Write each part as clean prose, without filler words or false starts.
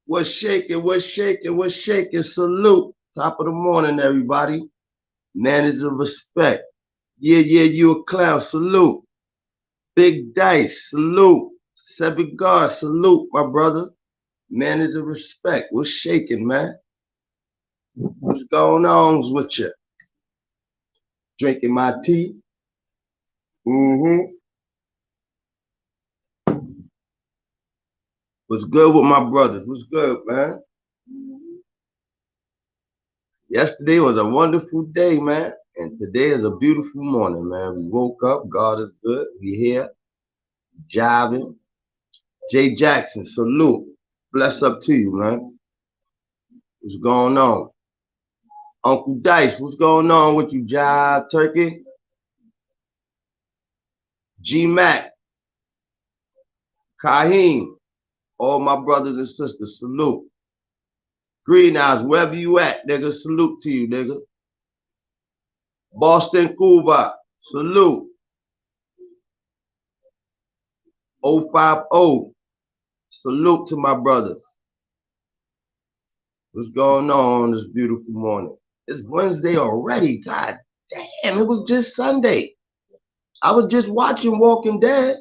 What's shaking? What's shaking? What's shaking? Salute. Top of the morning, everybody. Manners of respect. Yeah, you a clown. Salute. Big Dice. Salute. Seven God. Salute, my brother. Manners of respect. What's shaking, man? What's going on with you? Drinking my tea. Mm-hmm. What's good with my brothers? What's good, man? Yesterday was a wonderful day, man. And today is a beautiful morning, man. We woke up. God is good. We here. Jiving. Jay Jackson, salute. Bless up to you, man. What's going on? Uncle Dice, what's going on with you, Jive Turkey? G Mac, Kaheem, all my brothers and sisters, salute. Greenhouse, wherever you at, nigga, salute to you, nigga. Boston, Cuba, salute. 050, salute to my brothers. What's going on this beautiful morning? It's Wednesday already. God damn, it was just Sunday. I was just watching Walking Dead.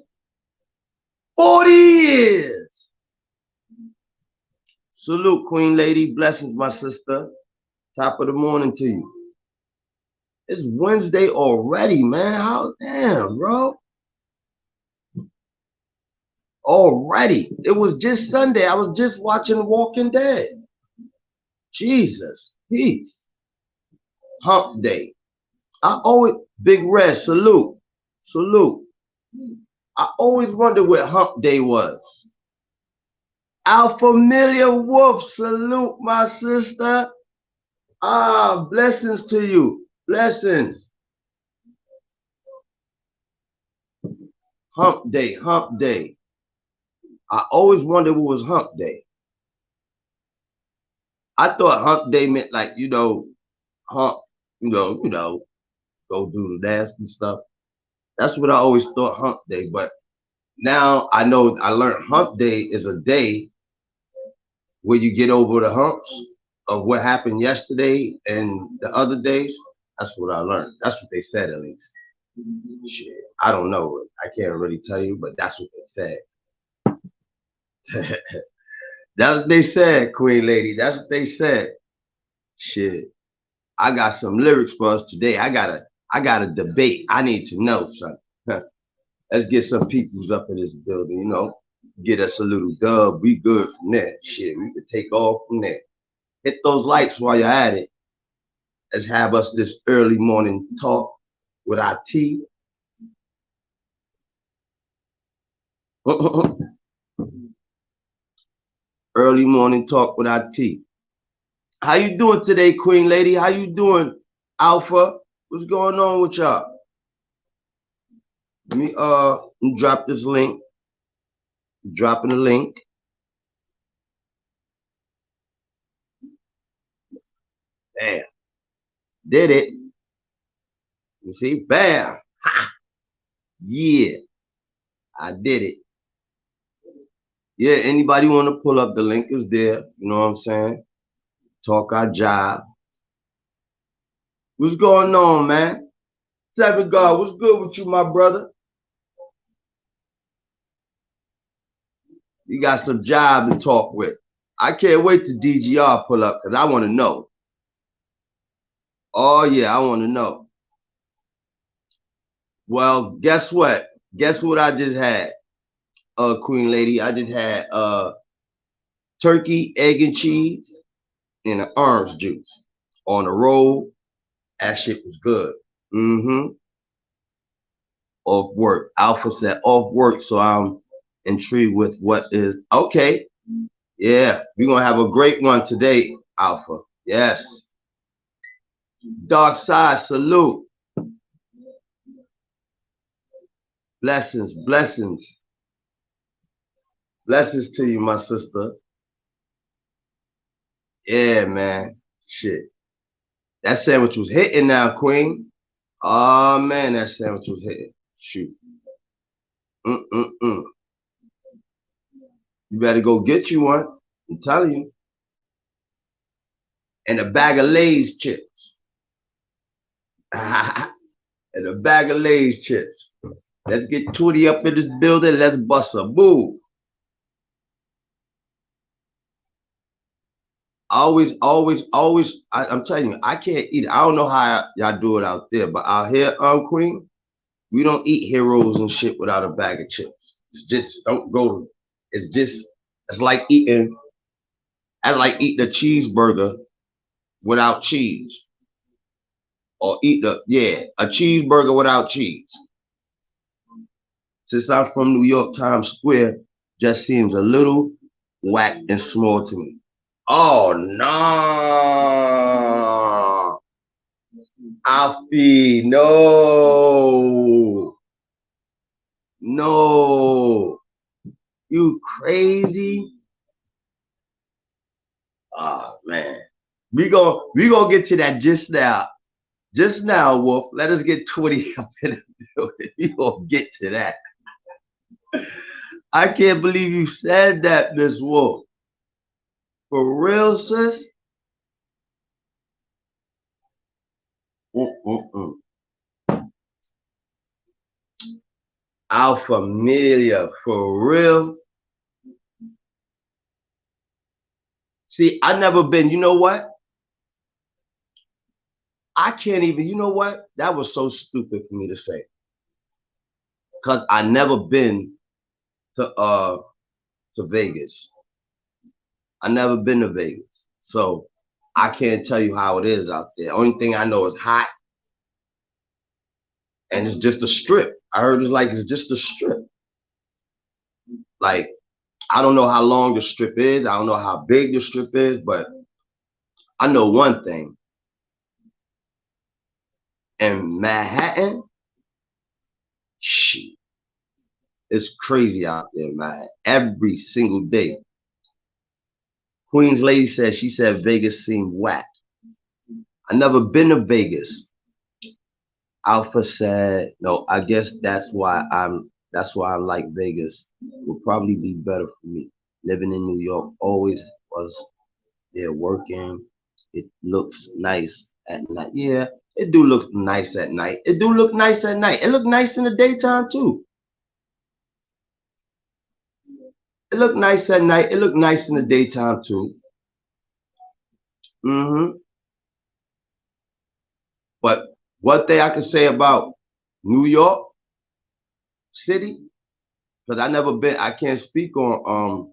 40 years. Salute, Queen Lady. Blessings, my sister. Top of the morning to you. It's Wednesday already, man. How damn, bro? Already. It was just Sunday. I was just watching Walking Dead. Jesus. Peace. Hump Day. I always Big Red, salute. Salute. I always wondered what Hump Day was. Our familiar wolf, salute, my sister. Blessings to you. Blessings. Hump Day, Hump Day. I always wondered what was Hump Day. I thought Hump Day meant like, hump, go do the dance and stuff. That's what I always thought Hump Day. But now I know I learned Hump Day is a day where you get over the humps of what happened yesterday and the other days. That's what I learned. That's what they said, at least. Shit, I don't know. I can't really tell you, but that's what they said. That's what they said, Queen Lady. That's what they said. Shit, I got some lyrics for us today. I got a debate. I need to know something. Let's get some peoples up in this building. Get us a little dub. We good from there. Shit, we could take off from there. Hit those likes while you're at it. Let's have us this early morning talk with our tea. Early morning talk with our tea. How you doing today, Queen Lady? How you doing, Alpha? What's going on with y'all? Let me drop this link. Dropping the link. Bam. Did it. You see? Bam. Ha. Yeah. I did it. Yeah, anybody want to pull up the link is there. You know what I'm saying? Talk our job. What's going on, man? Seven God, what's good with you, my brother? You got some job to talk with. I can't wait to DGR pull up because I want to know. Oh, yeah, I want to know. Well, guess what? Guess what I just had, Queen Lady? I just had turkey, egg, and cheese, and an orange juice on the roll. That shit was good. Mm-hmm. Off work. Alpha said off work, so I'm intrigued with what is. Okay. Yeah, we're going to have a great one today, Alpha. Yes. Dark side, salute. Blessings, blessings. Blessings to you, my sister. Yeah, man. Shit. That sandwich was hitting now, Queen. Oh, man, that sandwich was hitting. Shoot. You better go get you one. I'm telling you. And a bag of Lay's chips. And a bag of Lay's chips. Let's get 20 up in this building. Let's bust a move. Always. I'm telling you, I can't eat it. I don't know how y'all do it out there, but out here, Queen, we don't eat heroes and shit without a bag of chips. It's just don't go. It's just it's like eating. I like eating a cheeseburger without cheese, or eat a cheeseburger without cheese. Since I'm from New York, Times Square just seems a little whack and small to me. Oh no, Alfie, no, you crazy? Oh man, we gonna get to that just now. Just now, Wolf. Let us get 20 up in the building. We gonna get to that. I can't believe you said that, Miss Wolf. For real, sis? Mm-mm-mm. Our familia, for real. See, I never been, you know what? I can't even, you know what? That was so stupid for me to say. Cause I never been to Vegas. I never been to Vegas. So I can't tell you how it is out there. Only thing I know is hot and it's just a strip. I heard it's just a strip. Like, I don't know how long the strip is. I don't know how big the strip is, but I know one thing. In Manhattan, shit, it's crazy out there, man. Every single day. Queen's lady she said Vegas seemed whack. I never been to Vegas. Alpha said, no, I guess that's why I like Vegas. Will probably be better for me. Living in New York always was there working. It looks nice at night. Yeah, it do look nice at night. It do look nice at night. It look nice in the daytime too. It look nice at night. It look nice in the daytime too. Mm-hmm. But one thing I can say about New York City, because I can't speak on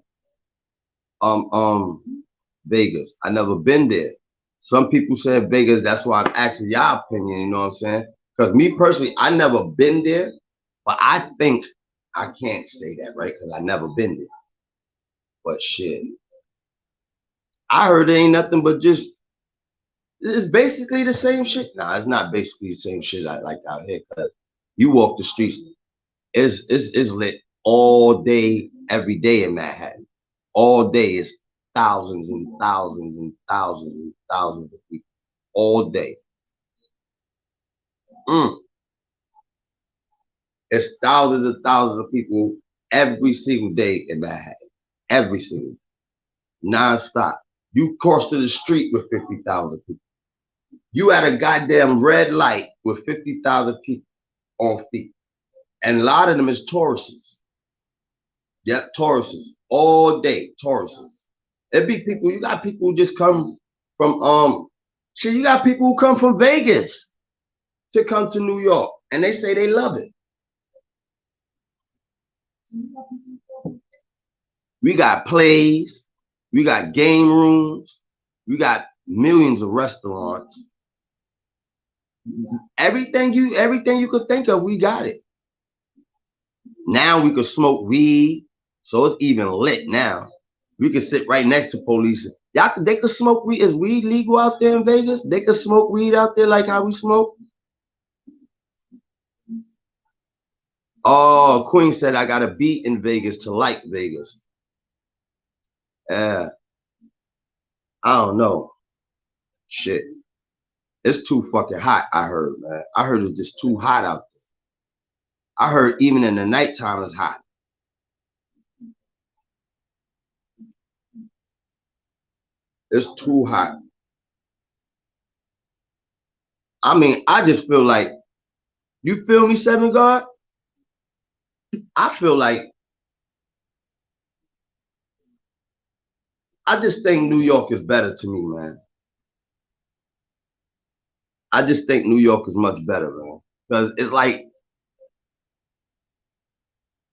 Vegas. I never been there. Some people said Vegas, that's why I'm asking y'all opinion, you know what I'm saying? Because me personally, I never been there, but I think I can't say that, right? Because I never been there. But shit. I heard it ain't nothing but just it's basically the same shit. Nah, it's not basically the same shit I like out here because you walk the streets, it's lit all day, every day in Manhattan. All day is thousands and thousands and thousands and thousands of people. All day. Mm. It's thousands and thousands of people every single day in Manhattan. Every single non-stop. You cross to the street with 50,000 people. You at a goddamn red light with 50,000 people on feet. And a lot of them is Tauruses. Yep, Tauruses. All day, Tauruses. It be people, you got people who just come from shit, you got people who come from Vegas to come to New York. And they say they love it. We got plays, we got game rooms, we got millions of restaurants. Everything you could think of, we got it. Now we could smoke weed, so it's even lit now. We could sit right next to police. They could smoke weed. Is weed legal out there in Vegas? They could smoke weed out there like how we smoke. Oh, Queen said I gotta be in Vegas to like Vegas. I don't know. Shit. It's too fucking hot, I heard, man. I heard it's just too hot out there. I heard even in the nighttime it's hot. It's too hot. I mean, I just feel like, you feel me, Seven God? I feel like, I just think New York is better to me, man. I just think New York is much better, man. Because it's like,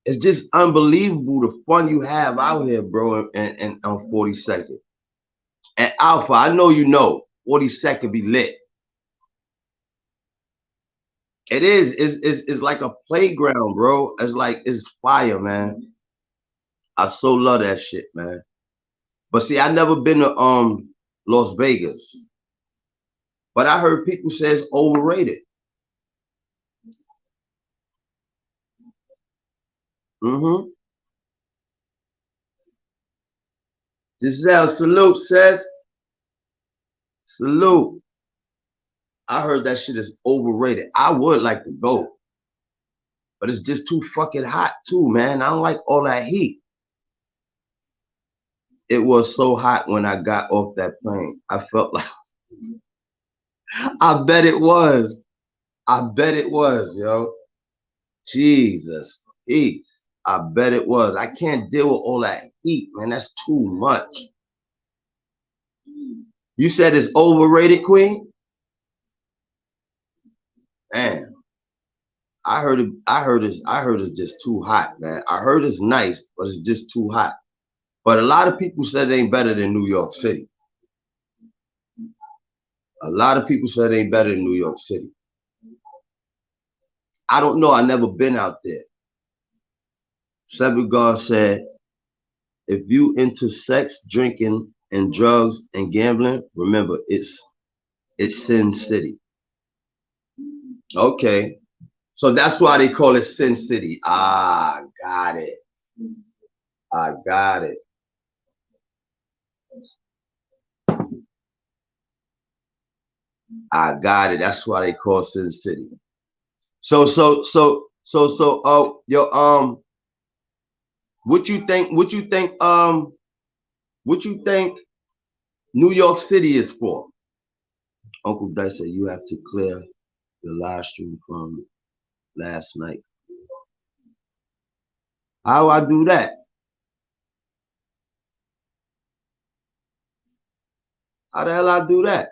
it's just unbelievable the fun you have out here, bro, and on 42nd. And Alpha, I know you know, 42nd be lit. It is. It's like a playground, bro. It's like, it's fire, man. I so love that shit, man. But see, I never been to Las Vegas. But I heard people say it's overrated. Mm-hmm. Giselle, salute, says. Salute. I heard that shit is overrated. I would like to go, but it's just too fucking hot too, man. I don't like all that heat. It was so hot when I got off that plane. I felt like, I bet it was. I bet it was, yo. Jesus. Peace. I bet it was. I can't deal with all that heat, man. That's too much. You said it's overrated, Queen? Man, I heard it's just too hot, man. I heard it's nice, but it's just too hot. But a lot of people said it ain't better than New York City. A lot of people said it ain't better than New York City. I don't know. I never been out there. Seven God said, if you into sex, drinking, and drugs and gambling, remember it's Sin City. Okay. So that's why they call it Sin City. Ah, got it. I got it. I got it. That's why they call Sin City. Yo, what you think? What you think New York City is for? Uncle Dice said you have to clear the live stream from last night. How I do that? How the hell I do that?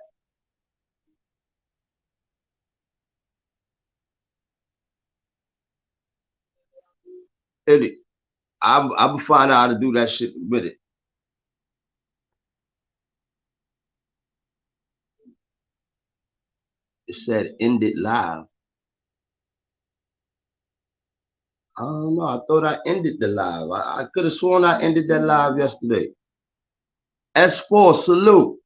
It, I'm find out how to do that shit with it. It said end it live. I don't know. I thought I ended the live. I could have sworn I ended that live yesterday. S4, salute.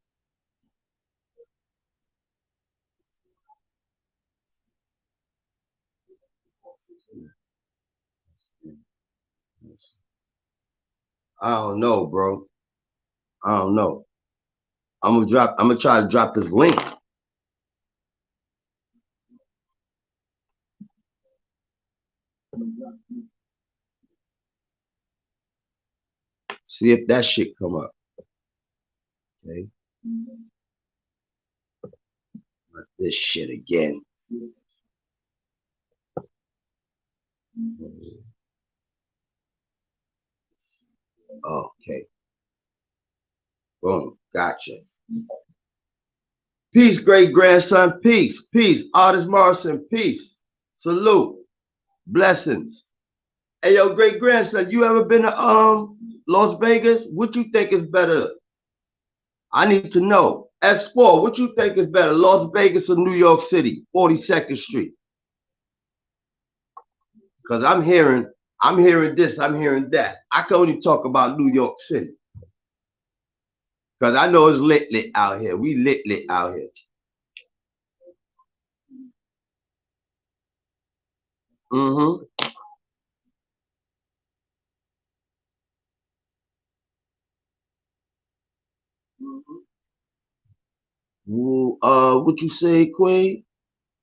I don't know, bro. I don't know. I'm gonna try to drop this link. See if that shit come up. Okay. Not this shit again. Okay. Boom. Gotcha. Peace, great grandson. Peace. Peace. Artist Morrison. Peace. Salute. Blessings. Hey, yo, great grandson, you ever been to Las Vegas? What you think is better? I need to know. S4, what you think is better, Las Vegas or New York City, 42nd Street? Because I'm hearing this, I'm hearing that. I can only talk about New York City. Because I know it's lit out here. We lit out here. Mm-hmm. Well, what you say, Queen?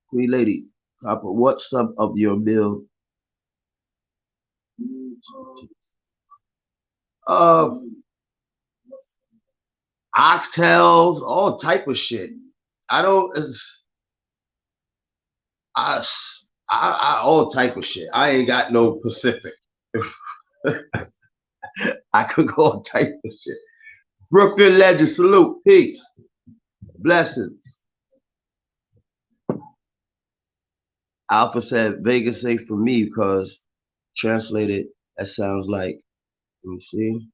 Queen lady, Copper, what's some of your meal? Uh, oxtails, all type of shit. I don't. I all type of shit. I ain't got no Pacific. I cook all type of shit. Brooklyn legend, salute, peace, blessings. Alpha said Vegas ain't for me because translated that sounds like, let me see.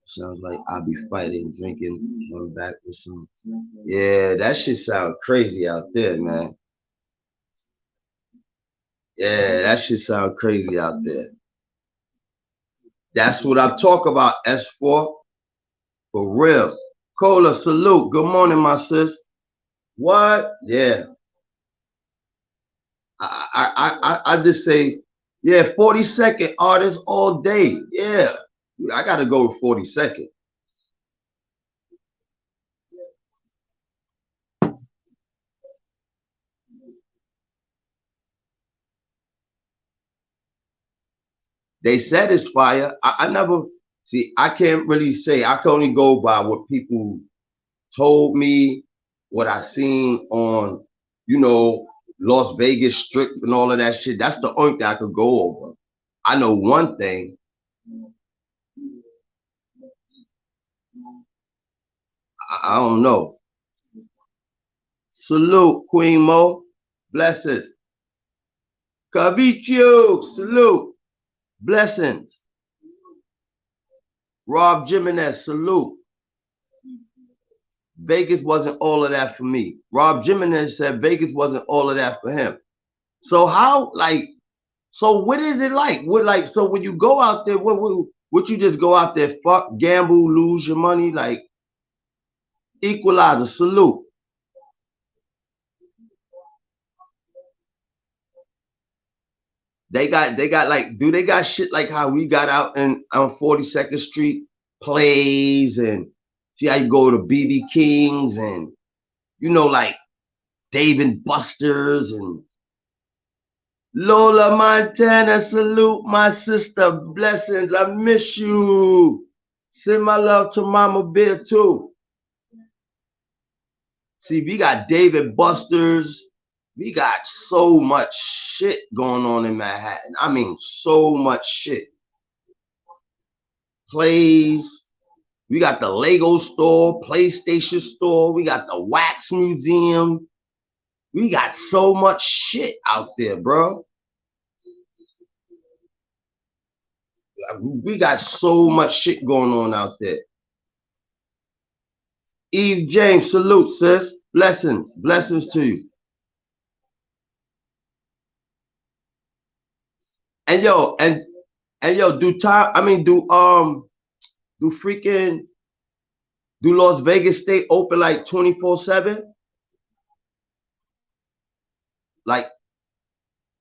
Sounds like I'll be fighting, drinking, coming back with some. Yeah, that shit sound crazy out there, man. Yeah, that shit sound crazy out there. That's what I'm talking about, S4. For real. Cola, salute. Good morning, my sis. What? Yeah. I just say, yeah, 42nd artists all day. Yeah. I gotta go with 42nd. They said it's fire. I never see. I can't really say. I can only go by what people told me, what I seen on, Las Vegas Strip and all of that shit. That's the only thing I could go over. I know one thing. I don't know. Salute, Queen Mo. Blessings. Cavicio. Salute. Blessings. Rob Jimenez. Salute. Vegas wasn't all of that for me. Rob Jimenez said Vegas wasn't all of that for him. So how, so what is it like? So when you go out there, what you just go out there, fuck, gamble, lose your money, equalizer, salute. They got do they got shit like how we got out on 42nd Street plays and see how you go to BB King's and like Dave and Buster's and Lola Montana, salute my sister, blessings. I miss you. Send my love to Mama Bear too. See, we got David Buster's. We got so much shit going on in Manhattan. I mean, so much shit. Plays. We got the Lego store, PlayStation store. We got the Wax Museum. We got so much shit out there, bro. We got so much shit going on out there. Eve James, salute, sis. Blessings. Blessings to you. And yo, do Las Vegas stay open like 24/7? Like,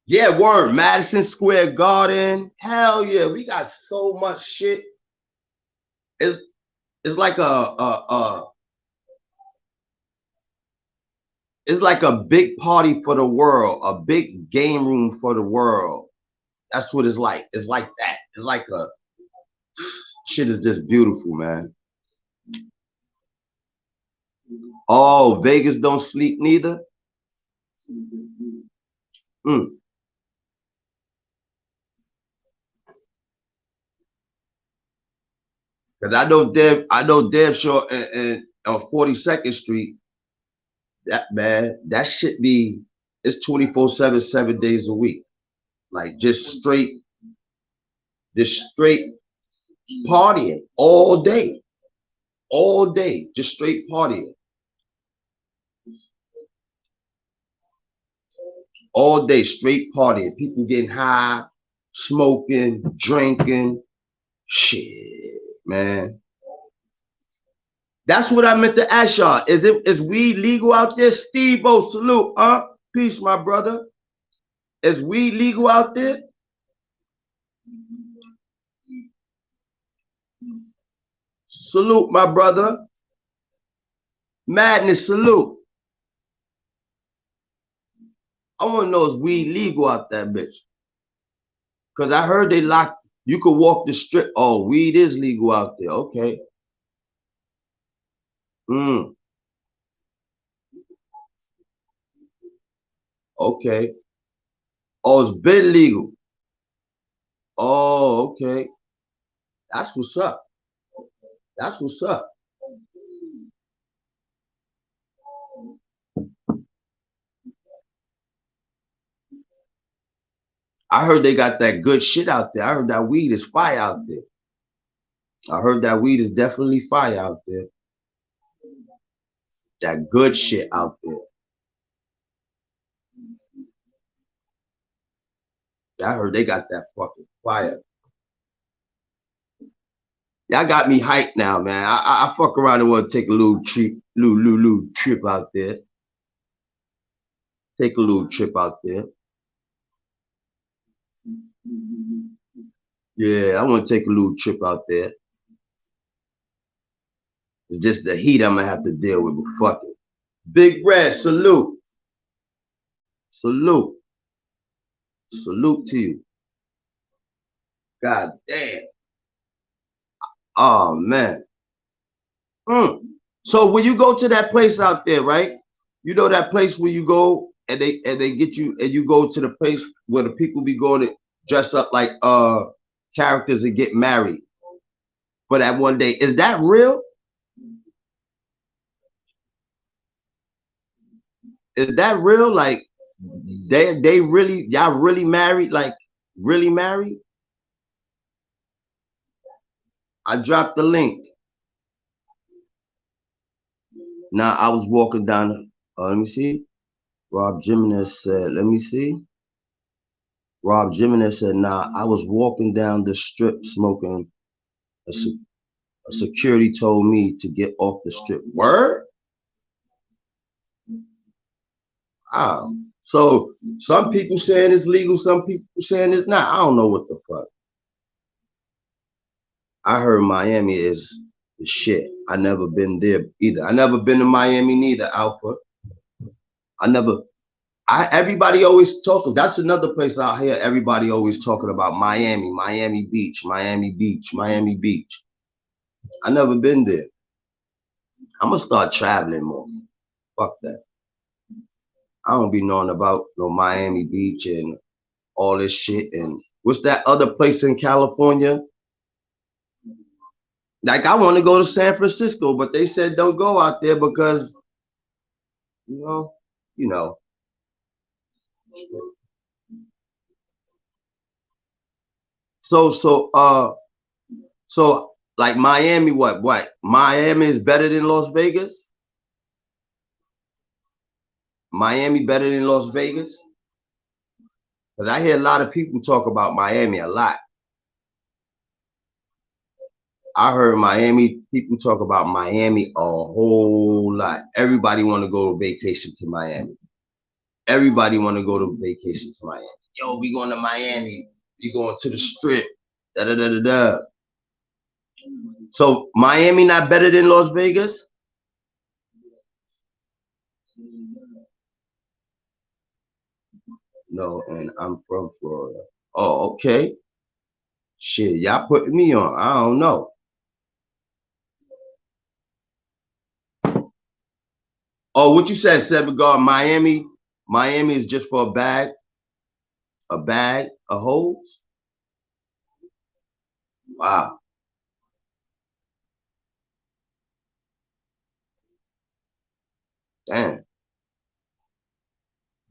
yeah, word. Madison Square Garden. Hell yeah, we got so much shit. It's it's like it's like a big party for the world, a big game room for the world. That's what it's like. It's like that. It's like a shit is just beautiful, man. Oh, Vegas don't sleep neither. Mm. Cause I know Dev Shaw and on 42nd Street. That man, that shit be it's 24/7, 7 days a week. Like just straight partying all day, just straight partying all day, straight partying. People getting high, smoking, drinking, shit, man. That's what I meant to ask y'all. Is weed legal out there? Steve O, salute, peace, my brother. Is weed legal out there? Salute, my brother. Madness, salute. I want to know is weed legal out that bitch? Because I heard they lock, you could walk the strip. Oh, weed is legal out there. Okay. Mm, okay. Oh, it's been legal. Oh, okay. That's what's up. That's what's up. I heard they got that good shit out there. I heard that weed is fire out there. I heard that weed is definitely fire out there. That good shit out there. I heard they got that fucking fire. Y'all got me hyped now, man. I fuck around and want to take a little trip, little trip out there. Take a little trip out there. Yeah, I want to take a little trip out there. It's just the heat I'm gonna have to deal with, but fuck it. Big Red, salute. Salute. Salute to you. God damn. Oh man. Mm. So when you go to that place out there, right? You know that place where you go and they get you and you go to the place where the people be going to dress up like characters and get married for that one day. Is that real? Is that real? Like they really y'all really married? Like really married? I dropped the link. Now I was walking down. Let me see. Rob Jimenez said, "Let me see." Rob Jimenez said, "Nah, I was walking down the strip smoking. A, a security told me to get off the strip." Word? Wow. So some people saying it's legal, some people saying it's not. I don't know what the fuck. I heard Miami is the shit. I never been there either. I never been to Miami neither, Alpha. I never. I everybody always talking. That's another place out here. Everybody always talking about Miami, Miami Beach, Miami Beach, Miami Beach. I never been there. I'm gonna start traveling more. Fuck that. I don't be knowing about no Miami Beach and all this shit. And what's that other place in California? Like I want to go to San Francisco, but they said don't go out there because you know, you know. So like Miami, what? Miami is better than Las Vegas? Miami better than Las Vegas? Because I hear a lot of people talk about Miami a lot. I heard Miami people talk about Miami a whole lot. Everybody want to go to vacation to Miami. Everybody want to go to vacation to Miami. Yo, we going to Miami. We going to the strip. Da da da da da. So Miami not better than Las Vegas? No, and I'm from Florida. Oh, okay. Shit, y'all putting me on. I don't know. Oh, what you said, Seven Guard, Miami. Miami is just for a bag of holes. Wow, damn.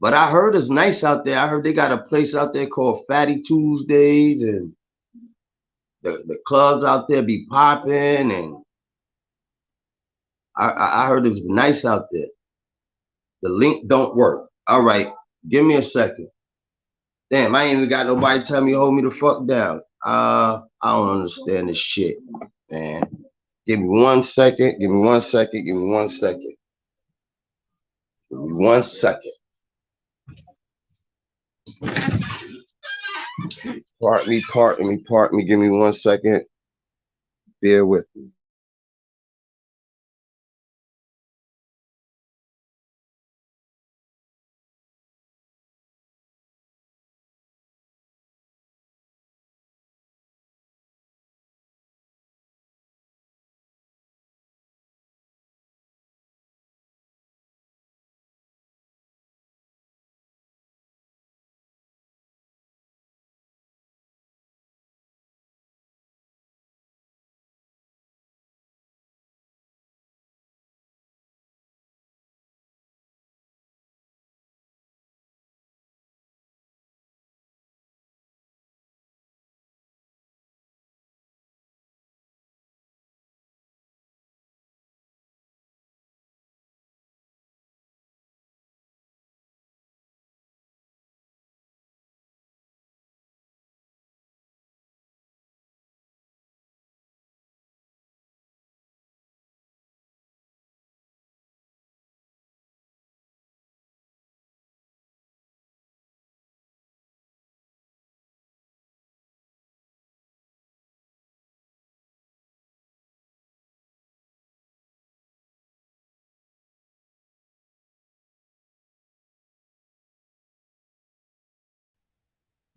But I heard it's nice out there. I heard they got a place out there called Fatty Tuesdays, and the clubs out there be popping, and I heard it's nice out there. The link don't work. All right, give me a second. Damn, I ain't even got nobody tell me to hold me the fuck down. I don't understand this shit, man. Give me 1 second. Give me 1 second. Give me 1 second. Give me 1 second. Part me. Give me 1 second. Bear with me.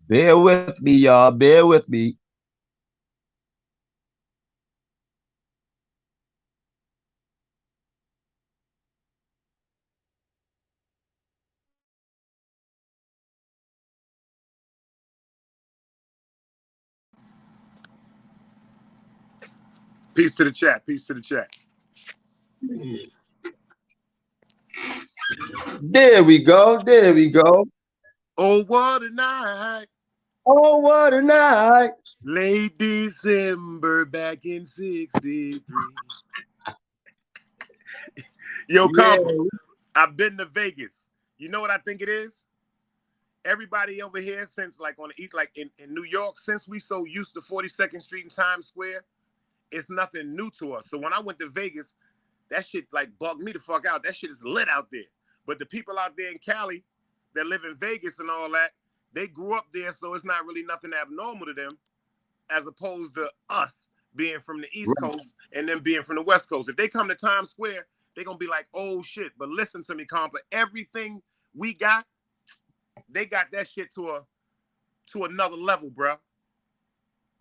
Bear with me, y'all. Bear with me. Peace to the chat. Peace to the chat. There we go. There we go. Oh, what a night. Oh, what a night. Late December back in 63. Yo, Yeah. Compa, I've been to Vegas. You know what I think it is? Everybody over here, since like on the east, like in New York, since we so used to 42nd Street and Times Square, it's nothing new to us. So when I went to Vegas, that shit like bugged me the fuck out. That shit is lit out there. But the people out there in Cali that live in Vegas and all that, they grew up there, so it's not really nothing abnormal to them, as opposed to us being from the East Right. Coast and them being from the West Coast. If they come to Times Square, they're gonna be like, oh shit. But listen to me, compa. Everything we got, they got that shit to another level, bro.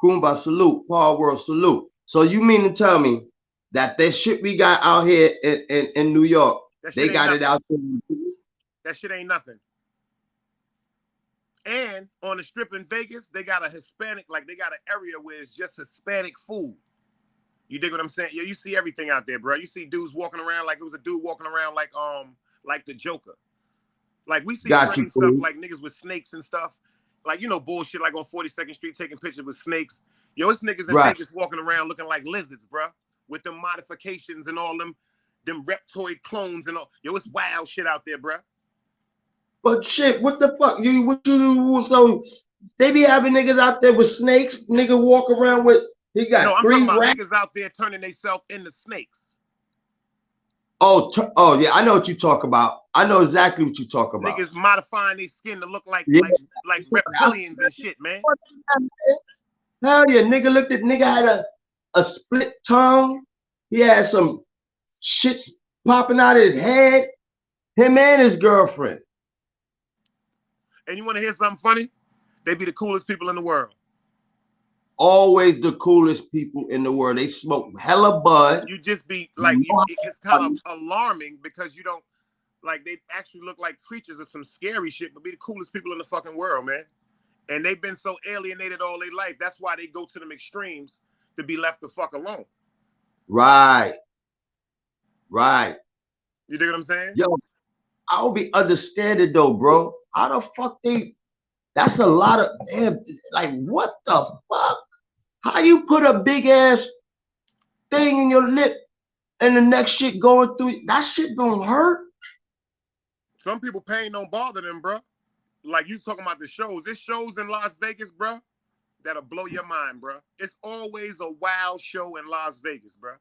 Kumba, salute. Paul World, salute. So you mean to tell me that shit we got out here in New York, That shit they ain't got nothing. it out there in Vegas? That shit ain't nothing. And on the strip in Vegas, they got a Hispanic, like they got an area where it's just Hispanic food. You dig what I'm saying? Yeah, you see everything out there, bro. You see dudes walking around like it was a dude walking around like the Joker. Like we see Got you, strange stuff Cool. like niggas with snakes and stuff. Like, you know, bullshit like on 42nd Street taking pictures with snakes. Yo, it's niggas in Right. Vegas walking around looking like lizards, bro. With them modifications and all them reptoid clones and all. Yo, it's wild shit out there, bro. But shit, what the fuck? So they be having niggas out there with snakes. Nigga walk around with, he No, got I'm talking 3 about rats. niggas out there turning themselves into snakes. Oh, yeah, I know what you talk about. I know exactly what you talk about. Niggas modifying their skin to look like Yeah. reptilians and shit, man. Hell yeah, nigga had a split tongue. He had some shit popping out of his head. Him and his girlfriend. And you want to hear something funny? They be the coolest people in the world. Always the coolest people in the world. They smoke hella bud. You just be like, it's kind of alarming because you don't, like, they actually look like creatures of some scary shit, but be the coolest people in the fucking world, man. And they've been so alienated all their life. That's why they go to them extremes to be left the fuck alone. Right. Right. You dig what I'm saying? Yo, I don't be understanding though, bro. How the fuck that's a lot of damn, like what the fuck? How you put a big ass thing in your lip and the next shit going through, that shit don't hurt? Some people pain don't bother them, bro. Like you talking about the shows. There's shows in Las Vegas, bro, that'll blow your mind, bro. It's always a wild show in Las Vegas, bro.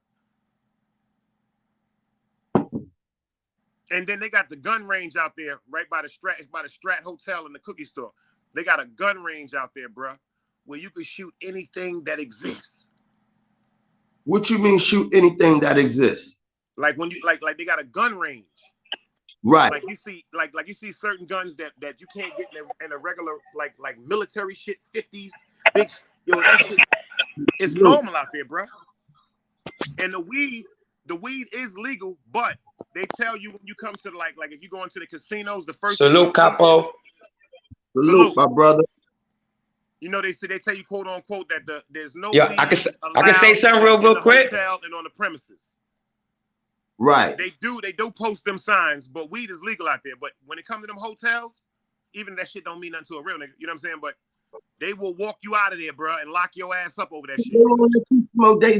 And then they got the gun range out there right by the Strat. It's by the Strat Hotel and the cookie store. They got a gun range out there, bro, where you can shoot anything that exists. What you mean shoot anything that exists? Like when you like they got a gun range. Right. Like you see, like you see certain guns that you can't get in a regular like military shit, 50s, big that shit. It's normal out there, bro. And the weed is legal, but they tell you when you come to like if you go into the casinos, the first Salute, Capo. Salute, my brother. You know, they tell you quote unquote that there's no Yeah, I can say something real quick. Hotel and on the premises. Right. They do post them signs, but weed is legal out there. But when it comes to them hotels, even that shit don't mean nothing to a real nigga. You know what I'm saying? But they will walk you out of there, bro, and lock your ass up over that shit.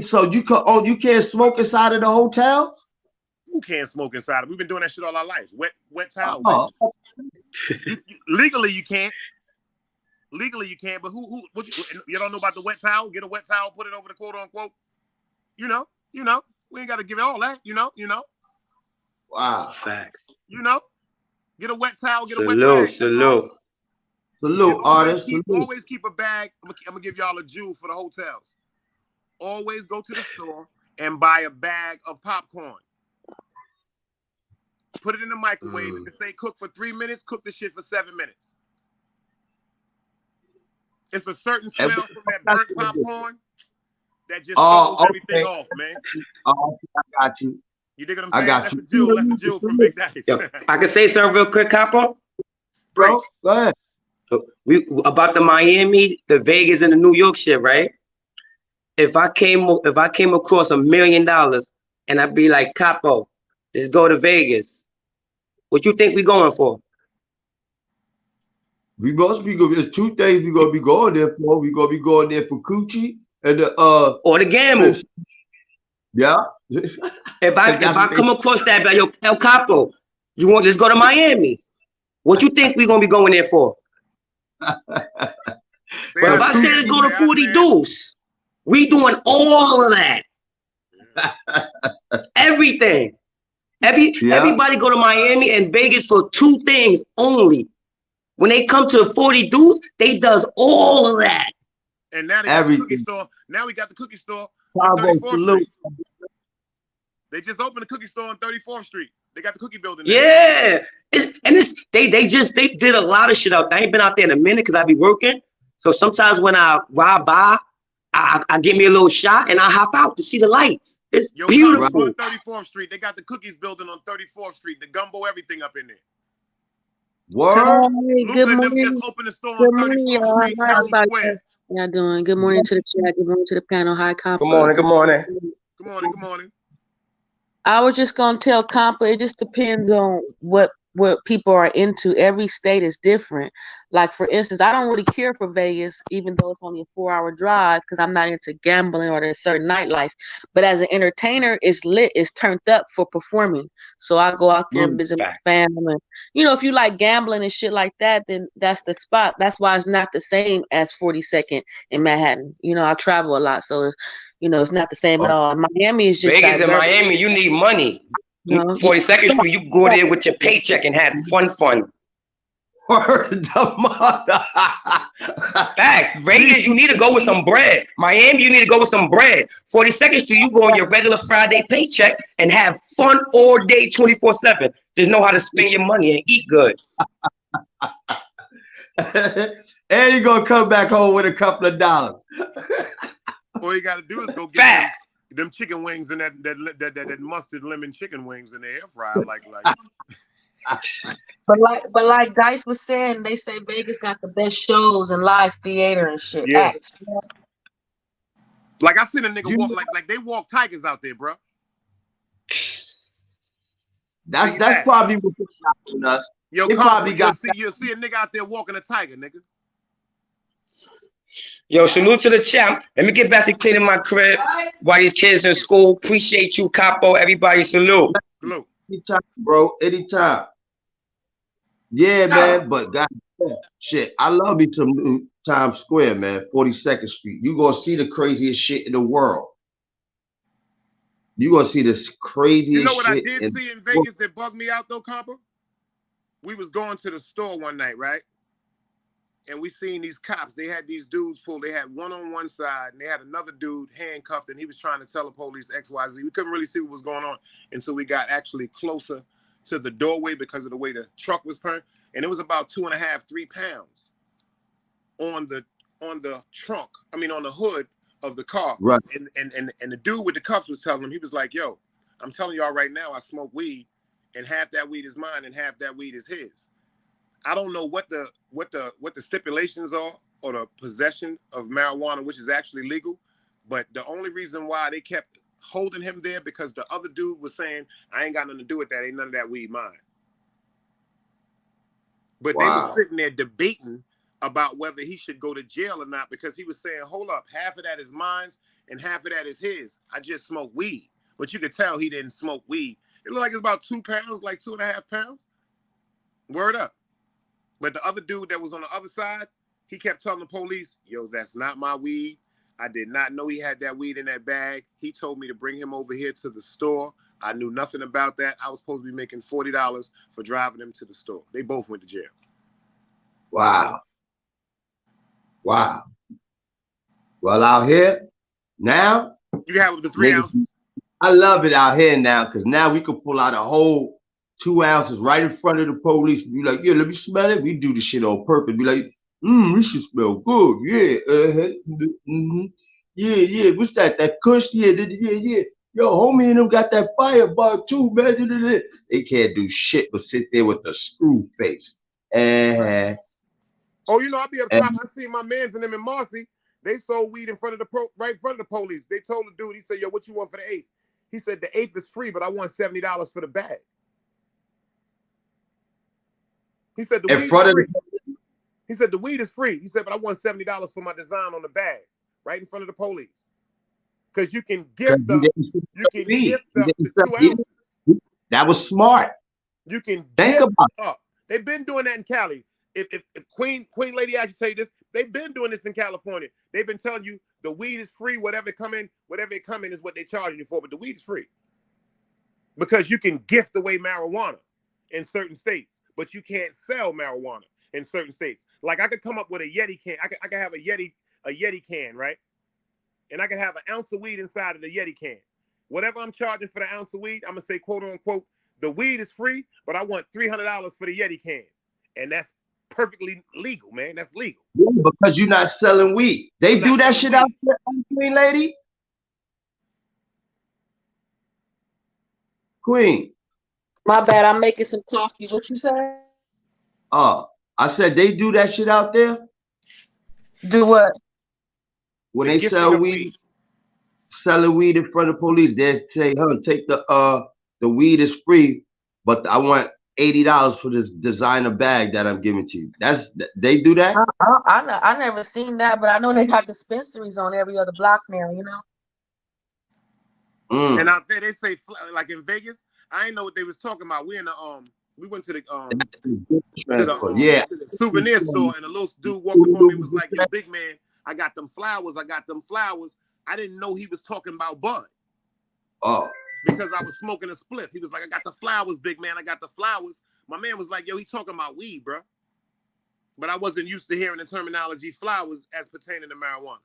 So you can't smoke inside of the hotels? Who can't smoke inside? We've been doing that shit all our life. Wet towels. Legally you can't. Legally you can't. But what you don't know about the wet towel? Get a wet towel, put it over the quote unquote. You know. We ain't got to give it all that. You know. Wow. Facts. You know. Get a wet towel. Get a wet bag. Salute, artists. Always keep a bag. I'm gonna give y'all a jewel for the hotels. Always go to the store and buy a bag of popcorn. Put it in the microwave. If they say cook for 3 minutes, cook the shit for 7 minutes. It's a certain And smell from that burnt popcorn that just Oh, throws everything okay. off, man. Oh, I got you. You dig what I'm I saying? got That's you. a jewel. That's a jewel from Big Daddy's. Yo, I can say something real quick, Capo. Bro, go ahead. We about the Miami, the Vegas, and the New York shit, right? If I came across $1 million and I'd be like, Capo, let's go to Vegas. What you think we going for? We must be going. There's two things we're gonna be going there for. We're gonna be going there for coochie and the Or the gamble. Yeah. If I come across that, like, yo, El Capo, let's go to Miami. What you think we gonna be going there for? But if I say let's go to 40 Deuce, we doing all of that. Everything. Everybody go to Miami and Vegas for two things only. When they come to 40 Deuce, they does all of that. And now they got the cookie store. Now we got the cookie store on 34th Street. They just opened the cookie store on 34th Street. They got the cookie building there. Yeah. They did a lot of shit out there. I ain't been out there in a minute because I be working. So sometimes when I ride by, I get me a little shot and I hop out to see the lights. It's beautiful. On 34th Street. They got the cookies building on 34th Street. The gumbo, everything up in there. Word. Good morning. Just opened the store on 34th Street, Herald Square. How y'all doing? Good morning to the chat. Good morning to the panel. Hi, Compa. Good morning. Good morning. Good morning. Good morning. I was just gonna tell Compa, it just depends on what people are into. Every state is different. Like, for instance, I don't really care for Vegas, even though it's only a 4-hour drive, because I'm not into gambling or a certain nightlife. But as an entertainer, it's lit, it's turned up for performing. So I go out there and visit my family. And, if you like gambling and shit like that, then that's the spot. That's why it's not the same as 42nd in Manhattan. I travel a lot, so it's not the same at all. Miami is just Vegas and Miami, you need money. 42nd Street, you go there with your paycheck and have fun. Word the mother. Facts. Vegas, you need to go with some bread. Miami, you need to go with some bread. 42nd Street, you go on your regular Friday paycheck and have fun all day, 24/7. Just know how to spend your money and eat good. And you're gonna come back home with a couple of dollars. All you gotta do is go get them chicken wings and that mustard lemon chicken wings in the air fryer, like. But like Dice was saying, they say Vegas got the best shows and live theater and shit. Yeah. Like I seen a nigga walk like they walk tigers out there, bro. That's probably what they're shocking us. Yo, you'll see a nigga out there walking a tiger, nigga. Yo, salute to the champ. Let me get back to cleaning my crib while these kids in school. Appreciate you, Capo. Everybody salute. Salute. Anytime, bro. Anytime. Yeah, man. But God, shit, I love me some Times Square, man. 42nd Street. You gonna see the craziest shit in the world. You gonna see this craziest shit. You know what I did see in Vegas that bugged me out though, Compa? We was going to the store one night, right? And we seen these cops. They had these dudes pulled. They had one on one side, and they had another dude handcuffed, and he was trying to tell the police XYZ. We couldn't really see what was going on until we got actually closer to the doorway because of the way the truck was turned. And it was about 2.5, 3 pounds on the trunk. I mean, on the hood of the car. Right. And the dude with the cuffs was telling him, he was like, "Yo, I'm telling y'all right now, I smoke weed, and half that weed is mine, and half that weed is his." I don't know what the stipulations are or the possession of marijuana, which is actually legal, but the only reason why they kept holding him there because the other dude was saying, "I ain't got nothing to do with that. Ain't none of that weed mine." But They were sitting there debating about whether he should go to jail or not because he was saying, "Hold up, half of that is mine and half of that is his. I just smoke weed." But you could tell he didn't smoke weed. It looked like it's about 2 pounds, like 2.5 pounds. Word up. But the other dude that was on the other side, he kept telling the police, "Yo, that's not my weed. I did not know he had that weed in that bag. He told me to bring him over here to the store. I knew nothing about that. I was supposed to be making $40 for driving him to the store." They both went to jail. Wow. Well, out here now, you have the 3 ounces. I love it out here now because now we can pull out a whole 2 ounces right in front of the police. Be like, "Yeah, let me smell it." We do the shit on purpose. Be like, This should smell good. Yeah. Yeah. What's that? That kush? Yeah. Yo, homie and them got that fireball too, man. They can't do shit but sit there with the screw face. Oh, you know, I'll be up top. I see my mans and them in Marcy. They sold weed in front of right in front of the police. They told the dude, he said, yo, what you want for the 8th? He said, the 8th is free, but I want $70 for the bag. He said, the weed is free. He said, the weed is free. He said, but I want $70 for my design on the bag, right in front of the police. Because you can gift up, to 2 ounces. That was smart. You can gift up. They've been doing that in Cali. If Queen Lady actually tell you this, they've been doing this in California. They've been telling you the weed is free, whatever it come in is what they charge you for, but the weed is free. Because you can gift away marijuana in certain states, but you can't sell marijuana in certain states. Like I could come up with a Yeti can. I could have a Yeti can, right? And I could have an ounce of weed inside of the Yeti can. Whatever I'm charging for the ounce of weed, I'm gonna say, quote unquote, the weed is free, but I want $300 for the Yeti can. And that's perfectly legal, man. That's legal. Yeah, because you're not selling weed. They do that shit out there, Queen Lady. Queen. My bad. I'm making some coffee. What you say? I said they do that shit out there. Do what? When they sell weed, selling weed in front of police, they say, "Huh, take the weed is free, but I want $80 for this designer bag that I'm giving to you." They do that. I never seen that, but I know they got dispensaries on every other block now. You know. And out there they say, like in Vegas, I didn't know what they was talking about. We in the we went to the souvenir store, and a little dude walked up on me and was like, "Yo, big man, I got them flowers. I didn't know he was talking about bud. Oh. Because I was smoking a spliff. He was like, I got the flowers, big man. I got the flowers. My man was like, yo, he talking about weed, bro. But I wasn't used to hearing the terminology flowers as pertaining to marijuana.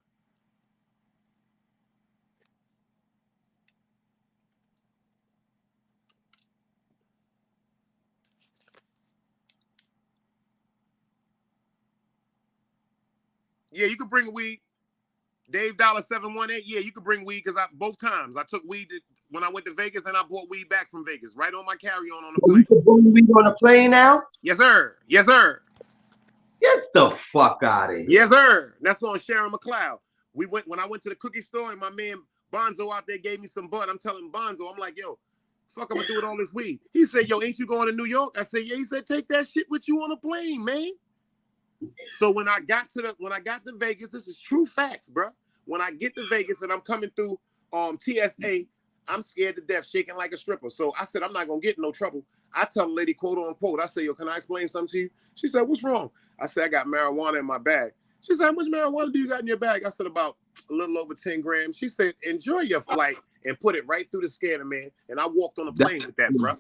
Yeah, you could bring weed. Dave Dollar 718. Yeah, you could bring weed because both times I took weed when I went to Vegas, and I brought weed back from Vegas right on my carry-on the plane. You can bring weed on the plane now? Yes, sir. Yes, sir. Get the fuck out of here. Yes, sir. That's on Sharon McLeod. When I went to the cookie store, and my man Bonzo out there gave me some bud. I'm telling Bonzo, I'm like, yo, fuck, I'm gonna do with all this weed. He said, yo, ain't you going to New York? I said, yeah. He said, take that shit with you on a plane, man. So when I got to Vegas, this is true facts, bro. When I get to Vegas and I'm coming through TSA, I'm scared to death, shaking like a stripper. So I said, I'm not gonna get in no trouble. I tell the lady, quote unquote, I say, yo, can I explain something to you? She said, what's wrong? I said, I got marijuana in my bag. She said, how much marijuana do you got in your bag? I said, about a little over 10 grams. She said, enjoy your flight and put it right through the scanner, man. And I walked on the plane with that, bro.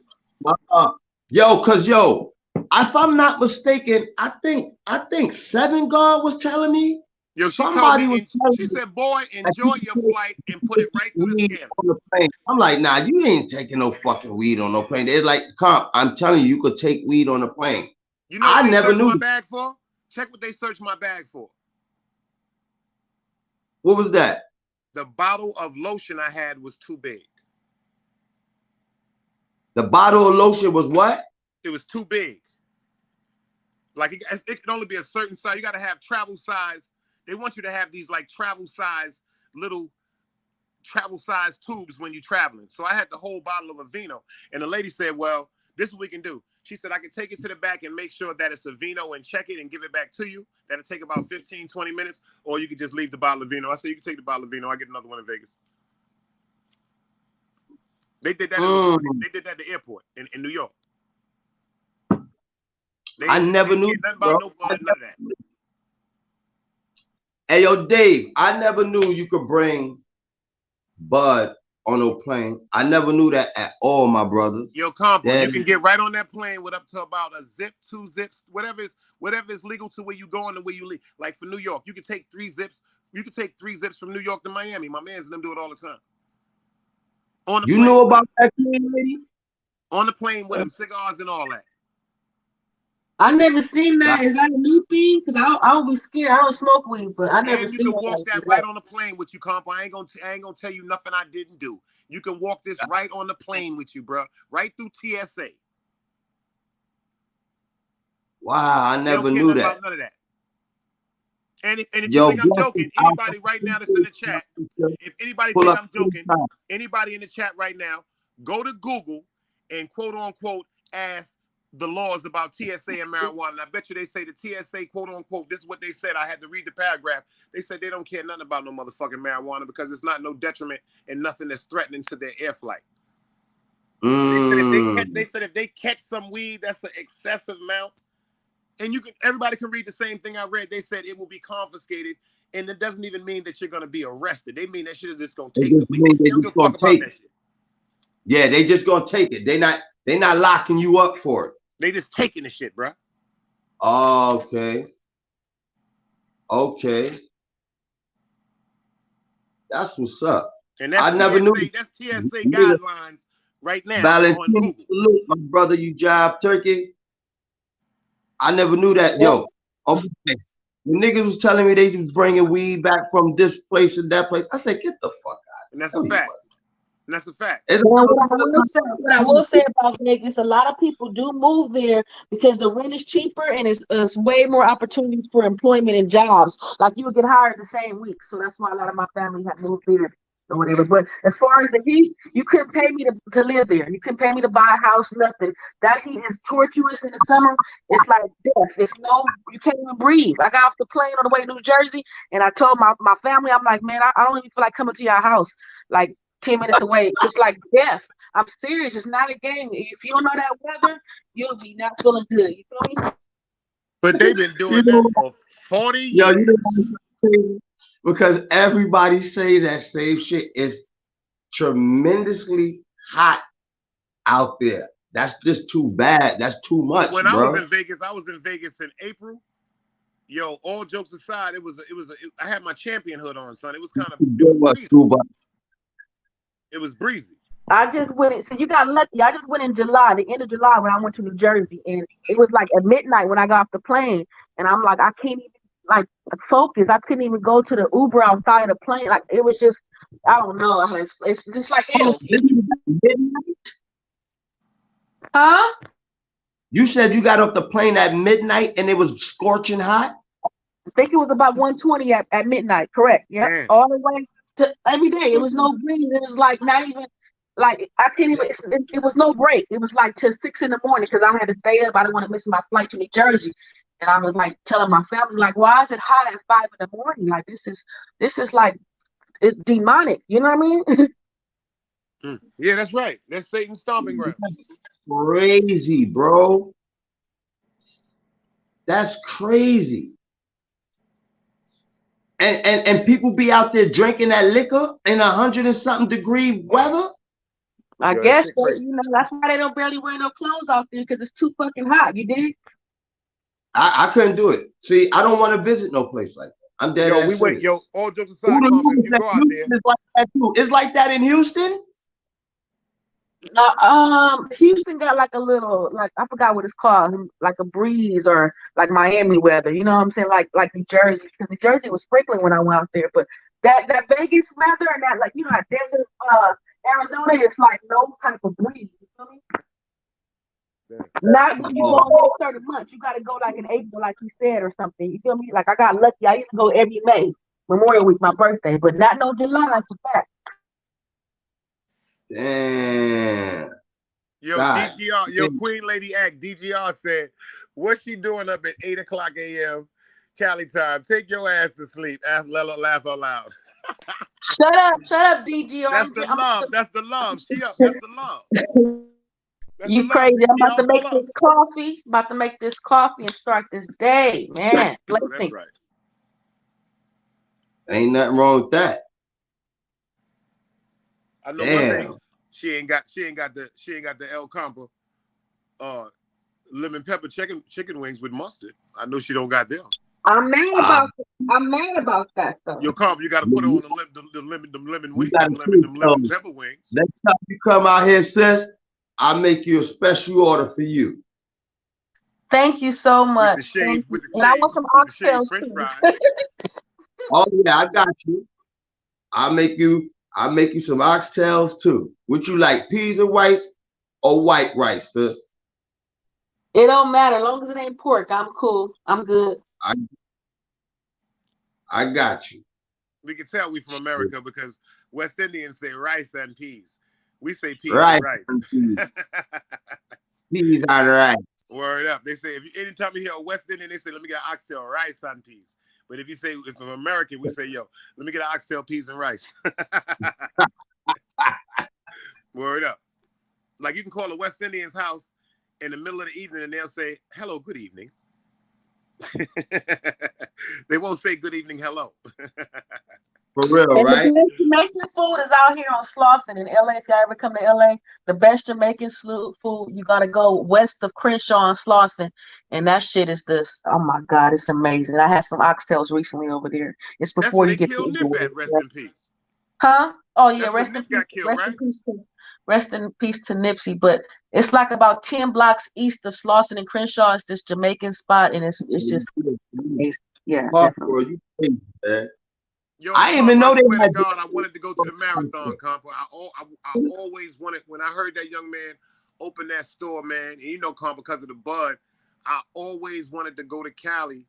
If I'm not mistaken, I think Seven God was telling me. Yo, she said, boy, enjoy your flight and put it right through the scanner. On the plane. I'm like, nah, you ain't taking no fucking weed on no plane. They're like, Comp, I'm telling you could take weed on the plane. You know what I never knew my bag for? Check what they searched my bag for. What was that? The bottle of lotion I had was too big. The bottle of lotion was what? It was too big. Like it can only be a certain size. You got to have travel size. They want you to have these like travel size tubes when you're traveling. So I had the whole bottle of Aveeno, and the lady said, well, this is what we can do. She said, I can take it to the back and make sure that it's Aveeno and check it and give it back to you. That'll take about 15, 20 minutes, or you can just leave the bottle of Aveeno. I said, you can take the bottle of Aveeno. I get another one in Vegas. They did that. They did that at the airport in New York. I never knew. Nothing about no bud, none of that. Hey, yo, Dave, I never knew you could bring bud on a plane. I never knew that at all, my brothers. Yo, Compo, you can get right on that plane with up to about a zip, 2 zips, whatever is legal to where you going and where you leave. Like for New York, you can take 3 zips. You can take 3 zips from New York to Miami. My mans and them do it all the time. On the you plane, know about that, lady? On the plane with them, cigars and all that. I never seen that. Is that a new thing? Because I'll be scared. I don't smoke weed, but I never And you seen can walk that right on the plane with you, comp. I ain't gonna tell you nothing I didn't do. You can walk this right on the plane with you, bro. Right through TSA. Wow, I never knew that. About none of that. And if you think I'm joking, anybody right now that's in the chat, if anybody think I'm joking, anybody in the chat right now, go to Google and quote unquote ask the laws about TSA and marijuana. And I bet you they say the TSA, quote unquote, this is what they said. I had to read the paragraph. They said they don't care nothing about no motherfucking marijuana because it's not no detriment and nothing that's threatening to their air flight. They said if they catch some weed that's an excessive amount, and everybody can read the same thing I read. They said it will be confiscated, and it doesn't even mean that you're gonna be arrested. They mean that shit is just gonna take it. They don't give a fuck about that shit. Yeah, they just gonna take it. They not locking you up for it. They just taking the shit, bro. Okay. That's what's up. And that's I never knew. That's TSA guidelines right now. Valentine, salute, my brother, you jive turkey. I never knew that, yo. Okay. When niggas was telling me they was bringing weed back from this place and that place, I said, get the fuck out. And that's a fact. And that's a fact. What I will say about Vegas, a lot of people do move there because the rent is cheaper and it's way more opportunities for employment and jobs. Like you would get hired the same week. So that's why a lot of my family have moved there or whatever. But as far as the heat, you couldn't pay me to live there. You couldn't pay me to buy a house, nothing. That heat is torturous in the summer. It's like death. You can't even breathe. I got off the plane on the way to New Jersey and I told my family, I'm like, man, I don't even feel like coming to your house. Like 10 minutes away. It's like death. I'm serious. It's not a game. If you don't know that weather, you'll be not feeling good. You feel me? But they've been doing that for 40 years. Yo, you know, because everybody say that same shit is tremendously hot out there. That's just too bad. That's too much. When I was in Vegas in April. Yo, all jokes aside, I had my champion hood on, son. It was kind of it was breezy. I just went. So you got lucky. I just went in July, the end of July, when I went to New Jersey, and it was like at midnight when I got off the plane, and I'm like, I can't even like focus. I couldn't even go to the Uber outside the plane. Like it was just, I don't know. It's just like midnight. Huh? You said you got off the plane at midnight and it was scorching hot? I think it was about 120 at midnight. Correct. Yeah. All the way to every day. It was no breeze. It was like not even like I can't even. It was no break. It was like till 6 in the morning because I had to stay up. I didn't want to miss my flight to New Jersey, and I was like telling my family like, why is it hot at 5 in the morning? Like this is like it's demonic. You know what I mean? Yeah, that's right. That's Satan's stomping ground. Crazy, bro. That's crazy. And people be out there drinking that liquor in 100 and something degree weather. I guess, but, you know, that's why they don't barely wear no clothes out there because it's too fucking hot. You dig? I couldn't do it. See, I don't want to visit no place like that. I'm dead. Yo, we went. Yo, all jokes aside, if you go out there, it's like that too. It's like that in Houston. Houston got like a little, like I forgot what it's called, like a breeze or like Miami weather. You know what I'm saying? Like New Jersey, because New Jersey was sprinkling when I went out there. But that Vegas weather and that, like, you know, that desert Arizona is like no type of breeze. You feel me? Yeah. Not when you go in certain months. You got to go like in April, like you said, or something. You feel me? Like I got lucky. I used to go every May, Memorial Week, my birthday, but not no July. That's a fact. Damn. Yo, God. DGR, yo, Queen Lady Act, DGR said, what's she doing up at 8 o'clock a.m. Cali time? Take your ass to sleep. Laugh out loud. Shut up, DGR. That's the love. That's the love. She up. That's the love. That's you crazy. I'm about to make this coffee. About to make this coffee and start this day, man. Blessings. That's right. Ain't nothing wrong with that. I know one thing. She ain't got the El Campo lemon pepper chicken wings with mustard. I know she don't got them. I'm mad about that though. Yo, Campo, you got to put her on the lemon wings, the lemon pepper wings. Next time you come out here, sis, I'll make you a special order for you. Thank you so much. With the shades, and I want some oxtails French too. fries. Oh yeah, I got you. I'll make you some oxtails too. Would you like peas and rice or white rice, sis? It don't matter. As long as it ain't pork, I'm cool. I'm good. I got you. We can tell we from America because West Indians say rice and peas. We say peas Rice and rice. and peas. Peas and rice. Word up. They say anytime you hear a West Indian, they say, let me get an oxtail, rice and peas. But if you say if I'm American, we say, yo, let me get an oxtail, peas, and rice. Word up. Like you can call a West Indian's house in the middle of the evening and they'll say, hello, good evening. They won't say good evening, hello. For real, and right? The best Jamaican food is out here on Slauson in LA. If y'all ever come to LA, the best Jamaican food, you gotta go west of Crenshaw and Slauson. And that shit is this. Oh my God, it's amazing. I had some oxtails recently over there. It's before you get to Nip at, rest in peace. Huh? Oh yeah, rest in peace. Rest in peace to Nipsey. But it's like about 10 blocks east of Slauson and Crenshaw. It's this Jamaican spot, and it's just amazing. Yeah, definitely. Yo, I didn't even know they had. God, I wanted to go to the marathon, Compa. I always wanted, when I heard that young man open that store, man, and you know, Compa, because of the bud, I always wanted to go to Cali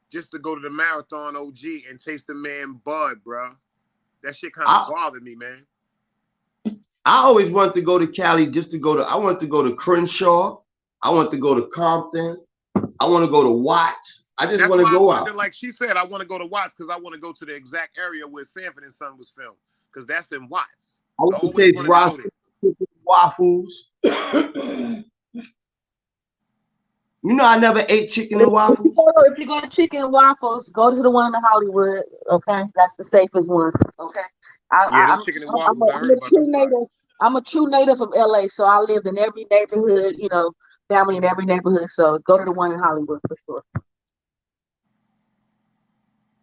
just to go to the marathon OG and taste the man bud, bro. That shit kind of bothered me, man. I always wanted to go to Cali just to go to. I wanted to go to Crenshaw. I want to go to Compton. I want to go to Watts. I just want to go out. Like she said, I want to go to Watts because I want to go to the exact area where Sanford and Son was filmed because that's in Watts. I want to taste waffles. You know, I never ate chicken and waffles. If you go to chicken and waffles, go to the one in Hollywood. Okay, that's the safest one. Okay. I'm a true native of LA, so I lived in every neighborhood. You know, family in every neighborhood. So go to the one in Hollywood for sure.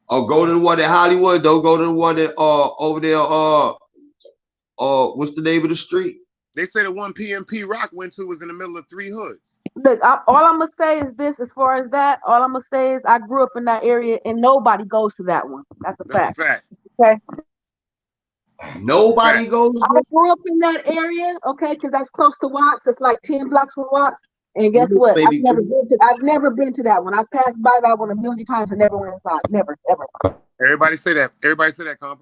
Or go to the one in Hollywood. Don't go to the one that over there. What's the name of the street? They say the one PMP Rock went to was in the middle of 3 hoods. Look, all I'm gonna say is this: as far as that, all I'm gonna say is I grew up in that area, and nobody goes to that one. That's a fact. Okay. Nobody goes. I grew up in that area, okay, because that's close to Watts. It's like 10 blocks from Watts. And guess what? I've never been to that one. I've passed by that one a million times and never went inside. Never, ever. Everybody say that. Compa.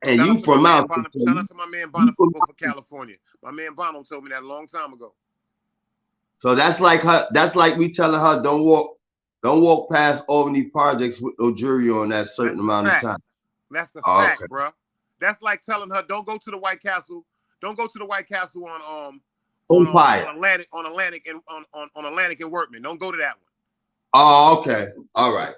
And you from out. Shout out to my man Bonifacio for California. My man Bono told me that a long time ago. So that's like her. That's like me telling her, don't walk past Albany Projects with no jury on that certain amount of time. That's a fact, bro. That's like telling her, don't go to the White Castle. Don't go to the White Castle on Atlantic and Workman. Don't go to that one. Oh, okay. All right.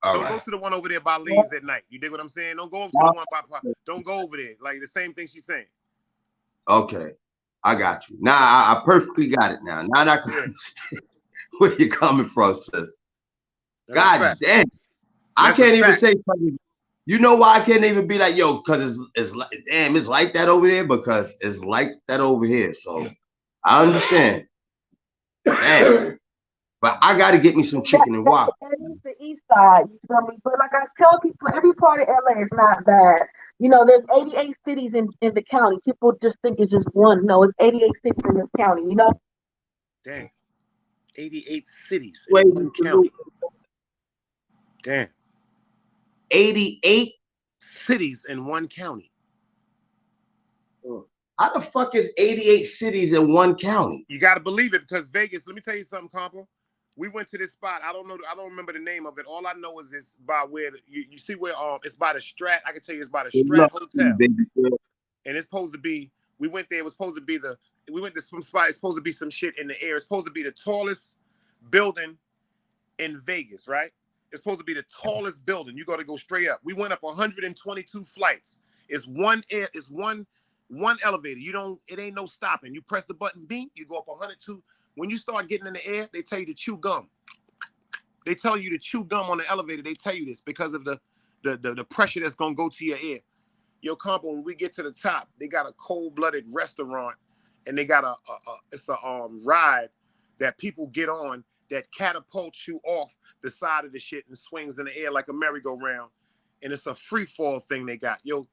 Don't go to the one over there by Lee's at night. You dig what I'm saying? Don't go over to the one by. Don't go over there. Like the same thing she's saying. Okay, I got you. Now I perfectly got it. Now I can understand where you're coming from, sis. God damn, I can't even say something. You know why I can't even be like, yo, because it's like, damn, it's like that over there because it's like that over here. So I understand. Damn. But I got to get me some chicken and waffles. That is the east side, you feel me? But like I tell people, every part of LA is not bad. You know, there's 88 cities in the county. People just think it's just one. No, it's 88 cities in this county, you know? Damn. 88 cities in one county. Damn. 88 cities in one county. How the fuck is 88 cities in one county? You got to believe it because Vegas, let me tell you something, Compa. We went to this spot. I don't remember the name of it. All I know is it's by where you see where it's by the Strat. I can tell you it's by the Strat Hotel. And it's supposed to be, we went there, it was supposed to be we went to some spot, it's supposed to be some shit in the air. It's supposed to be the tallest building in Vegas, right? It's supposed to be the tallest building. You got to go straight up. We went up 122 flights. It's one elevator. It ain't no stopping. You press the button, beep, you go up 102. When you start getting in the air, they tell you to chew gum. They tell you to chew gum on the elevator. They tell you this because of the pressure that's gonna go to your ear. Yo, Compa, when we get to the top, they got a cold-blooded restaurant, and they got a ride that people get on that catapults you off the side of the shit and swings in the air like a merry-go-round. And it's a free fall thing they got. Yo,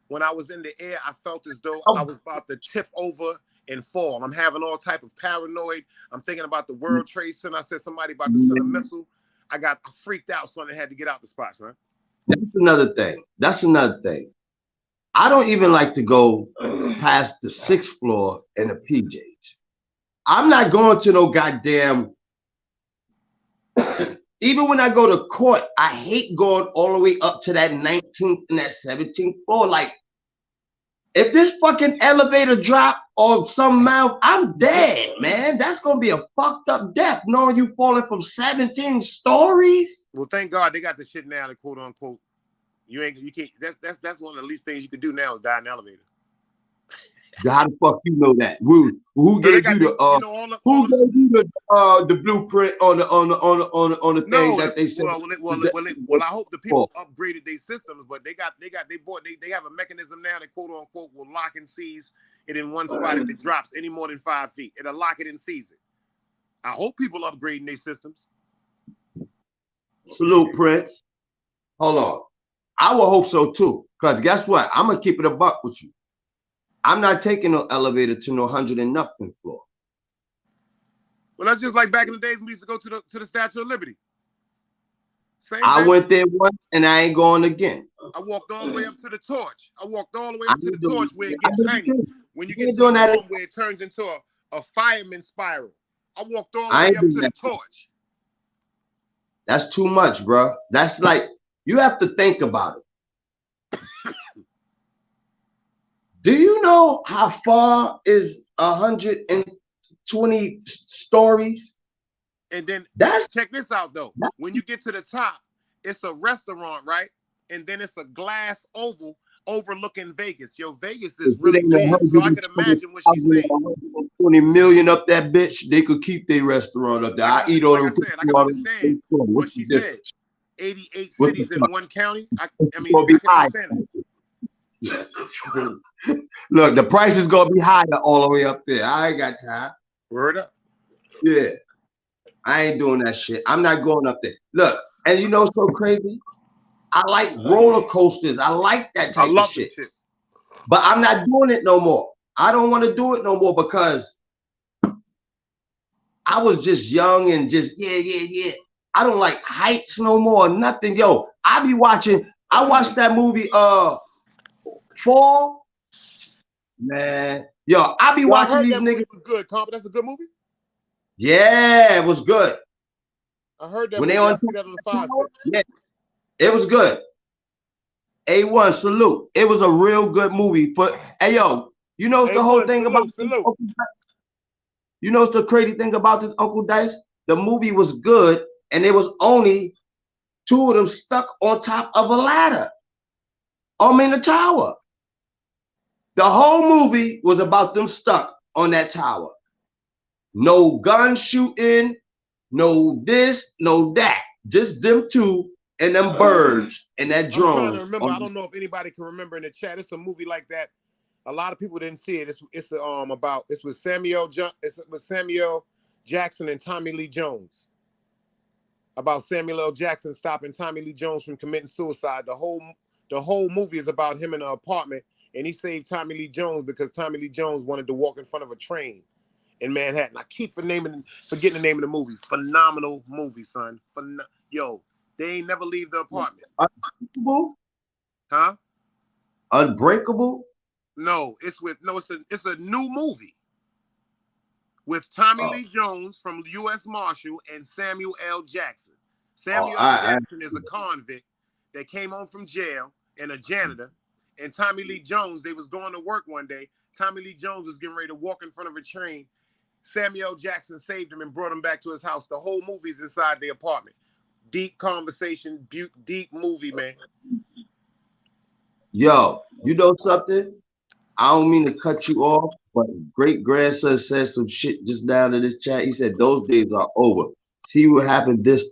when I was in the air, I felt as though I was about to tip over and fall. I'm having all type of paranoid. I'm thinking about the World Trade Center. I said somebody about to send a missile. I freaked out, son, and had to get out the spot, son. That's another thing. That's another thing. I don't even like to go past the 6th floor in the PJs. I'm not going to no goddamn. Even when I go to court, I hate going all the way up to that 19th and that 17th floor. Like, if this fucking elevator drop or some mouth, I'm dead, man. That's gonna be a fucked up death, knowing you falling from 17 stories. Well, thank God they got the shit now, the quote unquote. You can't. That's one of the least things you could do now is die in an elevator. How the fuck you know that? Who gave you the who gave you the blueprint on the thing that they said? Well, I hope the people upgraded their systems, but they have a mechanism now that quote unquote will lock and seize it in one spot if it drops any more than 5 feet. It'll lock it and seize it. I hope people upgrading their systems. Salute, Prince. Hold on. I will hope so too. Cause guess what? I'm gonna keep it a buck with you. I'm not taking no elevator to no 100 and nothing floor. Well, that's just like back in the days when we used to go to the Statue of Liberty. I went there once and I ain't going again. I walked all the way up to the torch. I walked all the way up to the torch where it gets tiny. When you get to the one where it turns into a fireman spiral. I walked all the way up to the torch. That's too much, bro. That's like, you have to think about it. Do you know how far is 120 stories? And then check this out though. When you get to the top, it's a restaurant, right? And then it's a glass oval overlooking Vegas. Yo, Vegas is really big, so I can imagine what she's saying. 20 million up that bitch, they could keep their restaurant up there. I eat on like I said, I can understand what she said. 88 cities in one county. I mean, I can understand it. Look, the price is gonna be higher all the way up there. I ain't got time. Word up. Yeah, I ain't doing that shit. I'm not going up there. Look, and you know what's so crazy? I like roller coasters. I like that type of shit. But I'm not doing it no more. I don't want to do it no more because I was just young and just yeah. I don't like heights no more. Nothing, yo. I watched that movie Fall, man. Yo, I be watching these niggas. Was good, Comp. That's a good movie. Yeah, it was good. I heard that when they on the 5. Yeah, it was good. A1 salute. It was a real good movie. Hey yo, you know the whole thing about you know what's the crazy thing about this, Uncle Dice? The movie was good, and there was only 2 of them stuck on top of a ladder. In the tower. The whole movie was about them stuck on that tower. No gun shooting, no this, no that. Just them 2 and them birds and that drone. I'm trying to remember. I don't know if anybody can remember in the chat. It's a movie like that. A lot of people didn't see it. It's with Samuel Jackson and Tommy Lee Jones. About Samuel L. Jackson stopping Tommy Lee Jones from committing suicide. The whole movie is about him in an apartment, and he saved Tommy Lee Jones because Tommy Lee Jones wanted to walk in front of a train in Manhattan. I keep forgetting the name of the movie. Phenomenal movie, son. Yo, they ain't never leave the apartment. Unbreakable? Huh? Unbreakable? No, it's a new movie with Tommy Lee Jones from U.S. Marshal and Samuel L. Jackson. Samuel L. Jackson is a convict that came home from jail and a janitor, and Tommy Lee Jones, they was going to work one day. Tommy Lee Jones was getting ready to walk in front of a train. Samuel Jackson saved him and brought him back to his house. The whole movie's inside the apartment. Deep conversation, deep movie, man. Yo, you know something? I don't mean to cut you off, but great grandson said some shit just down in this chat. He said those days are over. See what happened this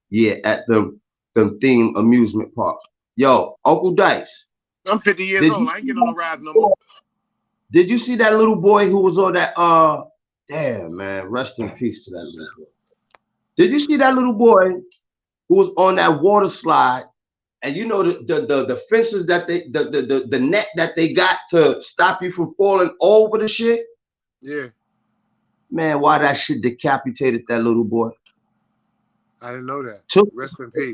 year at the theme amusement parks. Yo, Uncle Dice. I'm 50 years old. I ain't getting on the rides no more. Did you see that little boy who was on that Damn, man. Rest in peace to that man. Did you see that little boy who was on that water slide? And you know the fences that the net that they got to stop you from falling over the shit? Yeah. Man, why that shit decapitated that little boy? I didn't know that. Took Rest in peace.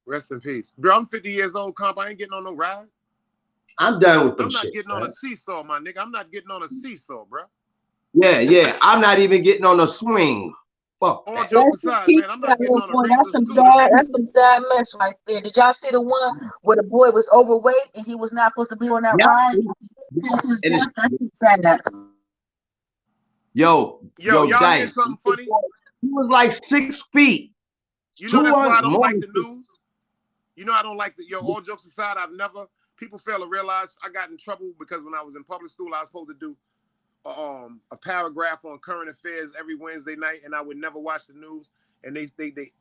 Rest in peace. Bro, I'm 50 years old, comp. I ain't getting on no ride. I'm done with them I'm not shits, getting man. on a seesaw, my nigga. I'm not getting on a seesaw, bro. Yeah. I'm not even getting on a swing. Fuck All that. jokes aside, man, I'm not getting on a Razor scooter. That's some sad mess right there. Did y'all see the one where the boy was overweight and he was not supposed to be on that ride? And it's, That's sad. yo, y'all Dice, hear something funny? He was like 6 feet. You know that's why I don't like the news. You know I don't like the all jokes aside, people fail to realize I got in trouble because when I was in public school, I was supposed to do a paragraph on current affairs every Wednesday night, and I would never watch the news. And they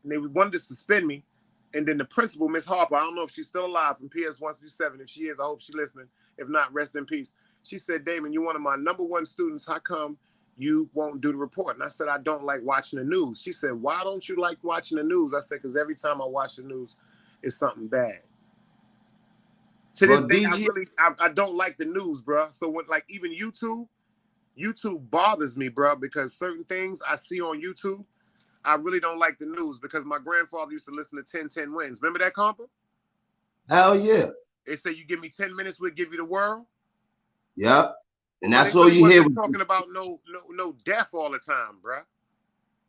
wanted to suspend me. And then the principal, Miss Harper, I don't know if she's still alive from PS 1-7. If she is, I hope she's listening. If not, rest in peace. She said, Damon, you're one of my #1 students. How come you won't do the report? And I said, I don't like watching the news. She said, why don't you like watching the news? I said, because every time I watch the news, it's something bad. To this day, I don't like the news, bro. So when like even YouTube bothers me, bro, because certain things I see on YouTube, I really don't like the news because my grandfather used to listen to 10-10 Wins. Remember that, compa? Hell yeah. They say you give me 10 minutes, we'll give you the world. Yep. And that's all you hear. Talking about no death all the time, bro.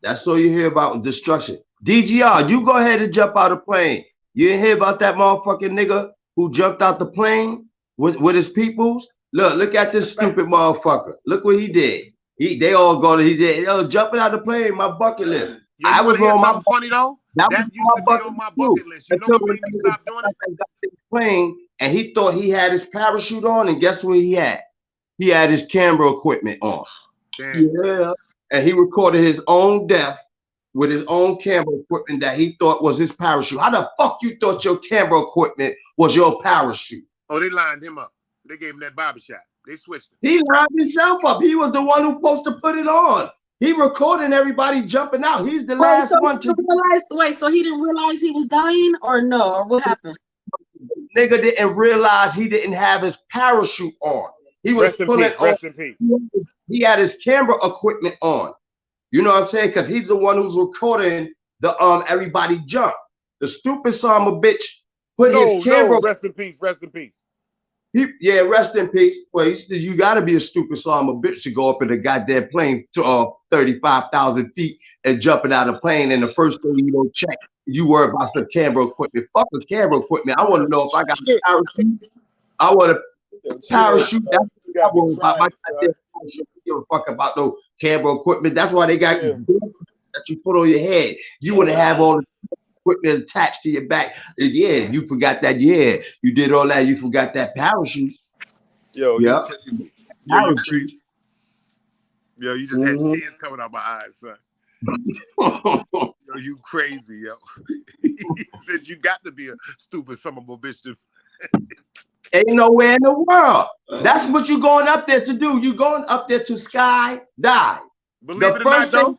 That's all you hear about destruction. DGR, you go ahead and jump out of plane. You didn't hear about that motherfucking nigga who jumped out the plane with his peoples? Look at this stupid motherfucker. Look what he did. They all go to jumping out the plane, my bucket list. Yo, I was on my funny though. That used to be on my bucket list. You know what made me stop doing it? Plane, and he thought he had his parachute on, and guess what he had? He had his camera equipment on. Damn. Yeah. And he recorded his own death with his own camera equipment that he thought was his parachute. How the fuck you thought your camera equipment was your parachute? Oh, they lined him up. They gave him that barbershop. They switched him. He lined himself up. He was the one who supposed to put it on. He recording everybody jumping out. He's the last one to realize. So he didn't realize he was dying, or no? Or what happened? Nigga didn't realize he didn't have his parachute on. He was pulling on. Rest in peace. He had his camera equipment on. You know what I'm saying? Because he's the one who's recording the everybody jump. The stupid son of a bitch put his camera. Rest in peace. Rest in peace. Rest in peace. Well, he said you got to be a stupid son of a bitch to go up in a goddamn plane to 35,000 feet and jumping out of the plane. And the first thing you don't check, you worry about some camera equipment. Fuck the camera equipment. I want to know if I got a parachute. I want a parachute. That's what I want about my goddamn parachute. You don't fuck about no camera equipment. That's why they got that you put on your head. You want to have all the equipment attached to your back. Yeah, you forgot that. Yeah, you did all that. You forgot that parachute. Yo, yeah. You crazy. Yo, you just had tears coming out my eyes, son. Yo, you crazy, yo. He said you got to be a stupid son of a bitch. Ain't nowhere in the world. That's what you're going up there to do. You're going up there to skydive. Believe it or not, though.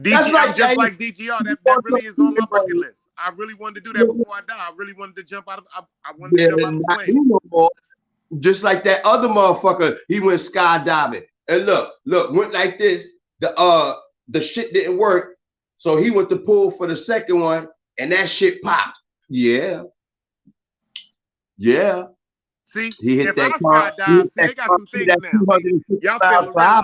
DG, right, just like DGR, that really is on my bucket list. I really wanted to do that before I die. I really wanted to jump out of. I wanted to jump out of the plane. No, just like that other motherfucker, he went skydiving and look, went like this. The shit didn't work, so he went to pull for the second one, and that shit popped. Yeah. See, he hit if that I skydive, see, they got some things now. See, y'all fail to realize.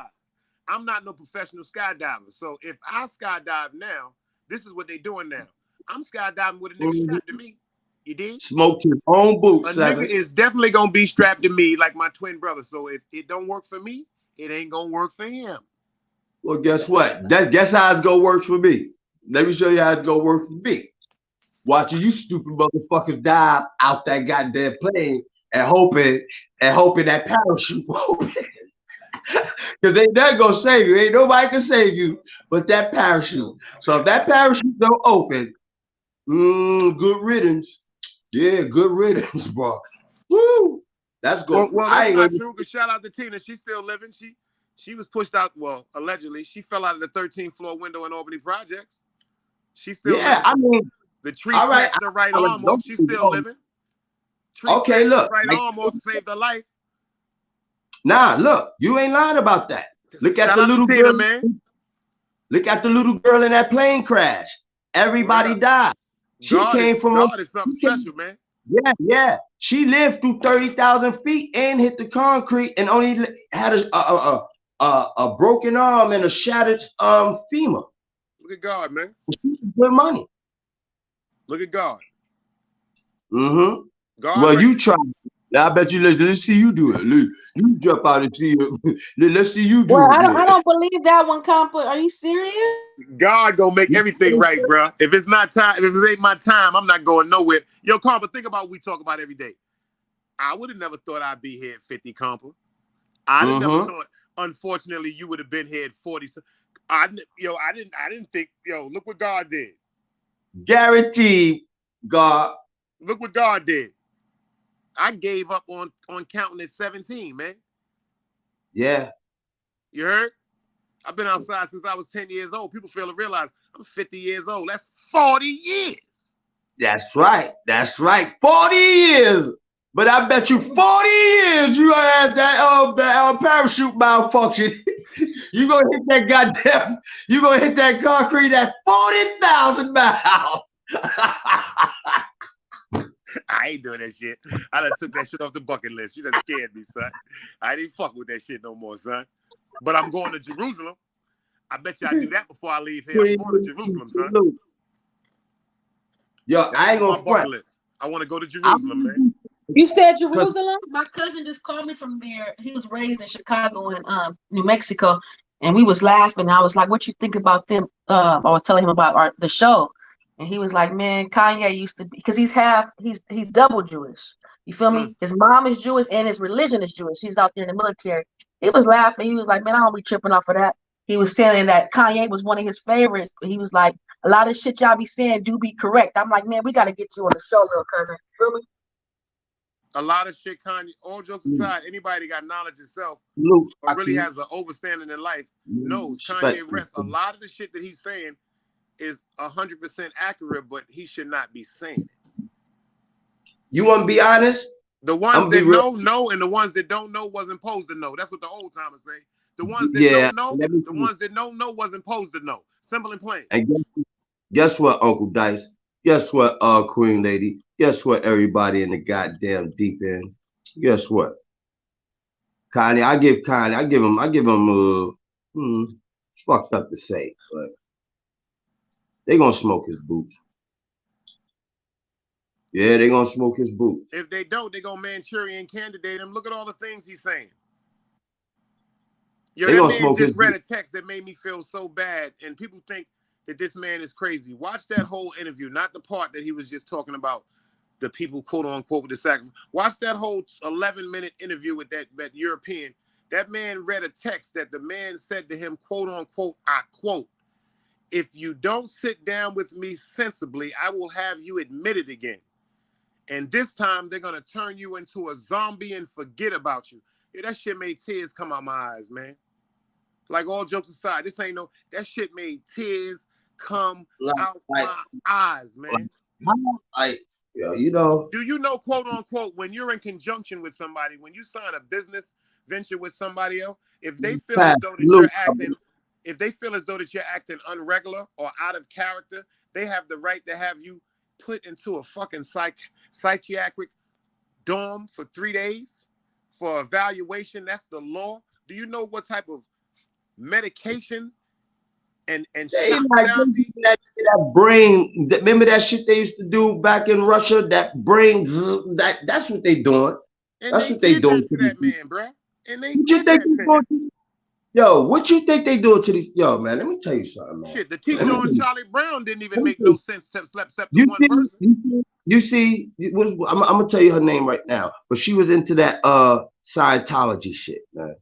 I'm not no professional skydiver. So if I skydive now, this is what they doing now. I'm skydiving with a nigga strapped to me. You did? Smoke his own boots. A nigga is definitely gonna be strapped to me like my twin brother. So if it don't work for me, it ain't gonna work for him. Well, guess what? Guess how it's gonna work for me. Let me show you how it's gonna work for me. Watching you stupid motherfuckers dive out that goddamn plane and hoping that parachute will open. Because they not gonna save you. Ain't nobody can save you but that parachute. So if that parachute don't open, good riddance. Yeah, good riddance, bro. Woo! That's good. Well, that's not true. Cause shout out to Tina. She's still living. She was pushed out. Well, allegedly, she fell out of the 13th floor window in Albany Projects. She's still living. I mean, the tree snatched her right arm off. She's still living. Tree okay, look, right arm off, saved her life. Nah, look, you ain't lying about that. Look at Shout the out little to Tina, girl, man. Look at the little girl in that plane crash. Everybody died. She came from God is something special, man. Yeah. She lived through 30,000 feet and hit the concrete and only had a broken arm and a shattered femur. Look at God, man. Good money. Look at God. Mm-hmm. God. Well, you try. Now, I bet you. Let's see you do it. You jump out and see it. Let's see you do it. I don't believe that one, Compa. Are you serious? God gonna make everything right, bro. If it's not time, if it ain't my time, I'm not going nowhere. Yo, Compa, think about what we talk about every day. I would have never thought I'd be here at 50, Compa. I'd have never thought. Unfortunately, you would have been here at 40. I didn't think. Yo, look what God did. Guaranteed, God. Look what God did. I gave up on counting at 17, man. Yeah. You heard? I've been outside since I was 10 years old. People fail to realize I'm 50 years old. That's 40 years. That's right. 40 years. But I bet you 40 years you gonna have that parachute malfunction. You gonna hit that goddamn. You gonna hit that concrete at 40,000 miles. I ain't doing that shit. I done took that shit off the bucket list. You done scared me, son. I didn't fuck with that shit no more, son. But I'm going to Jerusalem. I bet you I do that before I leave here. I'm going to Jerusalem, son. Yo, I ain't gonna front. I want to go to Jerusalem, man. You said Jerusalem? My cousin just called me from there. He was raised in Chicago and New Mexico, and we was laughing. I was like, "What you think about them?" I was telling him about the show, and he was like, "Man, Kanye used to be because he's double Jewish. You feel me? His mom is Jewish and his religion is Jewish. He's out there in the military." He was laughing. He was like, "Man, I don't be tripping off of that." He was saying that Kanye was one of his favorites, but he was like, "A lot of shit y'all be saying do be correct." I'm like, "Man, we got to get you on the show, little cousin." You feel me? A lot of shit, Kanye, all jokes aside, anybody got knowledge itself or really has an overstanding in life knows Kanye West. A lot of the shit that he's saying is 100% accurate, but he should not be saying it. You want to be honest? The ones that know, and the ones that don't know wasn't supposed to know. That's what the old timers say. The ones that don't know, the ones that don't know wasn't supposed to know. Simple and plain. And guess what, Uncle Dice? Guess what, Queen Lady? Guess what, everybody in the goddamn deep end? Guess what? Kanye, I give him it's fucked up to say, but they gonna smoke his boots. Yeah, they gonna smoke his boots. If they don't, they gonna Manchurian candidate him. Look at all the things he's saying. Yo, that man just read a text that made me feel so bad, and people think that this man is crazy. Watch that whole interview, not the part that he was just talking about the people, quote unquote, with the sacrifice. Watch that whole 11-minute interview with that European. That man read a text that the man said to him, quote unquote, I quote, "If you don't sit down with me sensibly, I will have you admit it again. And this time they're going to turn you into a zombie and forget about you." Yeah, that shit made tears come out my eyes, man. Like, all jokes aside, that shit made tears come out my eyes, man. Do you know, quote unquote, when you're in conjunction with somebody, when you sign a business venture with somebody else, if they feel as though that you're acting unregular or out of character, they have the right to have you put into a fucking psychiatric dorm for 3 days for evaluation. That's the law. Do you know what type of medication and that brain? Remember that shit they used to do back in Russia? That brain, that's what they doing. And that's what they doing to that man, bro. And they did that to him. Yo, what you think they doing to these? Yo, man, let me tell you something, man. Shit, the teacher on Charlie Brown didn't even make no sense except to one person. You see, I'm gonna tell you her name right now, but she was into that Scientology shit, man.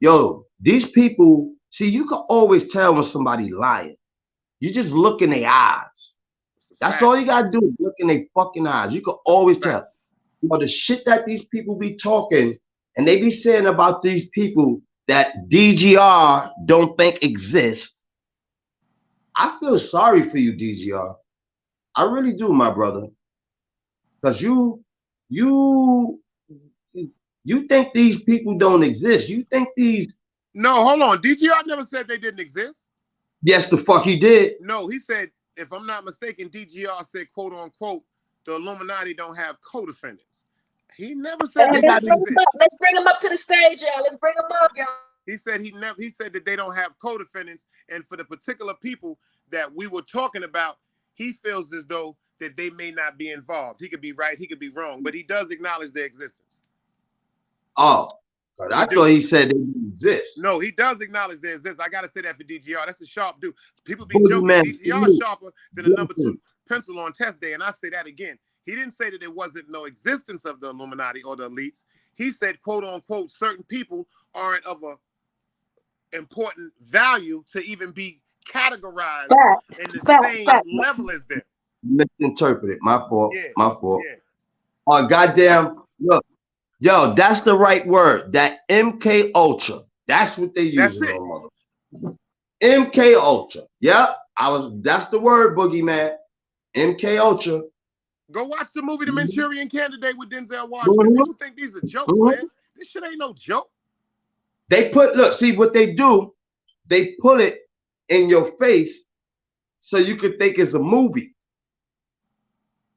Yo, these people, see, you can always tell when somebody lying. You just look in their eyes. That's all you gotta do. Look in their fucking eyes. You can always tell. You know, the shit that these people be talking and they be saying about these people that DGR don't think exists, I feel sorry for you, DGR. I really do, my brother. Because you think these people don't exist. You think these... No, hold on. DGR never said they didn't exist. Yes, the fuck he did. No, he said, if I'm not mistaken, DGR said, quote unquote, the Illuminati don't have co-defendants. He never said they didn't exist. Let's bring him up to the stage, y'all. Let's bring him up, y'all. He said he said that they don't have co-defendants, and for the particular people that we were talking about, he feels as though that they may not be involved. He could be right, he could be wrong, but he does acknowledge their existence. Oh, I thought he said they didn't exist. No, he does acknowledge their existence. I gotta say that for DGR. That's a sharp dude. People be joking. DGR sharper than a number 2 pencil on test day, and I say that again. He didn't say that there wasn't no existence of the Illuminati or the elites. He said, quote unquote, certain people aren't of a important value to even be categorized in the same level as them. Misinterpreted. My fault. Yeah, my fault. Yeah. Oh, goddamn. Look, yo, that's the right word. That MK Ultra. That's what they use. That's it. MK Ultra. Yep. That's the word, Boogeyman. MK Ultra. Go watch the movie The Manchurian Candidate with Denzel Washington. People think these are jokes, man. This shit ain't no joke. They see what they do, they put it in your face so you could think it's a movie.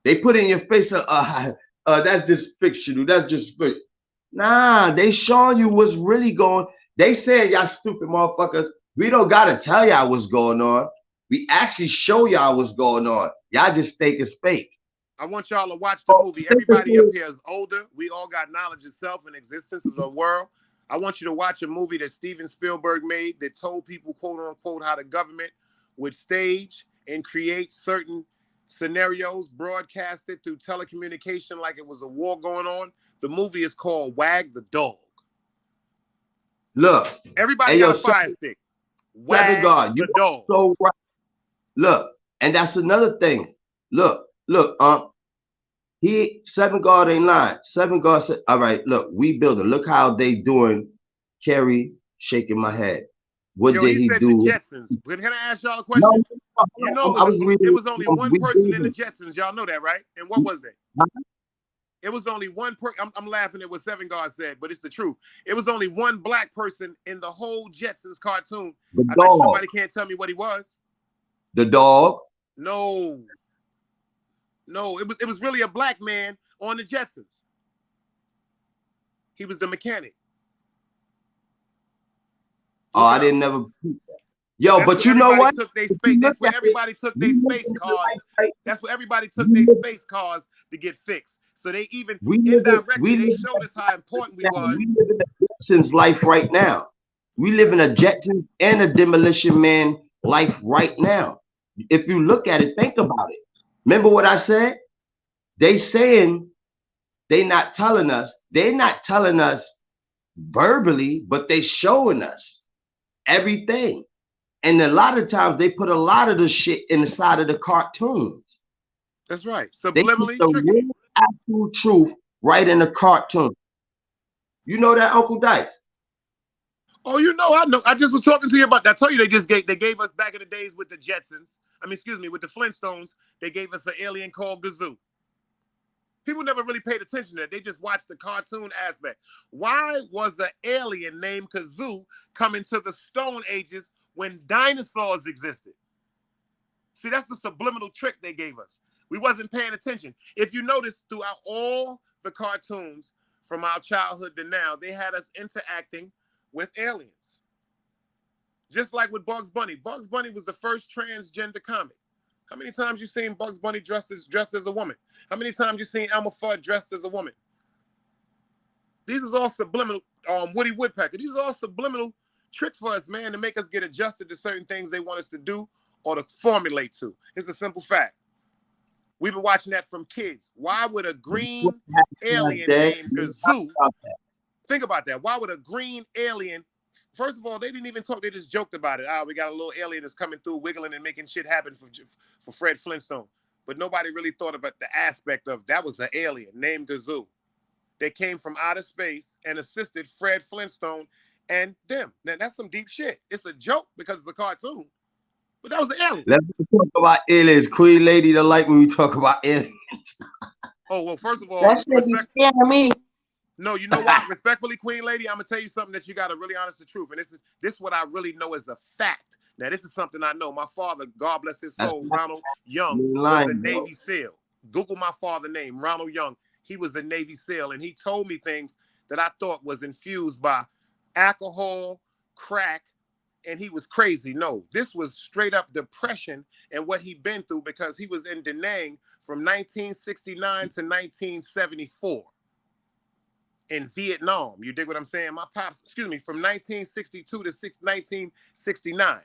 They put it in your face, that's just fictional, that's just fiction. Nah, they showing you what's really going. They saying, y'all stupid motherfuckers, we don't gotta tell y'all what's going on. We actually show y'all what's going on. Y'all just think it's fake. I want y'all to watch the movie. Everybody up here is older. We all got knowledge of self and existence of the world. I want you to watch a movie that Steven Spielberg made that told people, quote unquote, how the government would stage and create certain scenarios, broadcast it through telecommunication like it was a war going on. The movie is called Wag the Dog. Look. Everybody got a fire stick. Wag the dog. So right. Look, and that's another thing. Look, Seven God ain't lying. Seven God said, all right, look, we building. Look how they doing. Kerry shaking my head. What did he do? The Jetsons. Can I ask y'all a question? No, you know, it was only one person in the Jetsons. Y'all know that, right? And what was they? It was only one person. I'm laughing at what Seven God said, but it's the truth. It was only one black person in the whole Jetsons cartoon. I bet you nobody can't tell me what he was. The dog? No, it was really a black man on the Jetsons. He was the mechanic. Oh, I didn't never. Yo, that's but you know what? That's where everybody took their space cars. That's where everybody took their space cars to get fixed. So they even indirectly they showed us how important we was. We live in a Jetsons life right now. We live in a Jetsons and a Demolition Man life right now. If you look at it, think about it. Remember what I said? They saying they not telling us. They're not telling us verbally, but they showing us everything. And a lot of times they put a lot of the shit inside of the cartoons. That's right. Subliminally they put the real actual truth right in the cartoon. You know that, Uncle Dice? Oh, you know, I know. I just was talking to you about that. I told you they gave us back in the days with the Jetsons. With the Flintstones, they gave us an alien called Gazoo. People never really paid attention to that. They just watched the cartoon aspect. Why was an alien named Kazoo coming to the Stone Ages when dinosaurs existed? See, that's the subliminal trick they gave us. We wasn't paying attention. If you notice, throughout all the cartoons from our childhood to now, they had us interacting with aliens. Just like with Bugs Bunny. Bugs Bunny was the first transgender comic. How many times you seen Bugs Bunny dressed as a woman? How many times you seen Elmer Fudd dressed as a woman? These is all subliminal. Woody Woodpecker. These are all subliminal tricks for us, man, to make us get adjusted to certain things they want us to do or to formulate to. It's a simple fact. We've been watching that from kids. Why would a green alien named Gazoo? Think about that. Why would a green alien? First of all, they didn't even talk. They just joked about it. We got a little alien that's coming through, wiggling and making shit happen for Fred Flintstone. But nobody really thought about the aspect of that was an alien named Gazoo that came from outer space and assisted Fred Flintstone and them. Now that's some deep shit. It's a joke because it's a cartoon, but that was the alien. Let's talk about aliens. Queen Lady don't like when we talk about aliens. Oh well, first of all, that should be scaring me. No, you know what? Respectfully, Queen Lady, I'm gonna tell you something that you gotta really honest the truth, and this is what I really know as a fact. Now, this is something I know. My father, God bless his soul, Ronald Young, was a Navy SEAL. Google my father's name, Ronald Young. He was a Navy SEAL, and he told me things that I thought was infused by alcohol, crack, and he was crazy. No, this was straight up depression and what he'd been through because he was in Da Nang from 1969 to 1974 in Vietnam. You dig what I'm saying? My pops, from 1962 to 1969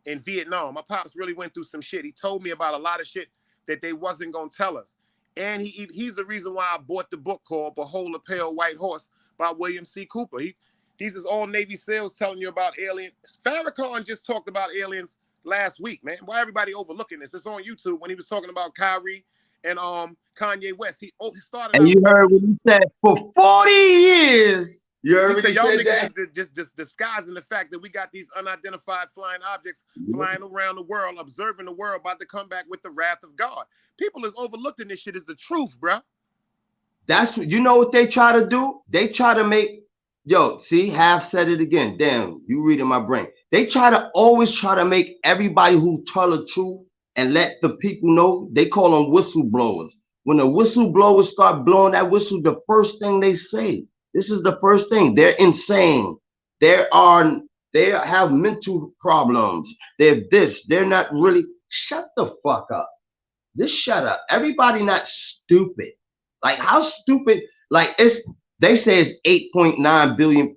in Vietnam. My pops really went through some shit. He told me about a lot of shit that they wasn't going to tell us. And he's the reason why I bought the book called Behold a Pale White Horse by William C. Cooper. These is all Navy SEALs telling you about aliens. Farrakhan just talked about aliens last week, man. Why everybody overlooking this? It's on YouTube when he was talking about Kyrie and Kanye West. He started. And you heard what he said for 40 years. You heard what he y'all said niggas just disguising the fact that we got these unidentified flying objects flying around the world, observing the world, about to come back with the wrath of God. People is overlooking this shit is the truth, bro. That's what you know what they try to do? They try to make see, Half said it again. Damn, you reading my brain. They always try to make everybody who tell the truth and let the people know. They call them whistleblowers. When the whistleblowers start blowing that whistle, the first thing they say, this is the first thing. They're insane. They have mental problems. They're this. They're not really. Shut the fuck up. Just shut up. Everybody not stupid. Like how stupid? Like they say it's 8.9 billion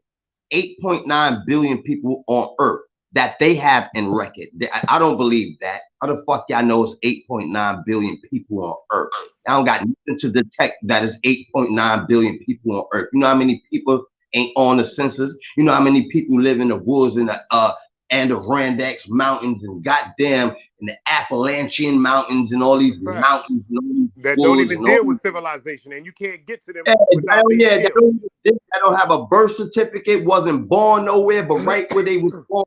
people on Earth that they have in record. I don't believe that. How the fuck y'all know it's 8.9 billion people on Earth? I don't got nothing to detect that is 8.9 billion people on Earth. You know how many people ain't on the census? You know how many people live in the woods and the Adirondacks mountains and goddamn in the Appalachian mountains and all these mountains and all these that don't even deal with civilization, and you can't get to them. They don't have a birth certificate, wasn't born nowhere, but right where they was born,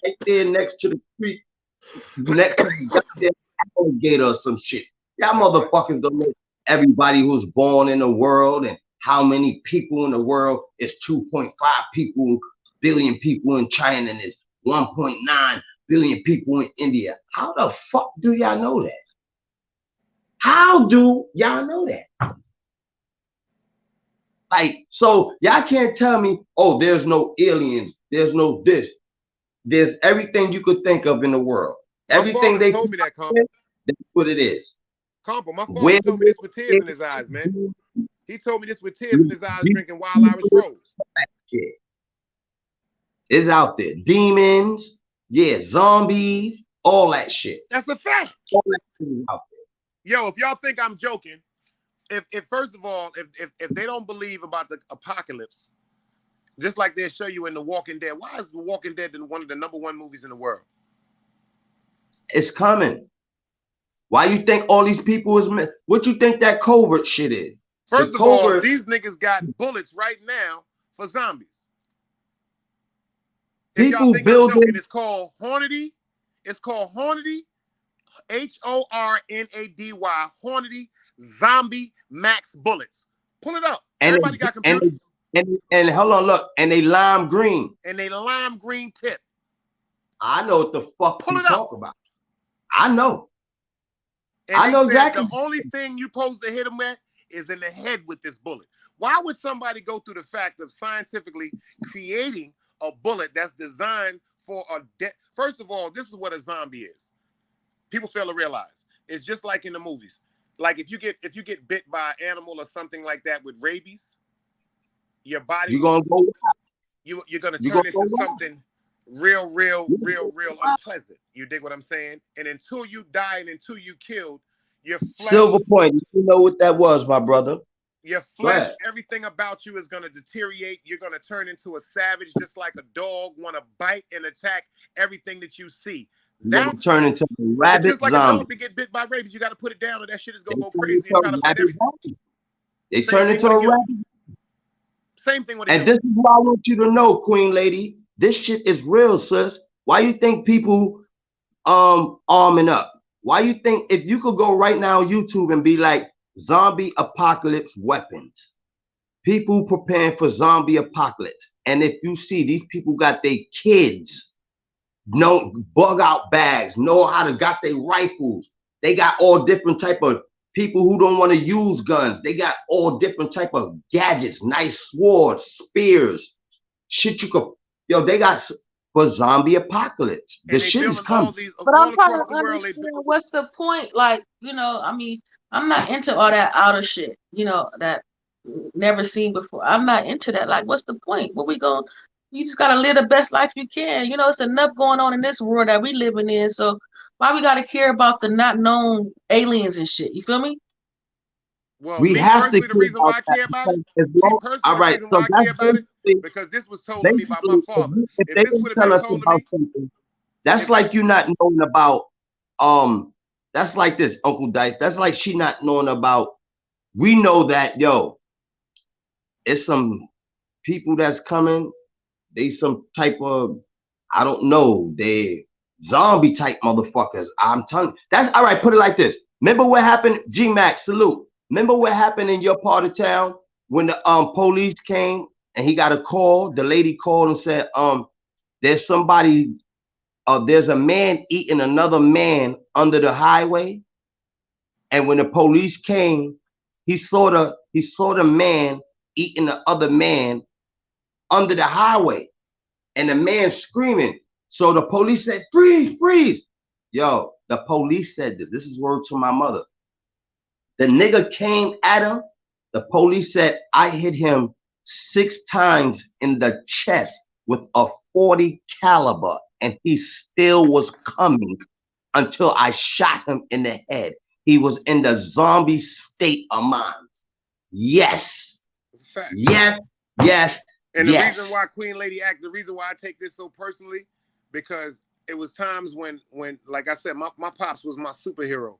right there next to the creek, next to the goddamn alligator or some shit. Y'all motherfuckers don't know everybody who's born in the world and how many people in the world. It's 2.5 billion people in China and there's 1.9 billion people in India. How the fuck do y'all know that? How do y'all know that? Like, so y'all can't tell me, oh, there's no aliens, there's no this. There's everything you could think of in the world. Everything they told me that, Compa. That's what it is. Compa, my father told me this with tears in his eyes, man. He told me this with tears in his eyes, drinking Wild Irish Rose. It's out there. Demons, zombies, all that shit. That's a fact. All that shit is out there. Yo, if y'all think I'm joking, if first of all, if they don't believe about the apocalypse, just like they show you in The Walking Dead, why is The Walking Dead one of the #1 movies in the world? It's coming. Why you think all these people is? What you think that covert shit is? First of all, these niggas got bullets right now for zombies. If y'all think I'm joking, it's called Hornady. It's called Hornady, HORNADY, Hornady Zombie Max bullets. Pull it up. Everybody got computers. And hold on, look, and they lime green. And they lime green tip. I know what the fuck you talk about. I know. And I know exactly. The only thing you supposed to hit them at is in the head with this bullet. Why would somebody go through the fact of scientifically creating a bullet that's designed for a death? First of all, this is what a zombie is. People fail to realize. It's just like in the movies. Like if you get bit by an animal or something like that with rabies, your body you're gonna turn into something real unpleasant. You dig what I'm saying? And until you die and until you killed, your flesh. Silver Point, you know what that was, my brother. Your flesh, everything about you is gonna deteriorate. You're gonna turn into a savage, just like a dog, want to bite and attack everything that you see. That's turn into a rabbit just like zombie. A dog to get bit by rabies. You got to put it down, or that shit is gonna go crazy and try to bite everything. They turn into a rabbit. Same thing with And this is what I want you to know, Queen Lady. This shit is real, sis. Why you think people arming up? Why you think if you could go right now on YouTube and be like zombie apocalypse weapons, people preparing for zombie apocalypse, and if you see these people got their kids, no bug out bags, know how to got their rifles, they got all different type of people who don't want to use guns, they got all different type of gadgets, nice swords, spears, shit you could, yo, they got for zombie apocalypse. The shit is coming. But I'm trying to understand what's the point. Like, you know, I mean, I'm not into all that outer shit, you know, that never seen before. I'm not into that. Like, what's the point? What we going? You just gotta live the best life you can. You know, it's enough going on in this world that we living in. So why we gotta care about the not known aliens and shit? You feel me? Well, we have to. The reason why I care about it. All right, so why I care about it because this was told to me by my father. If they didn't tell us about something, that's like you not knowing about. That's like this, Uncle Dice. That's like she not knowing about. We know that, yo, it's some people that's coming. They some type of, I don't know, they zombie type motherfuckers. I'm telling you. That's all right. Put it like this. Remember what happened, G-Mac, salute. Remember what happened in your part of town when the police came and he got a call? The lady called and said, there's somebody, there's a man eating another man under the highway. And when the police came, he saw the man eating the other man under the highway, and the man screaming. So the police said, freeze, freeze. Yo, the police said this. This is word to my mother. The nigga came at him. The police said, I hit him 6 times in the chest with a .40 caliber, and he still was coming until I shot him in the head. He was in the zombie state of mind. Yes. It's a fact. Yes. Yes. And the reason why Queen Lady the reason why I take this so personally, because it was times when like I said, my pops was my superhero.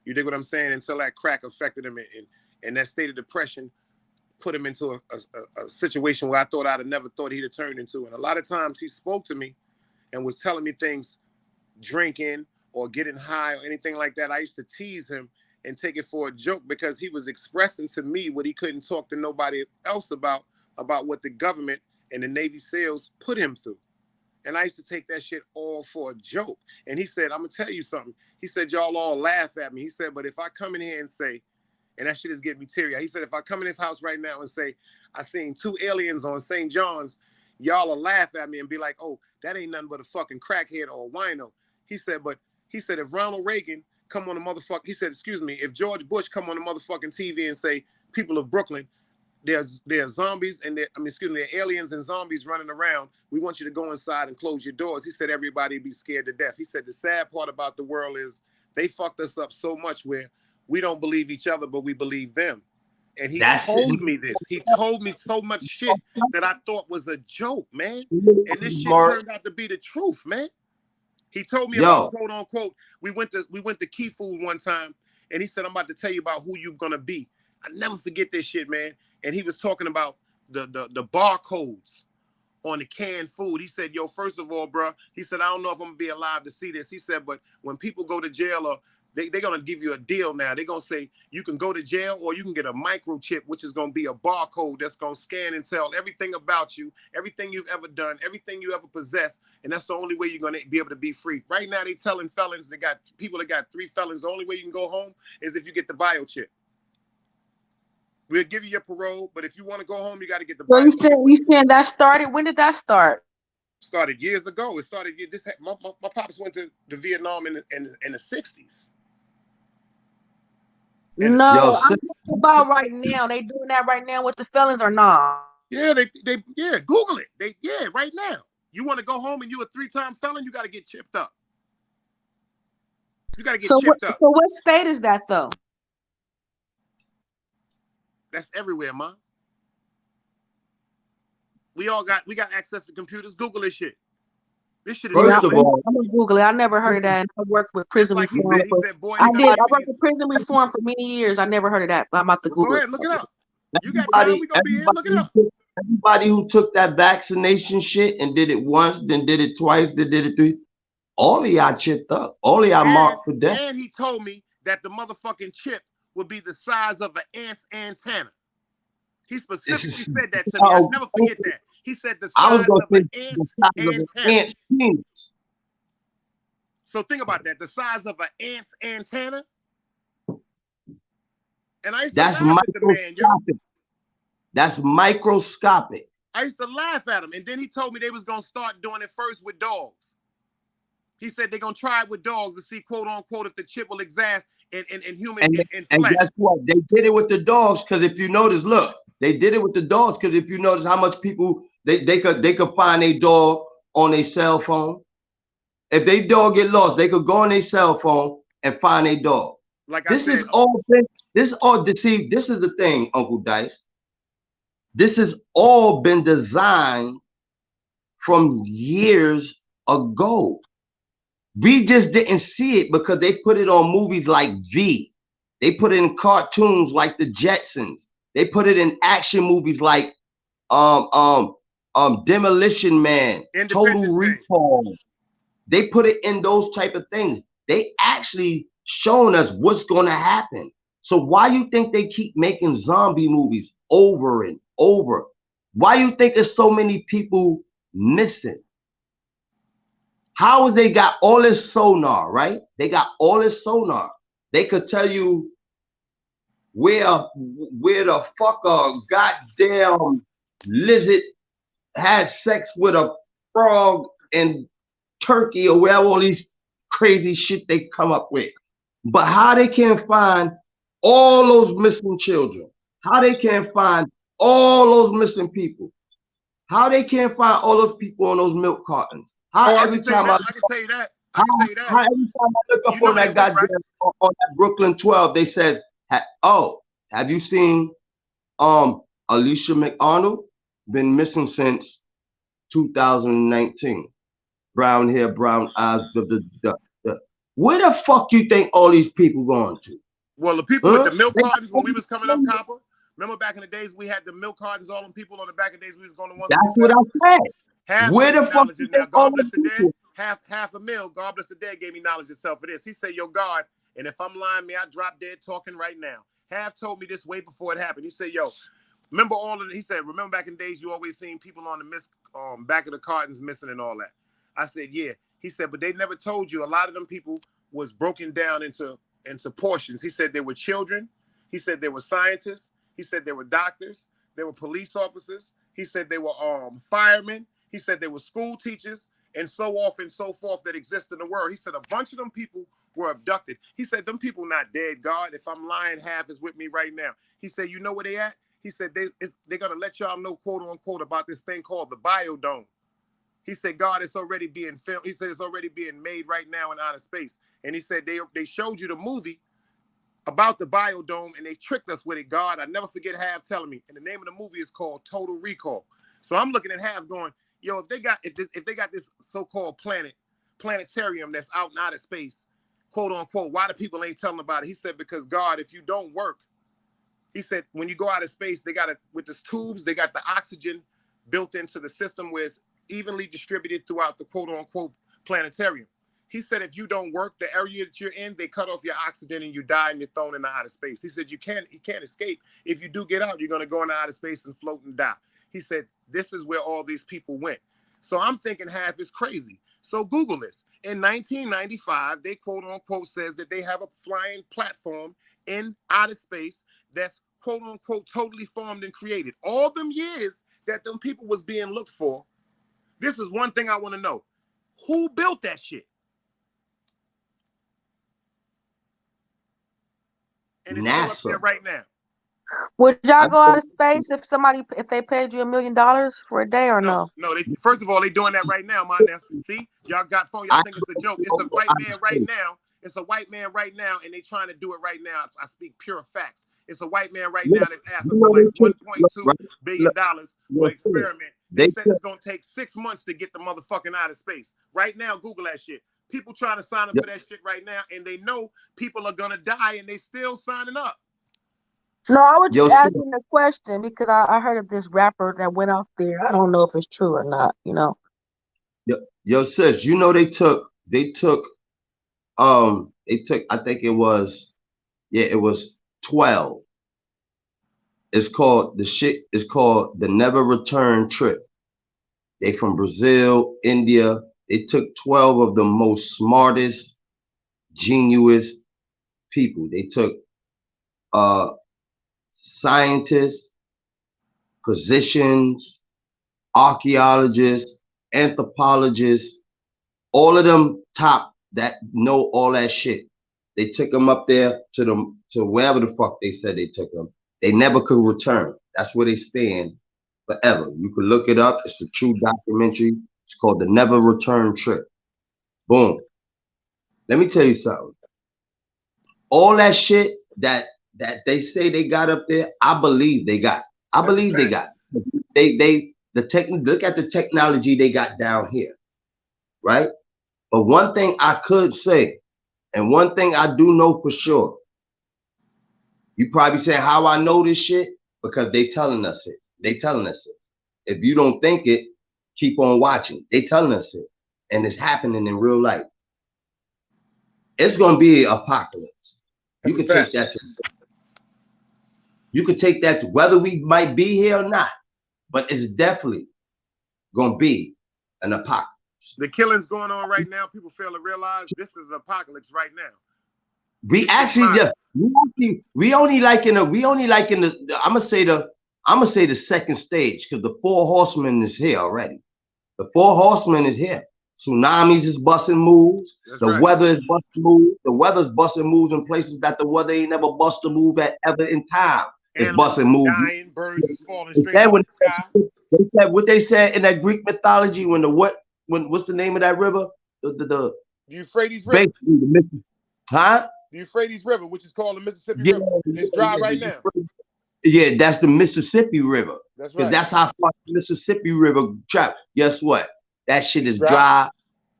You dig what I'm saying? Until that crack affected him, and that state of depression put him into a situation where I thought I'd have never thought he'd have turned into. And a lot of times he spoke to me and was telling me things, drinking or getting high or anything like that. I used to tease him and take it for a joke because he was expressing to me what he couldn't talk to nobody else about what the government and the Navy SEALs put him through. And I used to take that shit all for a joke. And he said, I'm going to tell you something. He said, y'all all laugh at me. He said, but if I come in here and say, and that shit is getting me teary. He said, if I come in this house right now and say, I seen 2 aliens on St. John's, y'all will laugh at me and be like, oh, that ain't nothing but a fucking crackhead or a wino. He said, if Ronald Reagan come on the motherfucker, he said, excuse me, if George Bush come on the motherfucking TV and say, people of Brooklyn, they're zombies and they're aliens and zombies running around. We want you to go inside and close your doors. He said everybody be scared to death. He said the sad part about the world is they fucked us up so much where we don't believe each other, but we believe them. And he told me this. He told me so much shit that I thought was a joke, man. And this shit turned out to be the truth, man. He told me about, quote unquote, we went to Key Food one time, and he said, I'm about to tell you about who you're gonna be. I never forget this shit, man. And he was talking about the barcodes on the canned food. He said, yo, first of all, bro, he said, I don't know if I'm gonna be alive to see this. He said, but when people go to jail, or they're gonna give you a deal now. They're gonna say you can go to jail or you can get a microchip, which is gonna be a barcode that's gonna scan and tell everything about you, everything you've ever done, everything you ever possessed, and that's the only way you're gonna be able to be free. Right now, they telling felons, they got people that got 3 felons, the only way you can go home is if you get the biochip. We'll give you your parole, but if you want to go home, you got to get the. So you saying that started? When did that start? Started years ago. It started. My pops went to Vietnam in the 60s. No, I'm talking about right now. They doing that right now with the felons or not? Yeah, they Google it. Right now. You want to go home and you a 3-time felon? You got to get chipped up. You got to get chipped up. So what state is that though? That's everywhere, man. We got access to computers. Google this shit. This shit is. First of all, I'm gonna Google it. I never heard of that. I worked with prison reform. He said, boy, I did. I worked with prison reform for many years. I never heard of that. I'm about to Google. Go ahead, look it up. You got time? We gonna be here. Look it up. Everybody who took that vaccination shit and did it once, then did it twice, then did it three, all of y'all chipped up. All of y'all marked for death. And he told me that the motherfucking chip would be the size of an ant's antenna. He specifically said that to me. I'll never forget that. He said the size of an ant's antenna. So think about that. The size of an ant's antenna. And I used to laugh at the man, yo. That's microscopic. I used to laugh at him. And then he told me they was going to start doing it first with dogs. He said they're going to try it with dogs to see, quote unquote, if the chip will exist in human and flesh. And guess what? They did it with the dogs because if you notice, look, they did it with the dogs because if you notice how much people, they could find a dog on a cell phone. If they dog get lost, they could go on their cell phone and find a dog. Like this is all deceived. This is the thing, Uncle Dice. This has all been designed from years ago. We just didn't see it because they put it on movies like V. They put it in cartoons like the Jetsons. They put it in action movies like Demolition Man, Total Recall. They put it in those type of things. They actually showing us what's going to happen. So why you think they keep making zombie movies over and over? Why you think there's so many people missing? How they got all this sonar, right? They got all this sonar. They could tell you where the fuck a goddamn lizard had sex with a frog in Turkey or where all these crazy shit they come up with. But how they can't find all those missing children, how they can't find all those missing people, how they can't find all those people on those milk cartons. How every time I can tell you that. How every time I look up on that goddamn on that Brooklyn 12, they says, "Oh, have you seen Alicia McArnold? Been missing since 2019. Brown hair, brown eyes. Where the fuck you think all these people going to?" Well, the people with the milk cartons when we was coming up, Copper. Remember back in the days we had the milk cartons, all them people on the back of the days we was going to one. That's what I said. Where the fuck you think God bless the dead, half a mil, God bless the dead gave me knowledge itself for this. He said, "Yo, God, and if I'm lying, me, I drop dead talking right now." Half told me this way before it happened. He said, "Yo, remember all of it?" He said, "Remember back in the days you always seen people on the back of the cartons missing and all that." I said, "Yeah." He said, "But they never told you a lot of them people was broken down into portions." He said there were children. He said there were scientists. He said there were doctors. There were police officers. He said they were firemen. He said there were school teachers and so on and so forth that exist in the world. He said a bunch of them people were abducted. He said them people not dead, God. If I'm lying, half is with me right now. He said, "You know where they at?" He said they're going to let y'all know, quote unquote, about this thing called the biodome. He said, "God, it's already being filmed." He said it's already being made right now in outer space. And he said they showed you the movie about the biodome and they tricked us with it, God. I never forget Half telling me. And the name of the movie is called Total Recall. So I'm looking at Half going, yo, if they got this so-called planetarium that's out in outer space, quote unquote, why the people ain't telling about it? He said, because God, if you don't work, he said, when you go out of space, they got it with these tubes, they got the oxygen built into the system where it's evenly distributed throughout the quote unquote planetarium. He said, if you don't work the area that you're in, they cut off your oxygen and you die and you're thrown into outer space. He said, you can't escape. If you do get out, you're going to go into outer space and float and die. He said, this is where all these people went. So I'm thinking Half is crazy. So Google this. In 1995, they quote unquote says that they have a flying platform in outer space that's quote unquote totally formed and created. All them years that them people was being looked for. This is one thing I want to know. Who built that shit? And it's still up there right now. Would y'all go out of space if they paid you $1 million for a day or no? No, first of all, they doing that right now, man. See, y'all got phone. Y'all think it's a joke. It's a white man right now. It's a white man right now, and they trying to do it right now. I speak pure facts. It's a white man right now that's asking for like $1.2 billion for experiment. They said it's gonna take 6 months to get the motherfucking out of space. Right now, Google that shit. People trying to sign up for that shit right now, and they know people are gonna die, and they still signing up. No, I was just asking the question because I heard of this rapper that went out there. I don't know if it's true or not, you know. Yo, sis, you know they took I think it was 12. It's called the Never Return Trip. They from Brazil, India. They took 12 of the most smartest, genius people. They took scientists, physicians, archaeologists, anthropologists, all of them top that know all that shit. They took them up there to wherever the fuck they said they took them. They never could return. That's where they stand forever. You can look it up. It's a true documentary. It's called The Never Return Trip. Boom. Let me tell you something. All that shit that they say they got up there, I believe they got. I believe they got. Look at the technology they got down here, right? But one thing I could say, and one thing I do know for sure, you probably say how I know this shit, because they telling us it. They telling us it. If you don't think it, keep on watching. They telling us it. And it's happening in real life. It's gonna be an apocalypse. You can take that. You can take that to whether we might be here or not, but it's definitely gonna be an apocalypse. The killings going on right now, people fail to realize this is an apocalypse right now. We only like in the I'm gonna say the second stage, because the 4 horsemen is here already. The 4 horsemen is here. Tsunamis is busting moves. The weather is busting moves. The weather's busting moves in places that the weather ain't never busted a move at ever in time. It's busting moves. Dying, birds is falling straight out of the sky. They said what they said in that Greek mythology what's the name of that river? The Euphrates River. Huh? The Euphrates River, which is called the Mississippi River. It's dry right now. Yeah, that's the Mississippi River. That's right. That's how far the Mississippi River travel. Guess what? That shit is dry.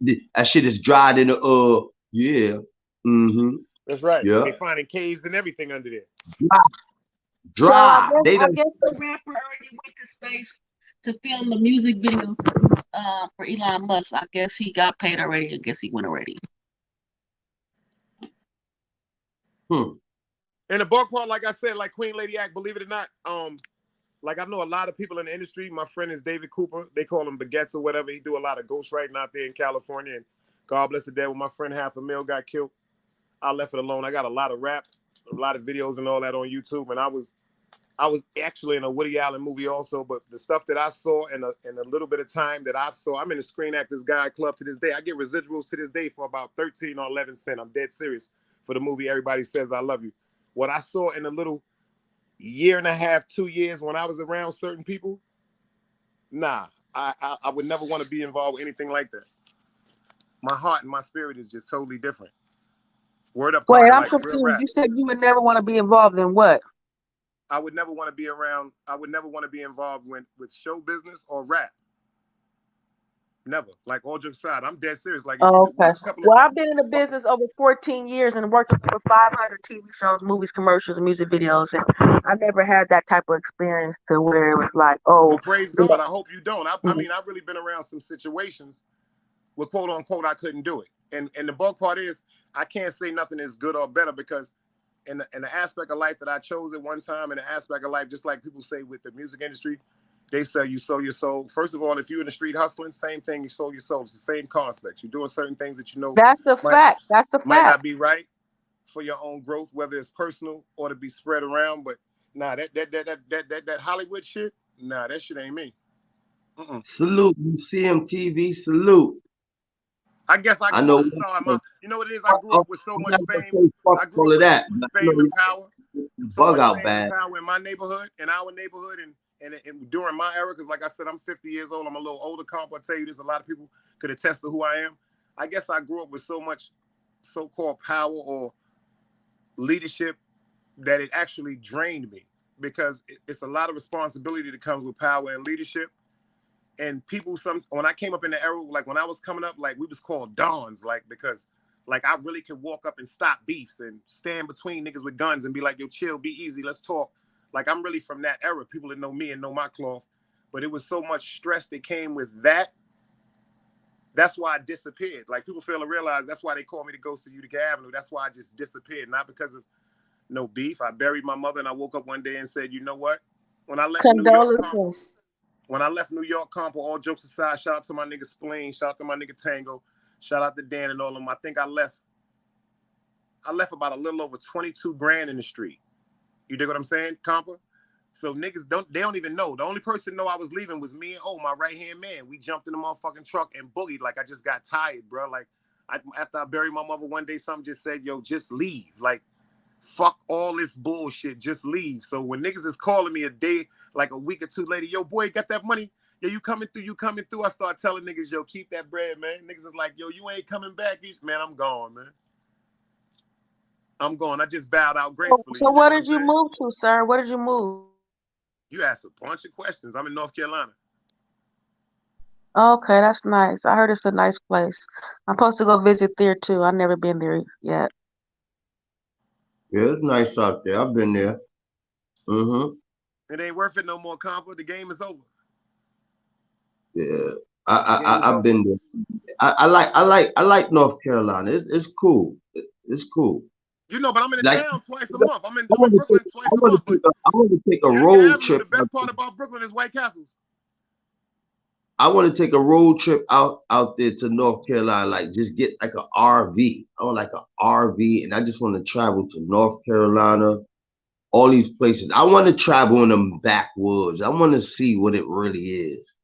That shit is dried in the yeah. Mm-hmm. That's right. Yeah. They finding caves and everything under there. Dry. So I guess the rapper already went to space to film a music video for Elon Musk. I guess he got paid already. I guess he went already. In the bulk part, like I said, like Queen Lady Act, believe it or not, like I know a lot of people in the industry. My friend is David Cooper. They call him Baguettes or whatever. He do a lot of ghostwriting out there in California. And God bless the dead, when my friend $500,000 got killed, I left it alone. I got a lot of rap, a lot of videos and all that on YouTube. And I was actually in a Woody Allen movie also. But the stuff that I saw in a little bit of time that I saw, I'm in the Screen Actors Guide Club to this day. I get residuals to this day for about 13 or 11 cents. I'm dead serious for the movie Everybody Says I Love You. What I saw in a little year and a half, 2 years when I was around certain people, nah, I would never want to be involved with anything like that. My heart and my spirit is just totally different. Word up. Wait, I'm confused. You said you would never want to be involved in what? I would never want to be around. I would never want to be involved with show business or rap. Never. Like, all jokes aside, I'm dead serious. Like, okay. Well, I've been in the business over 14 years and worked for 500 TV shows, movies, commercials, and music videos, and I never had that type of experience to where it was like, oh. Well, praise God. I hope you don't. I mean, I've really been around some situations where, quote unquote, I couldn't do it. And the bulk part is, I can't say nothing is good or better, because in the aspect of life that I chose at one time, in the aspect of life, just like people say with the music industry, they say you sold your soul. First of all, if you're in the street hustling, same thing, you sold your soul. It's the same concept. You're doing certain things that you know. That's a fact. That's a fact. Might not be right for your own growth, whether it's personal or to be spread around. But nah, that Hollywood shit, nah, that shit ain't me. Salute, CMTV, salute. I guess I know. You know what it is? I grew up with so much fame. I grew up with fame and power. So much fame and power in my neighborhood, in our neighborhood, and during my era, because like I said, I'm 50 years old. I'm a little older, comp. I'll tell you this, a lot of people could attest to who I am. I guess I grew up with so much so-called power or leadership that it actually drained me, because it's a lot of responsibility that comes with power and leadership. And people, when I came up in the era, like when I was coming up, like we was called dons, like, because Like I really could walk up and stop beefs and stand between niggas with guns and be like, yo, chill, be easy, let's talk. Like I'm really from that era. People that know me and know my cloth. But it was so much stress that came with that. That's why I disappeared. Like people fail to realize that's why they call me the ghost of Utica Avenue. That's why I just disappeared. Not because of no beef. I buried my mother and I woke up one day and said, you know what? When I left New York, all jokes aside, shout out to my nigga Spleen, shout out to my nigga Tango, shout out to Dan and all of them. I think I left about a little over 22 grand in the street. You dig what I'm saying, Compa? So niggas don't even know. The only person know I was leaving was me and my right-hand man. We jumped in the motherfucking truck and boogied like I just got tired, bro. Like after I buried my mother one day, something just said, yo, just leave. Like, fuck all this bullshit, just leave. So when niggas is calling me a day, like a week or two later, yo, boy, got that money? Yeah, you coming through. I start telling niggas, yo, keep that bread, man. Niggas is like, yo, you ain't coming back. Man, I'm gone, man. I'm gone. I just bowed out gracefully. So where did you move to, sir? Where did you move? You asked a bunch of questions. I'm in North Carolina. Okay, that's nice. I heard it's a nice place. I'm supposed to go visit there too. I've never been there yet. Yeah, it's nice out there. I've been there. It ain't worth it no more, Compa. The game is over. Yeah, I've been there. I like North Carolina. It's cool. It's cool. You know, but I'm in the town twice a month. I'm in Brooklyn twice a month. I want to take a road trip. The best part about Brooklyn is White Castles. I want to take a road trip out there to North Carolina, like just get like an RV. I want like an RV, and I just want to travel to North Carolina, all these places. I want to travel in them backwoods. I want to see what it really is.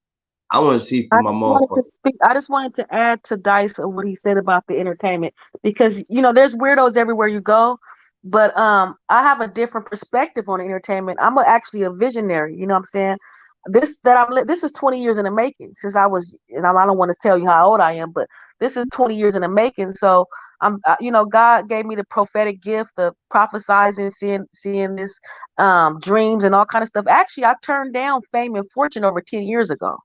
I want to see for my motherfucker. I just wanted to add to Dice of what he said about the entertainment, because there's weirdos everywhere you go, but I have a different perspective on entertainment. I'm actually a visionary. You know what I'm saying? This is 20 years in the making since I was, and I don't want to tell you how old I am, but this is 20 years in the making. So God gave me the prophetic gift of prophesizing, seeing this dreams and all kind of stuff. Actually, I turned down fame and fortune over 10 years ago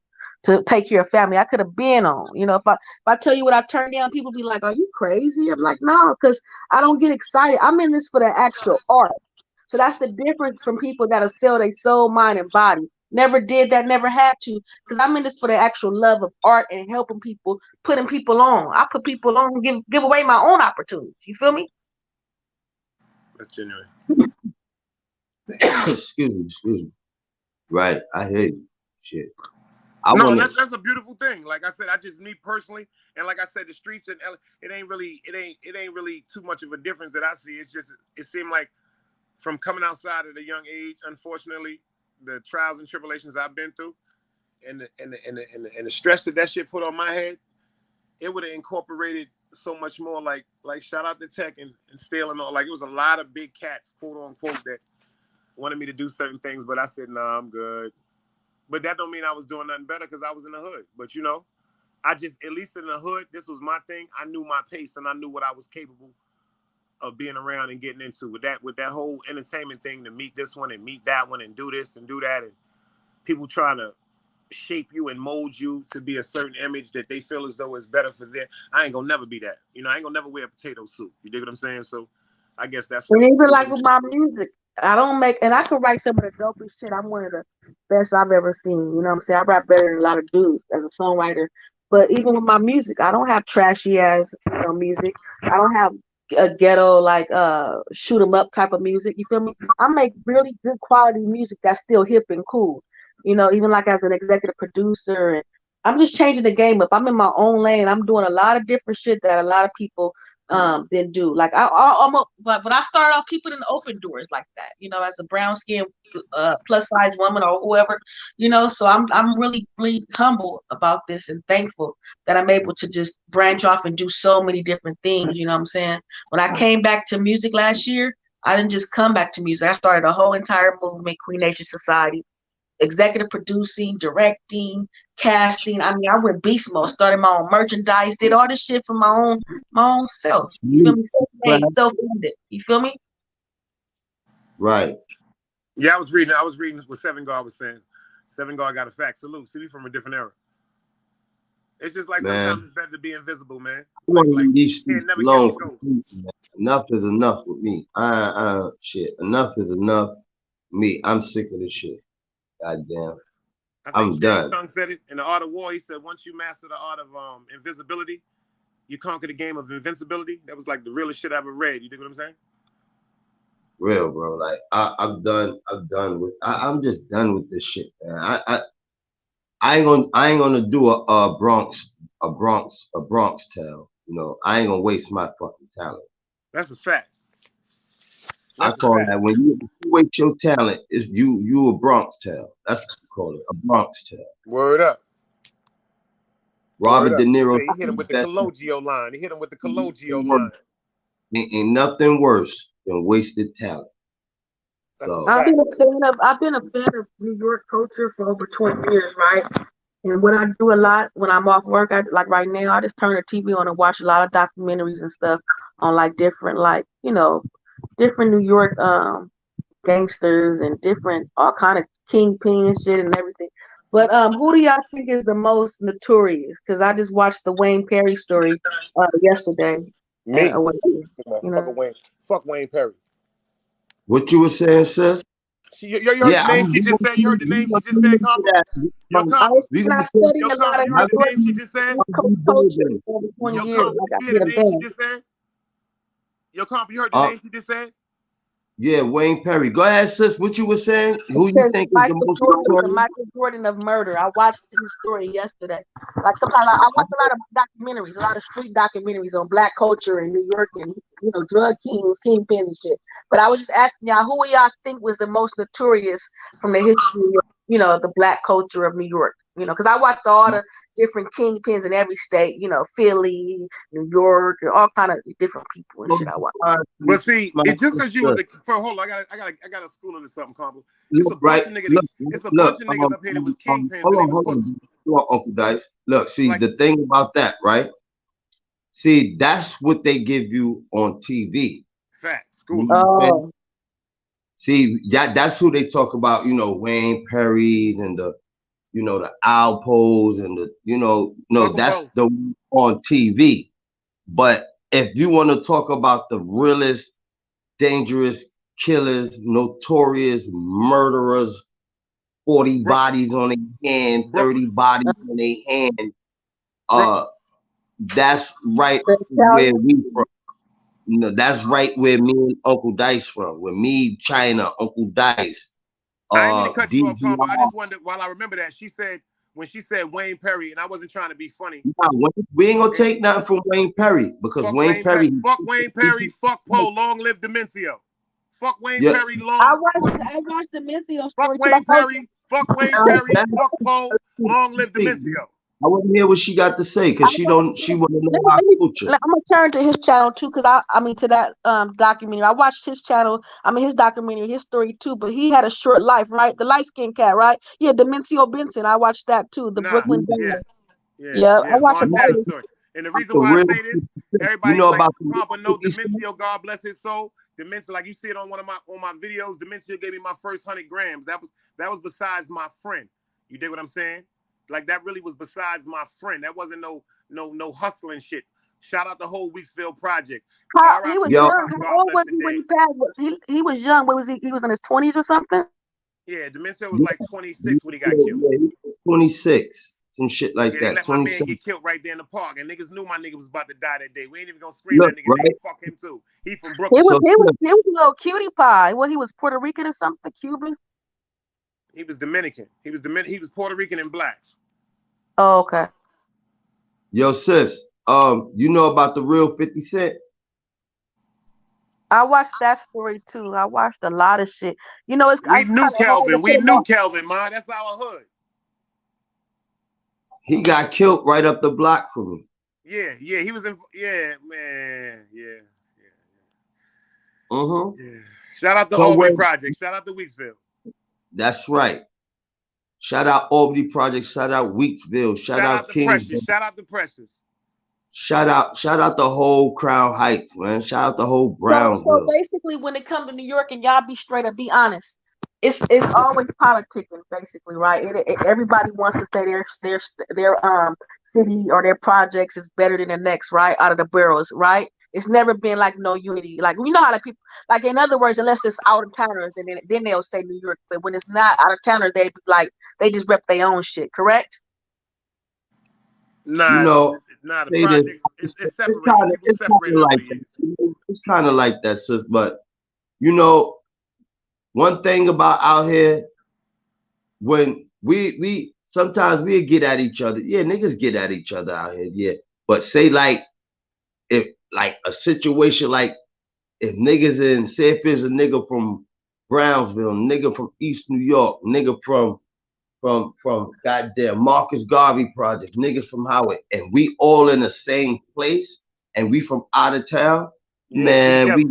to take care of family. I could have been on, if I tell you what I turned down, people be like, are you crazy? I'm like, no, because I don't get excited. I'm in this for the actual art. So that's the difference from people that'll sell their soul, mind, and body. Never did that, never had to, because I'm in this for the actual love of art and helping people, putting people on. I put people on and give away my own opportunities. You feel me? That's genuine. Excuse me. Right, I hear you. Shit. That's a beautiful thing. Like I said, me personally, and like I said, the streets in LA, it ain't really too much of a difference that I see. It's just, it seemed like from coming outside at a young age, unfortunately, the trials and tribulations I've been through, and the stress that shit put on my head, it would have incorporated so much more. Like shout out to Tech and Stale and all. Like it was a lot of big cats, quote unquote, that wanted me to do certain things, but I said, nah, I'm good. But that don't mean I was doing nothing better because I was in the hood. But I just, at least in the hood, this was my thing. I knew my pace and I knew what I was capable of being around and getting into with that whole entertainment thing, to meet this one and meet that one and do this and do that, and people trying to shape you and mold you to be a certain image that they feel as though it's better for them. I ain't gonna never be that. I ain't gonna never wear a potato suit. You dig what I'm saying? So I guess that's what. Even like with my music, I don't make, and I can write some of the dopest shit. I'm one of the best I've ever seen. You know what I'm saying? I rap better than a lot of dudes as a songwriter. But even with my music, I don't have trashy ass music. I don't have a ghetto like shoot 'em up type of music. You feel me? I make really good quality music that's still hip and cool. Even like as an executive producer, and I'm just changing the game up. I'm in my own lane. I'm doing a lot of different shit that a lot of people didn't do. Like but when I started off, people didn't open doors like that. As a brown skinned plus size woman or whoever. So I'm really, really humble about this and thankful that I'm able to just branch off and do so many different things. You know what I'm saying? When I came back to music last year, I didn't just come back to music. I started a whole entire movement, Queen Nation Society. Executive producing, directing, casting. I mean, I went beast mode, started my own merchandise, did all this shit for my own self. You feel me? Self-made, self-funded. You feel me? Right. Yeah, I was reading what Seven God was saying. Seven God got a fact. Salute. See, we from a different era. It's just like Man. sometimes it's better to be invisible, man. I want to leave these can't streets never alone. catch ghosts. Enough is enough with me. Shit. Enough is enough. Me, I'm sick of this shit. Goddamn. I'm done. Tung said it in The Art of War. He said, once you master the art of invisibility, you conquer the game of invincibility. That was like the realest shit I ever read. You dig what I'm saying? Real, bro. Like I'm done. I'm just done with this shit, man. I ain't gonna do a Bronx tale. You know, I ain't gonna waste my fucking talent. That's a fact. I call that when you waste your talent, is you a Bronx tale. That's what you call it, a Bronx tale. Word up. Robert De Niro. He hit him with the Cologio line. Ain't nothing worse than wasted talent. So I've been a fan of New York culture for over 20 years, right? And what I do a lot when I'm off work, like right now, I just turn the TV on and watch a lot of documentaries and stuff on like different, like, you know, different New York gangsters and different all kind of kingpin shit and everything. But who do y'all think is the most notorious? Because I just watched the Wayne Perry story yesterday. Me, you know? Fuck Wayne Perry. What you were saying, sis? You heard the name she just said. You heard the name she just said, Combo? I was studying a lot of you heard the name she just said? Culture over 20 years. You heard the name she just said? Yo, Combo, you heard the name she just said? Yeah, Wayne Perry. Go ahead, sis. What you were saying? Who you think is the most notorious? Michael Jordan of murder. I watched his story yesterday. Like sometimes I watch a lot of documentaries, a lot of street documentaries on black culture in New York and, you know, drug kings, kingpins and shit. But I was just asking y'all, who y'all think was the most notorious from the history of, you know, the black culture of New York? You know, because I watched all the different kingpins in every state, you know, Philly, New York, and all kind of different people and shit I watched. But see, it's just because you was hold on, I got a school into something, Combo. It's a bunch of niggas. It's a bunch of niggas up here that was kingpins. Hold on, Uncle Dice. Look, see, like, the thing about that, right? See, that's what they give you on TV. Facts. School. Oh. See, that's who they talk about, you know, Wayne Perry's and the, you know, the Alpos and the, you know, no, that's the on TV. But if you want to talk about the realest, dangerous killers, notorious murderers, 40 bodies on their hand, 30 bodies on their hand, that's right where we from. You know, that's right where me and Uncle Dice from. With me, China, Uncle Dice. I didn't mean to cut you off, Combo. I just wondered, while I remember that, when she said Wayne Perry, and I wasn't trying to be funny. We ain't gonna take nothing from Wayne Perry because Wayne Perry. Fuck Wayne Perry. Fuck Poe. Long live Demencio. Fuck Wayne Perry. I watched Demencio. Fuck Wayne Perry. Fuck Wayne Perry. Fuck Poe. Long live Demencio. I want to hear what she got to say because she want to know our culture. I'm gonna turn to his channel too because I mean to that documentary. I watched his channel. I mean his documentary, his story too. But he had a short life, right? The light skinned cat, right? Yeah, Demencio Benson. I watched that too. The Brooklyn. Yeah. I watched that story. And the reason why I say this, everybody know about Demencio. God bless his soul. Demencio, like you see it on one of my videos. Demencio gave me my first 100 grams. That was besides my friend. You dig what I'm saying? Like that really was besides my friend. That wasn't no hustling shit. Shout out the whole Weeksville project. He was young. How old was he when he passed? He was young. What was he? He was in his 20s or something? Yeah, Demencio was like 26 when he got killed. Yeah, 26. Some shit like that. They let my man get killed right there in the park, and niggas knew my nigga was about to die that day. We ain't even gonna scream that nigga. Right? Fuck him too. He from Brooklyn. He was a little cutie pie. Well, he was Puerto Rican or something, Cuban. He was Dominican. He was Puerto Rican and black. Oh, okay. Yo, sis, you know about the real 50 Cent? I watched that story too. I watched a lot of shit. You know, we knew Kelvin, man. That's our hood. He got killed right up the block from me. Yeah, he was in. Yeah, man. Yeah. Yeah. Shout out to Albany Project. Shout out to Weeksville. That's right. Shout out Albany Project. Shout out Weeksville. Shout out Kingsville. Shout out the Precious. Shout out the whole Crown Heights, man. Shout out the whole Brownsville. So basically, when it comes to New York, and y'all be straight up, be honest. it's always politicking, basically, right? Everybody wants to say their city or their projects is better than the next, right? Out of the barrels, right? It's never been like no unity. Like you know how people like in other words, unless it's out of towners, then they'll say New York. But when it's not out of towners, they just rep their own shit, correct? Nah, you know, nah, the projects it's separated. It's kind of like that, sis. But you know, one thing about out here, when we sometimes we get at each other. Yeah, niggas get at each other out here. Yeah, but say like if like a situation like if niggas in say if there's a nigga from Brownsville, nigga from East New York, nigga from goddamn Marcus Garvey Project, niggas from Howard, and we all in the same place, and we from out of town, man, we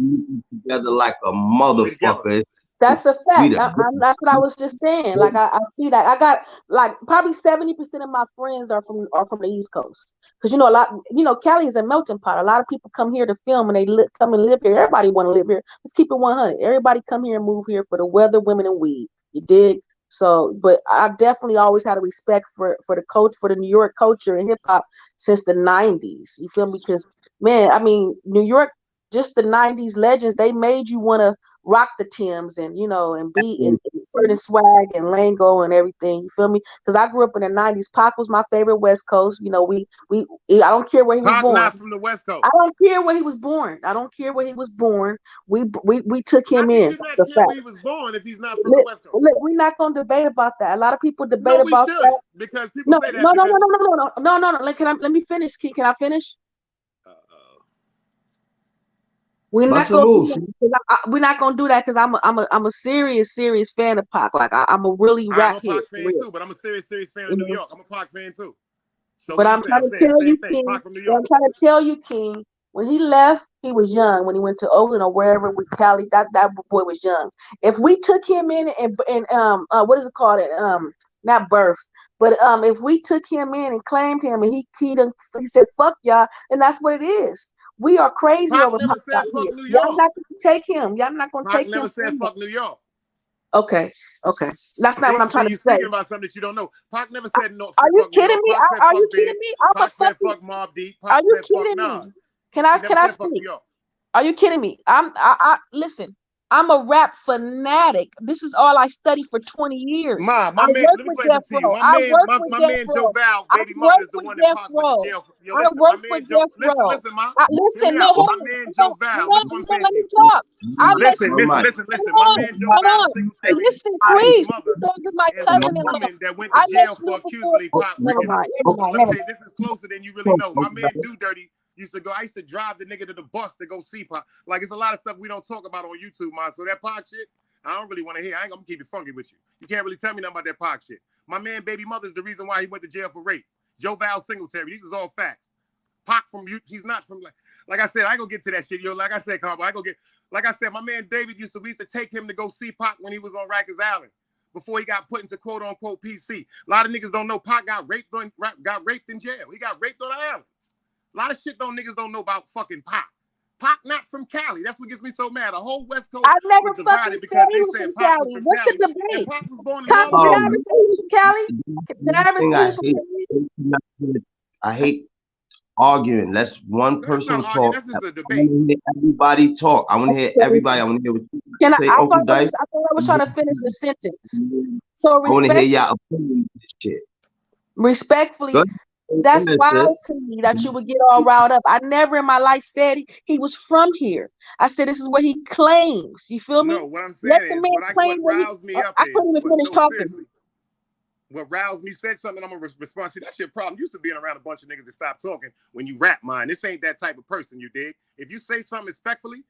together like a motherfucker. That's a fact. That's what I was just saying. Like I see that. I got like probably 70% of my friends are from the East Coast. Because you know a lot. You know Cali is a melting pot. A lot of people come here to film and they come and live here. Everybody want to live here. Let's keep it 100. Everybody come here and move here for the weather, women, and weed. You dig? So, but I definitely always had a respect for the New York culture and hip hop since the 90s. You feel me? Because man, I mean, New York, just the 90s legends, they made you want to rock the Timbs and you know and be in certain swag and lingo and everything. You feel me? Because I grew up in the 90s. Pac was my favorite West Coast. You know, I don't care where he was born. Not from the West Coast. I don't care where he was born. I don't care where he was born. We took him in. That's a fact. Where he was born if he's not from the West Coast. We're not gonna debate about that. A lot of people debate about that because people say that. No. Let me finish. Can I finish? We're not gonna do that because I'm a serious fan of Pac. Like I'm a really rap I'm a Pac fan too, but I'm a serious fan of New York. I'm a Pac fan too. So but I'm trying to tell you, King. I'm trying to tell you, King. When he left, he was young. When he went to Oakland or wherever with Cali, that boy was young. If we took him in and what is it called? Not birth, but if we took him in and claimed him and he said fuck y'all, and that's what it is. We are crazy Pac over never said fuck New York. Y'all not gonna take him. Y'all not gonna take him. Pac never said fuck New York. Okay. That's not what I'm trying to say. You're speaking about something that you don't know. Pac never said no. Are you kidding me? Are you kidding me? Pac said fuck Mobb Deep. Are you kidding me? Can I speak? Are you kidding me? Listen. I'm a rap fanatic. This is all I studied for 20 years. My man, let me explain it to you. My man Joe Val, baby mother is the one that Pac went to jail for. Yo, listen, my man Joe, listen, ma. Listen, my man Joe Val. Let me talk. Listen. My man Joe Val, listen, please. Is my cousin is woman that went to jail for accusing Pac. This is closer than you really know. My man Do Dirty used to go. I used to drive the nigga to the bus to go see Pac. Like it's a lot of stuff we don't talk about on YouTube, man. So that Pac shit, I don't really want to hear. I ain't gonna keep it funky with you. You can't really tell me nothing about that Pac shit. My man, baby mother is the reason why he went to jail for rape. Joe Val Singletary. These is all facts. Pac from you. He's not from like I said. I ain't gonna get to that shit, yo. Like I said, Combo. Like I said, my man David we used to take him to go see Pac when he was on Rikers Island before he got put into quote unquote PC. A lot of niggas don't know Pac got raped in jail. He got raped on the island. A lot of shit niggas don't know about fucking Pac. Pac not from Cali. That's what gets me so mad. The whole West Coast was divided because they said Pac was from What's Cali. The debate? And Pac was born in Long Beach. Did I ever say he was from Cali? I hate arguing. Let's one person talk. That's just a debate. Everybody talk. I want to hear everybody. I want to hear what you say. I thought I was trying to finish the sentence. So I want to hear y'all opinion on this shit. Respectfully. That's wild to me that you would get all riled up. I never in my life said he was from here. I said this is what he claims. You feel me? No, what I'm saying is what riles me up. I couldn't even finish talking. Seriously. What riles me said something. I'm gonna respond. See, that's your problem. Used to being around a bunch of niggas that stop talking when you rap mine. This ain't that type of person. You dig? If you say something respectfully,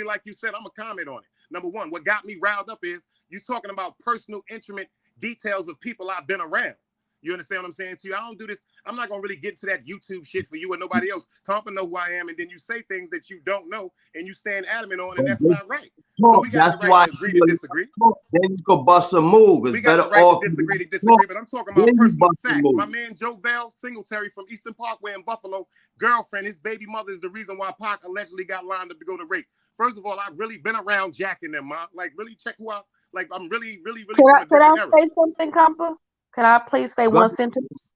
like you said, I'm gonna comment on it. Number one, what got me riled up is you talking about personal, intimate details of people I've been around. You understand what I'm saying to you? I don't do this. I'm not going to really get into that YouTube shit for you or nobody else. Compa know who I am, and then you say things that you don't know, and you stand adamant on, and that's not right. So we got the right to agree to disagree. Then you could bust a move. We got the right to disagree, but I'm talking about personal facts. My man Joe Val Singletary from Eastern Parkway in Buffalo, girlfriend, his baby mother is the reason why Pac allegedly got lined up to go to rape. First of all, I've really been around Jack and them, man. Like, really check who like I'm really from a Can different I era. say something, Compa? Can I please say one sentence?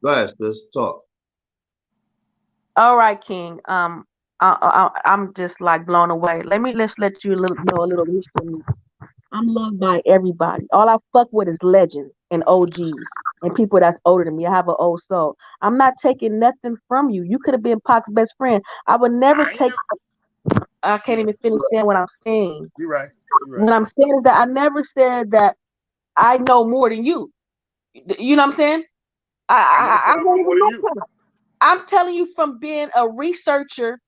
Go ahead, let's talk. All right, King. I'm just like blown away. Let's let you know a little history of me. I'm loved by everybody. All I fuck with is legends and OGs and people that's older than me. I have an old soul. I'm not taking nothing from you. You could have been Pac's best friend. I would never take. I can't even finish saying what I'm saying. You're right. What I'm saying is that I never said that I know more than you. You know what I'm saying? I'm telling you from being a researcher,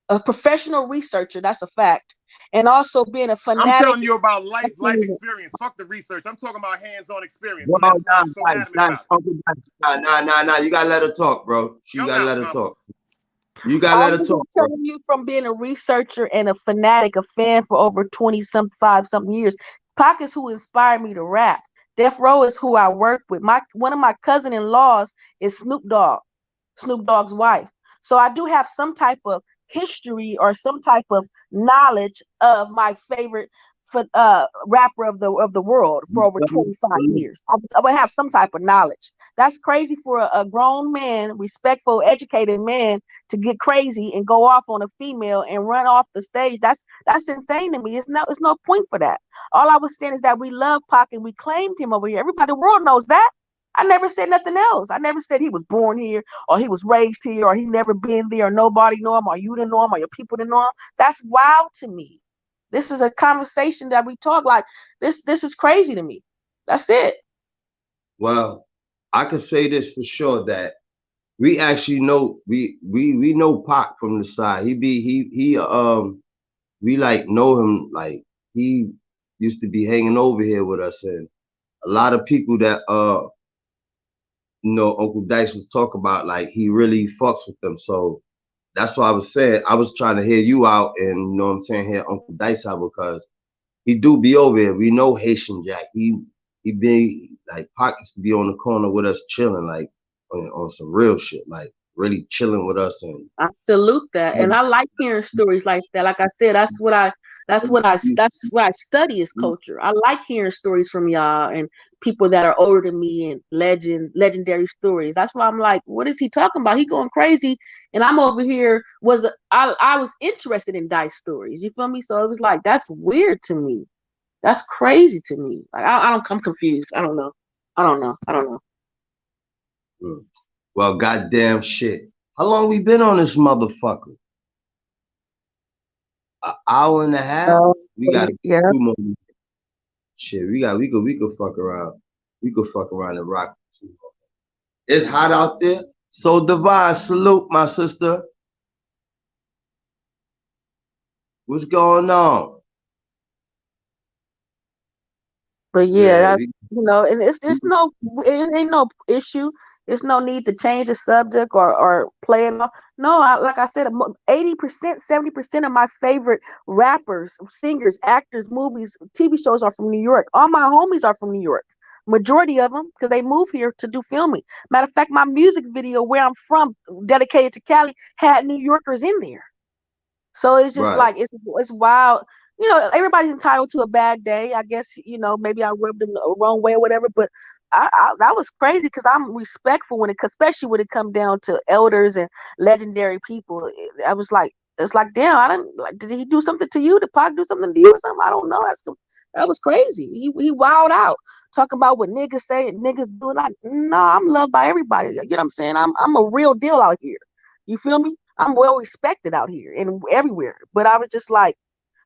a professional researcher, that's a fact. And also being a fanatic. I'm telling you about life experience. Fuck the research. I'm talking about hands-on experience. No, you gotta let her talk, bro. You gotta let her talk. You gotta let her talk. I'm telling you from being a researcher and a fanatic, a fan for over 25-something years. Pac is who inspired me to rap. Death Row is who I work with. One of my cousin-in-laws is Snoop Dogg's wife. So I do have some type of history or some type of knowledge of my favorite rapper of the world for over 25 years. I would have some type of knowledge. That's crazy for a grown man, respectful, educated man to get crazy and go off on a female and run off the stage. That's insane to me. It's no point for that. All I was saying is that we love Pac and we claimed him over here. Everybody in the world knows that. I never said nothing else. I never said he was born here or he was raised here or he never been there or nobody know him or you didn't know him or your people didn't know him. That's wild to me. This is a conversation that we talk like this. This is crazy to me. That's it. Well, I can say this for sure that we actually know we know Pac from the side. We like know him, like he used to be hanging over here with us, and a lot of people that Uncle Dice was talking about, like he really fucks with them. So that's why I was saying I was trying to hear you out and what I'm saying, hear Uncle Dice out because he do be over here. We know Haitian Jack. He be like Pac used to be on the corner with us chilling, like on some real shit, like really chilling with us. And I salute that, and I like hearing stories like that. Like I said, that's what I study is culture. I like hearing stories from y'all and people that are older than me and legendary stories. That's why I'm like, what is he talking about? He going crazy, and I'm over here. I was interested in Dice stories. You feel me? So it was like that's weird to me. That's crazy to me. Like I'm confused. I don't know. Well, goddamn shit. How long we been on this motherfucker? An hour and a half? We got 2 more minutes. Shit, we could fuck around. We could fuck around and rock. It's hot out there. So Divine, salute my sister. What's going on? But yeah, that's, and it ain't no issue. There's no need to change the subject or play it off. No, like I said, 80%, 70% of my favorite rappers, singers, actors, movies, TV shows are from New York. All my homies are from New York. Majority of them, because they move here to do filming. Matter of fact, my music video, where I'm from, dedicated to Cali, had New Yorkers in there. So it's just like it's wild. Everybody's entitled to a bad day. I guess, maybe I rubbed them the wrong way or whatever, but that was crazy because I'm respectful especially when it comes down to elders and legendary people. I was like, it's like, damn, did he do something to you? Did Pac do something to you or something? I don't know. That was crazy. He wilded out. Talking about what niggas say and niggas do. Like, no, I'm loved by everybody. You know what I'm saying? I'm a real deal out here. You feel me? I'm well respected out here and everywhere. But I was just like,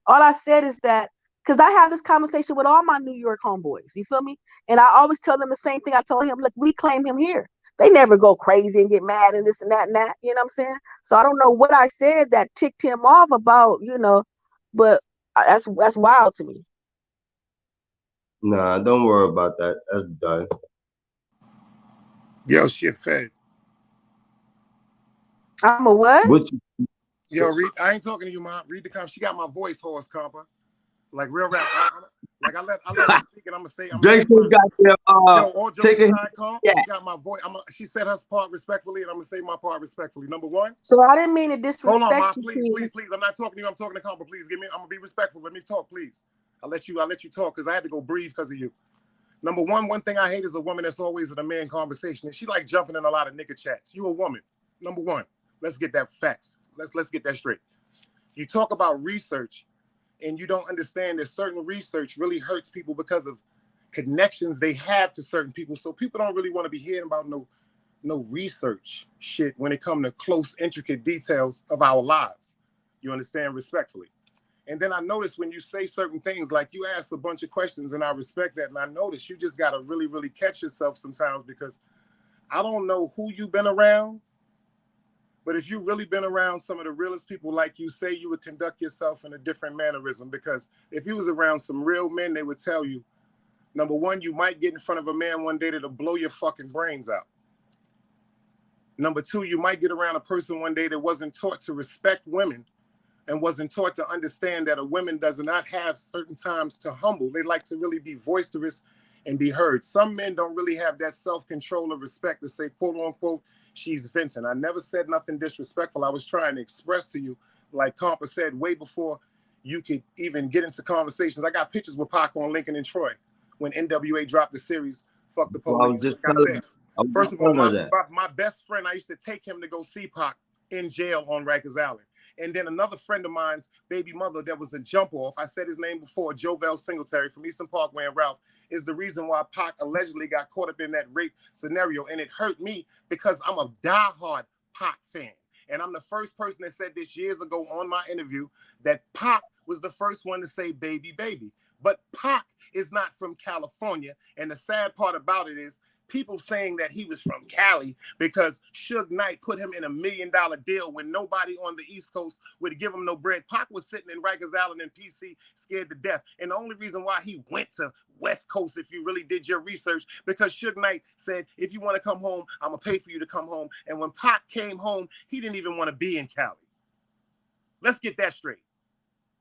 all I said is that, because I have this conversation with all my New York homeboys, you feel me? And I always tell them the same thing I told him, look, we claim him here. They never go crazy and get mad and this and that, you know what I'm saying? So I don't know what I said that ticked him off about, but that's wild to me. Nah, don't worry about that. That's done. Yo, shit fed. I'm a what? Yo, I ain't talking to you, Mom. Read the comment. She got my voice hoarse, Compa. Like real rap. I let her speak, and I'm gonna say. Jason got there. All jokes aside, Comp. She got my voice. She said her part respectfully, and I'm gonna say my part respectfully. Number one. So I didn't mean to disrespect. Hold on, Mom. Please. I'm not talking to you. I'm talking to Compa. Please give me. I'm gonna be respectful. Let me talk, please. I'll let you talk because I had to go breathe because of you. Number one thing I hate is a woman that's always in a man conversation, and she like jumping in a lot of nigga chats. You a woman. Number one. Let's get that facts. Let's get that straight. You talk about research, and you don't understand that certain research really hurts people because of connections they have to certain people. So people don't really want to be hearing about no research shit when it comes to close, intricate details of our lives. You understand? Respectfully. And then I notice when you say certain things, like you ask a bunch of questions, and I respect that. And I notice you just got to really, really catch yourself sometimes, because I don't know who you've been around, but if you've really been around some of the realest people, like you say, you would conduct yourself in a different mannerism. Because if you was around some real men, they would tell you, number one, you might get in front of a man one day that'll blow your fucking brains out. Number two, you might get around a person one day that wasn't taught to respect women and wasn't taught to understand that a woman does not have certain times to humble. They like to really be boisterous and be heard. Some men don't really have that self-control or respect to say, quote unquote, she's venting. I never said nothing disrespectful. I was trying to express to you, like Compa said, way before you could even get into conversations. I got pictures with Pac on Lincoln and Troy when NWA dropped the series, Fuck the Police. Like I said, first of all, my best friend, I used to take him to go see Pac in jail on Rikers Island. And then another friend of mine's baby mother that was a jump off, I said his name before, Jovel Singletary from Eastern Parkway and Ralph, is the reason why Pac allegedly got caught up in that rape scenario. And it hurt me because I'm a diehard Pac fan. And I'm the first person that said this years ago on my interview that Pac was the first one to say baby, baby. But Pac is not from California. And the sad part about it is people saying that he was from Cali because Suge Knight put him in $1 million deal when nobody on the East Coast would give him no bread. Pac was sitting in Rikers Island in PC scared to death. And the only reason why he went to West Coast, if you really did your research, because Suge Knight said, if you want to come home, I'm going to pay for you to come home. And when Pac came home, he didn't even want to be in Cali. Let's get that straight.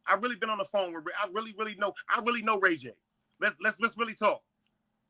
I've really been on the phone with I really know Ray J. Let's really talk.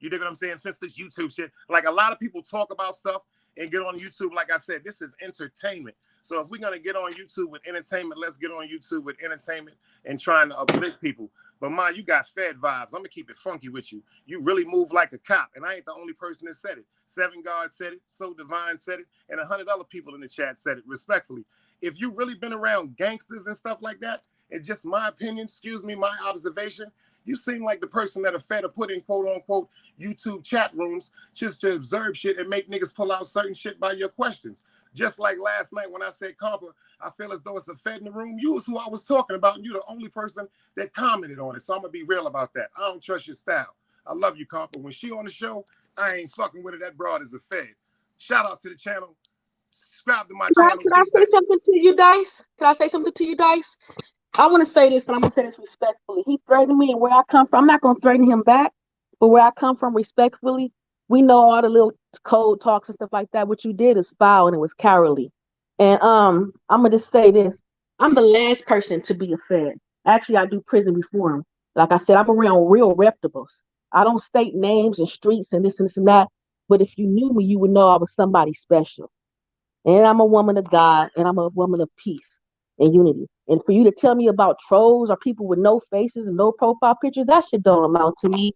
You dig what I'm saying? Since this YouTube shit, like a lot of people talk about stuff and get on YouTube. Like I said, this is entertainment. So if we're going to get on YouTube with entertainment, let's get on YouTube with entertainment and trying to uplift people. But man, you got Fed vibes. I'm going to keep it funky with you. You really move like a cop. And I ain't the only person that said it. Seven God said it. So Divine said it. And 100 other people in the chat said it, respectfully. If you really been around gangsters and stuff like that, it's just my opinion, excuse me, my observation, you seem like the person that a Fed put in quote unquote YouTube chat rooms just to observe shit and make niggas pull out certain shit by your questions. Just like last night when I said Compa, I feel as though it's a Fed in the room. You was who I was talking about, and you're the only person that commented on it. So I'm gonna be real about that. I don't trust your style. I love you, Compa. When she on the show, I ain't fucking with her. That broad is a Fed. Shout out to the channel. Subscribe to my channel. Can I say something to you, Dice? Can I say something to you, Dice? I want to say this, and I'm going to say this respectfully. He threatened me, and where I come from, I'm not going to threaten him back, but where I come from, respectfully, we know all the little code talks and stuff like that. What you did is foul, and it was cowardly. And I'm going to just say this. I'm the last person to be a Fed. Actually, I do prison reform. Like I said, I'm around real reputables. I don't state names and streets and this and that, but if you knew me, you would know I was somebody special. And I'm a woman of God, and I'm a woman of peace and unity. And for you to tell me about trolls or people with no faces and no profile pictures, that shit don't amount to me.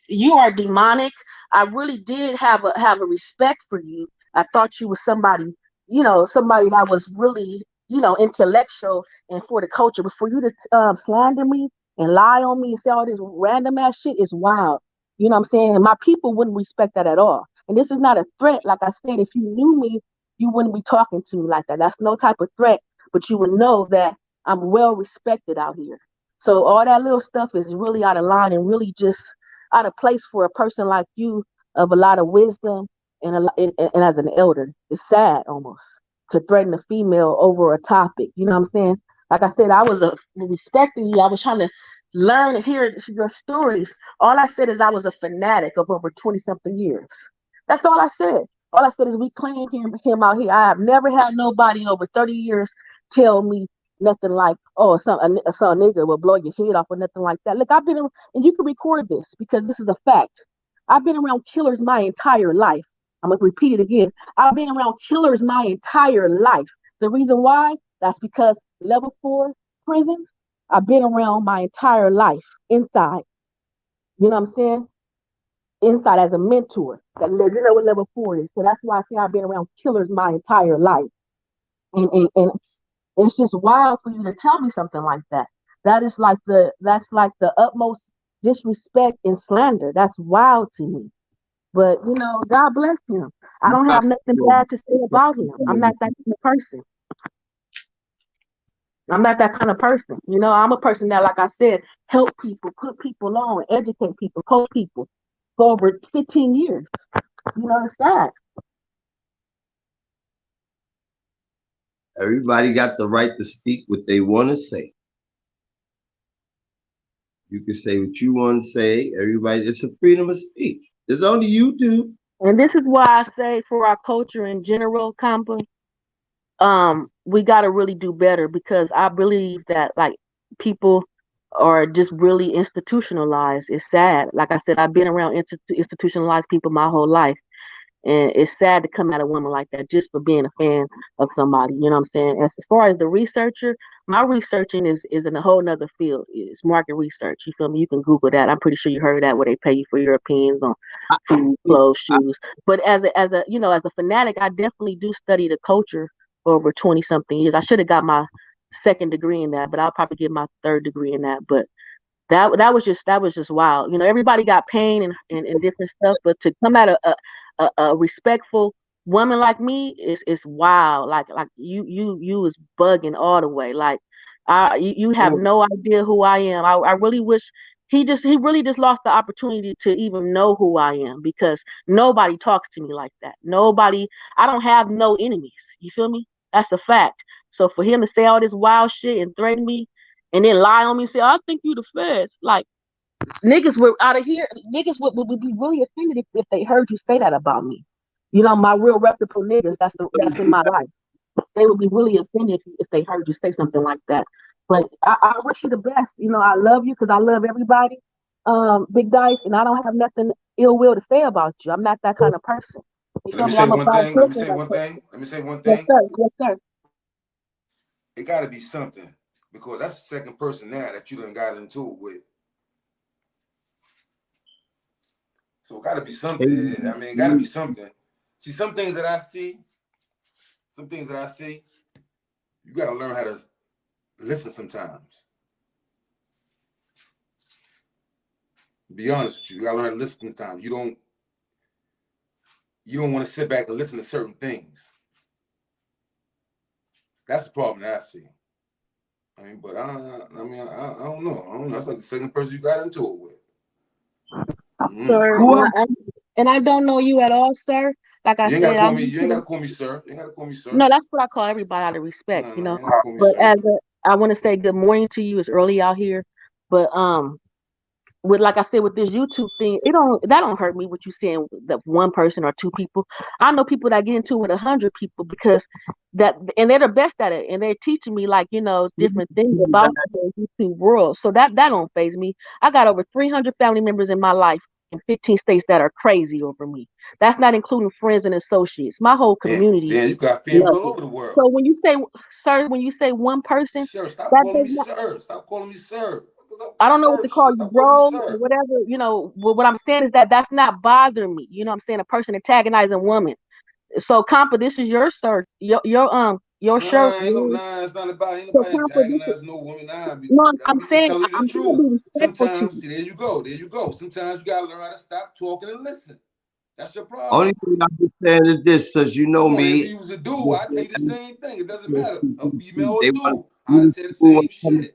You are demonic. I really did have a respect for you. I thought you was somebody, somebody that was really, intellectual and for the culture. But for you to slander me and lie on me and say all this random ass shit is wild. You know what I'm saying? And my people wouldn't respect that at all. And this is not a threat. Like I said, if you knew me, you wouldn't be talking to me like that. That's no type of threat. But you would know that I'm well respected out here. So all that little stuff is really out of line and really just out of place for a person like you of a lot of wisdom and as an elder. It's sad almost to threaten a female over a topic. You know what I'm saying? Like I said, I was respecting you. I was trying to learn and hear your stories. All I said is I was a fanatic of over 20-something years. That's all I said. All I said is we claim him out here. I have never had nobody in over 30 years tell me nothing like, oh, some nigga will blow your head off or nothing like that. Look, I've been, and you can record this because this is a fact. I've been around killers my entire life. I'm going to repeat it again. I've been around killers my entire life. The reason why, that's because level 4 prisons, I've been around my entire life inside. You know what I'm saying? Inside as a mentor. You know what level 4 is. So that's why I say I've been around killers my entire life. And it's just wild for you to tell me something like that. That's like the utmost disrespect and slander. That's wild to me. But you know, God bless him. I don't have nothing bad to say about him. I'm not that kind of person. I'm not that kind of person. You know, I'm a person that, like I said, help people, put people on, educate people, coach people for over 15 years. You know, it's sad. Everybody got the right to speak what they want to say. You can say what you want to say. Everybody, it's a freedom of speech. It's only YouTube. And this is why I say for our culture in general, Compa, we got to really do better, because I believe that like people are just really institutionalized. It's sad. Like I said, I've been around institutionalized people my whole life. And it's sad to come at a woman like that just for being a fan of somebody. You know what I'm saying? As far as the researcher, my researching is in a whole nother field. It's market research. You feel me? You can Google that. I'm pretty sure you heard of that, where they pay you for your opinions on food, clothes, shoes. But as a fanatic, I definitely do study the culture for over 20 something years. I should have got my second degree in that, but I'll probably get my third degree in that. But that was just wild. You know, everybody got pain and different stuff, but to come at a respectful woman like me is wild. Like you is bugging all the way. Like you have no idea who I am. I really wish he really just lost the opportunity to even know who I am, because nobody talks to me like that. Nobody. I don't have no enemies. You feel me? That's a fact. So for him to say all this wild shit and threaten me, and then lie on me and say, I think you the feds. Like, niggas were out of here. Niggas would be really offended if they heard you say that about me. You know, my real reputable niggas, that's in my life. They would be really offended if they heard you say something like that. But I wish you the best. You know, I love you because I love everybody. Big Dice, and I don't have nothing ill will to say about you. I'm not that kind of person. Let me say one thing. Let me say one thing. Let me say one thing. Yes, sir. Yes, sir. It got to be something, because that's the second person now that you done got into it with. So it got to be something. I mean, it got to be something. See, some things that I see, you got to learn how to listen sometimes. Be honest with you. You got to learn how to listen sometimes. You don't want to sit back and listen to certain things. That's the problem that I see. I mean, but I don't know. That's like the second person you got into it with. Sir, and I don't know you at all, sir. Like I said, you ain't gotta call me sir. No, that's what I call everybody out of respect, you know. But I want to say good morning to you. It's early out here, but with, like I said, with this YouTube thing, that don't hurt me. What you saying, that one person or two people. I know people that get into it with 100 people, because and they're the best at it, and they're teaching me, like, you know, different things about the YouTube world. So that don't faze me. I got over 300 family members in my life in 15 states that are crazy over me. That's not including friends and associates. My whole community. Yeah, you got family all over the world. So when you say, sir, when you say one person, sir, stop calling me sir. Stop calling me sir. I don't know what to call you, bro, or whatever. You know, what I'm saying is that's not bothering me. You know what I'm saying? A person antagonizing woman. So, Compa, this is your shirt. Your shirt. It's not about anybody antagonizing no woman. No, I'm saying, telling you the truth. Sometimes, see, there you go. Sometimes you gotta learn how to stop talking and listen. That's your problem. Only thing I'm just saying is this, since you know me. If you was a dude, I tell you the same thing. It doesn't matter. A female or a dude. I say the same shit.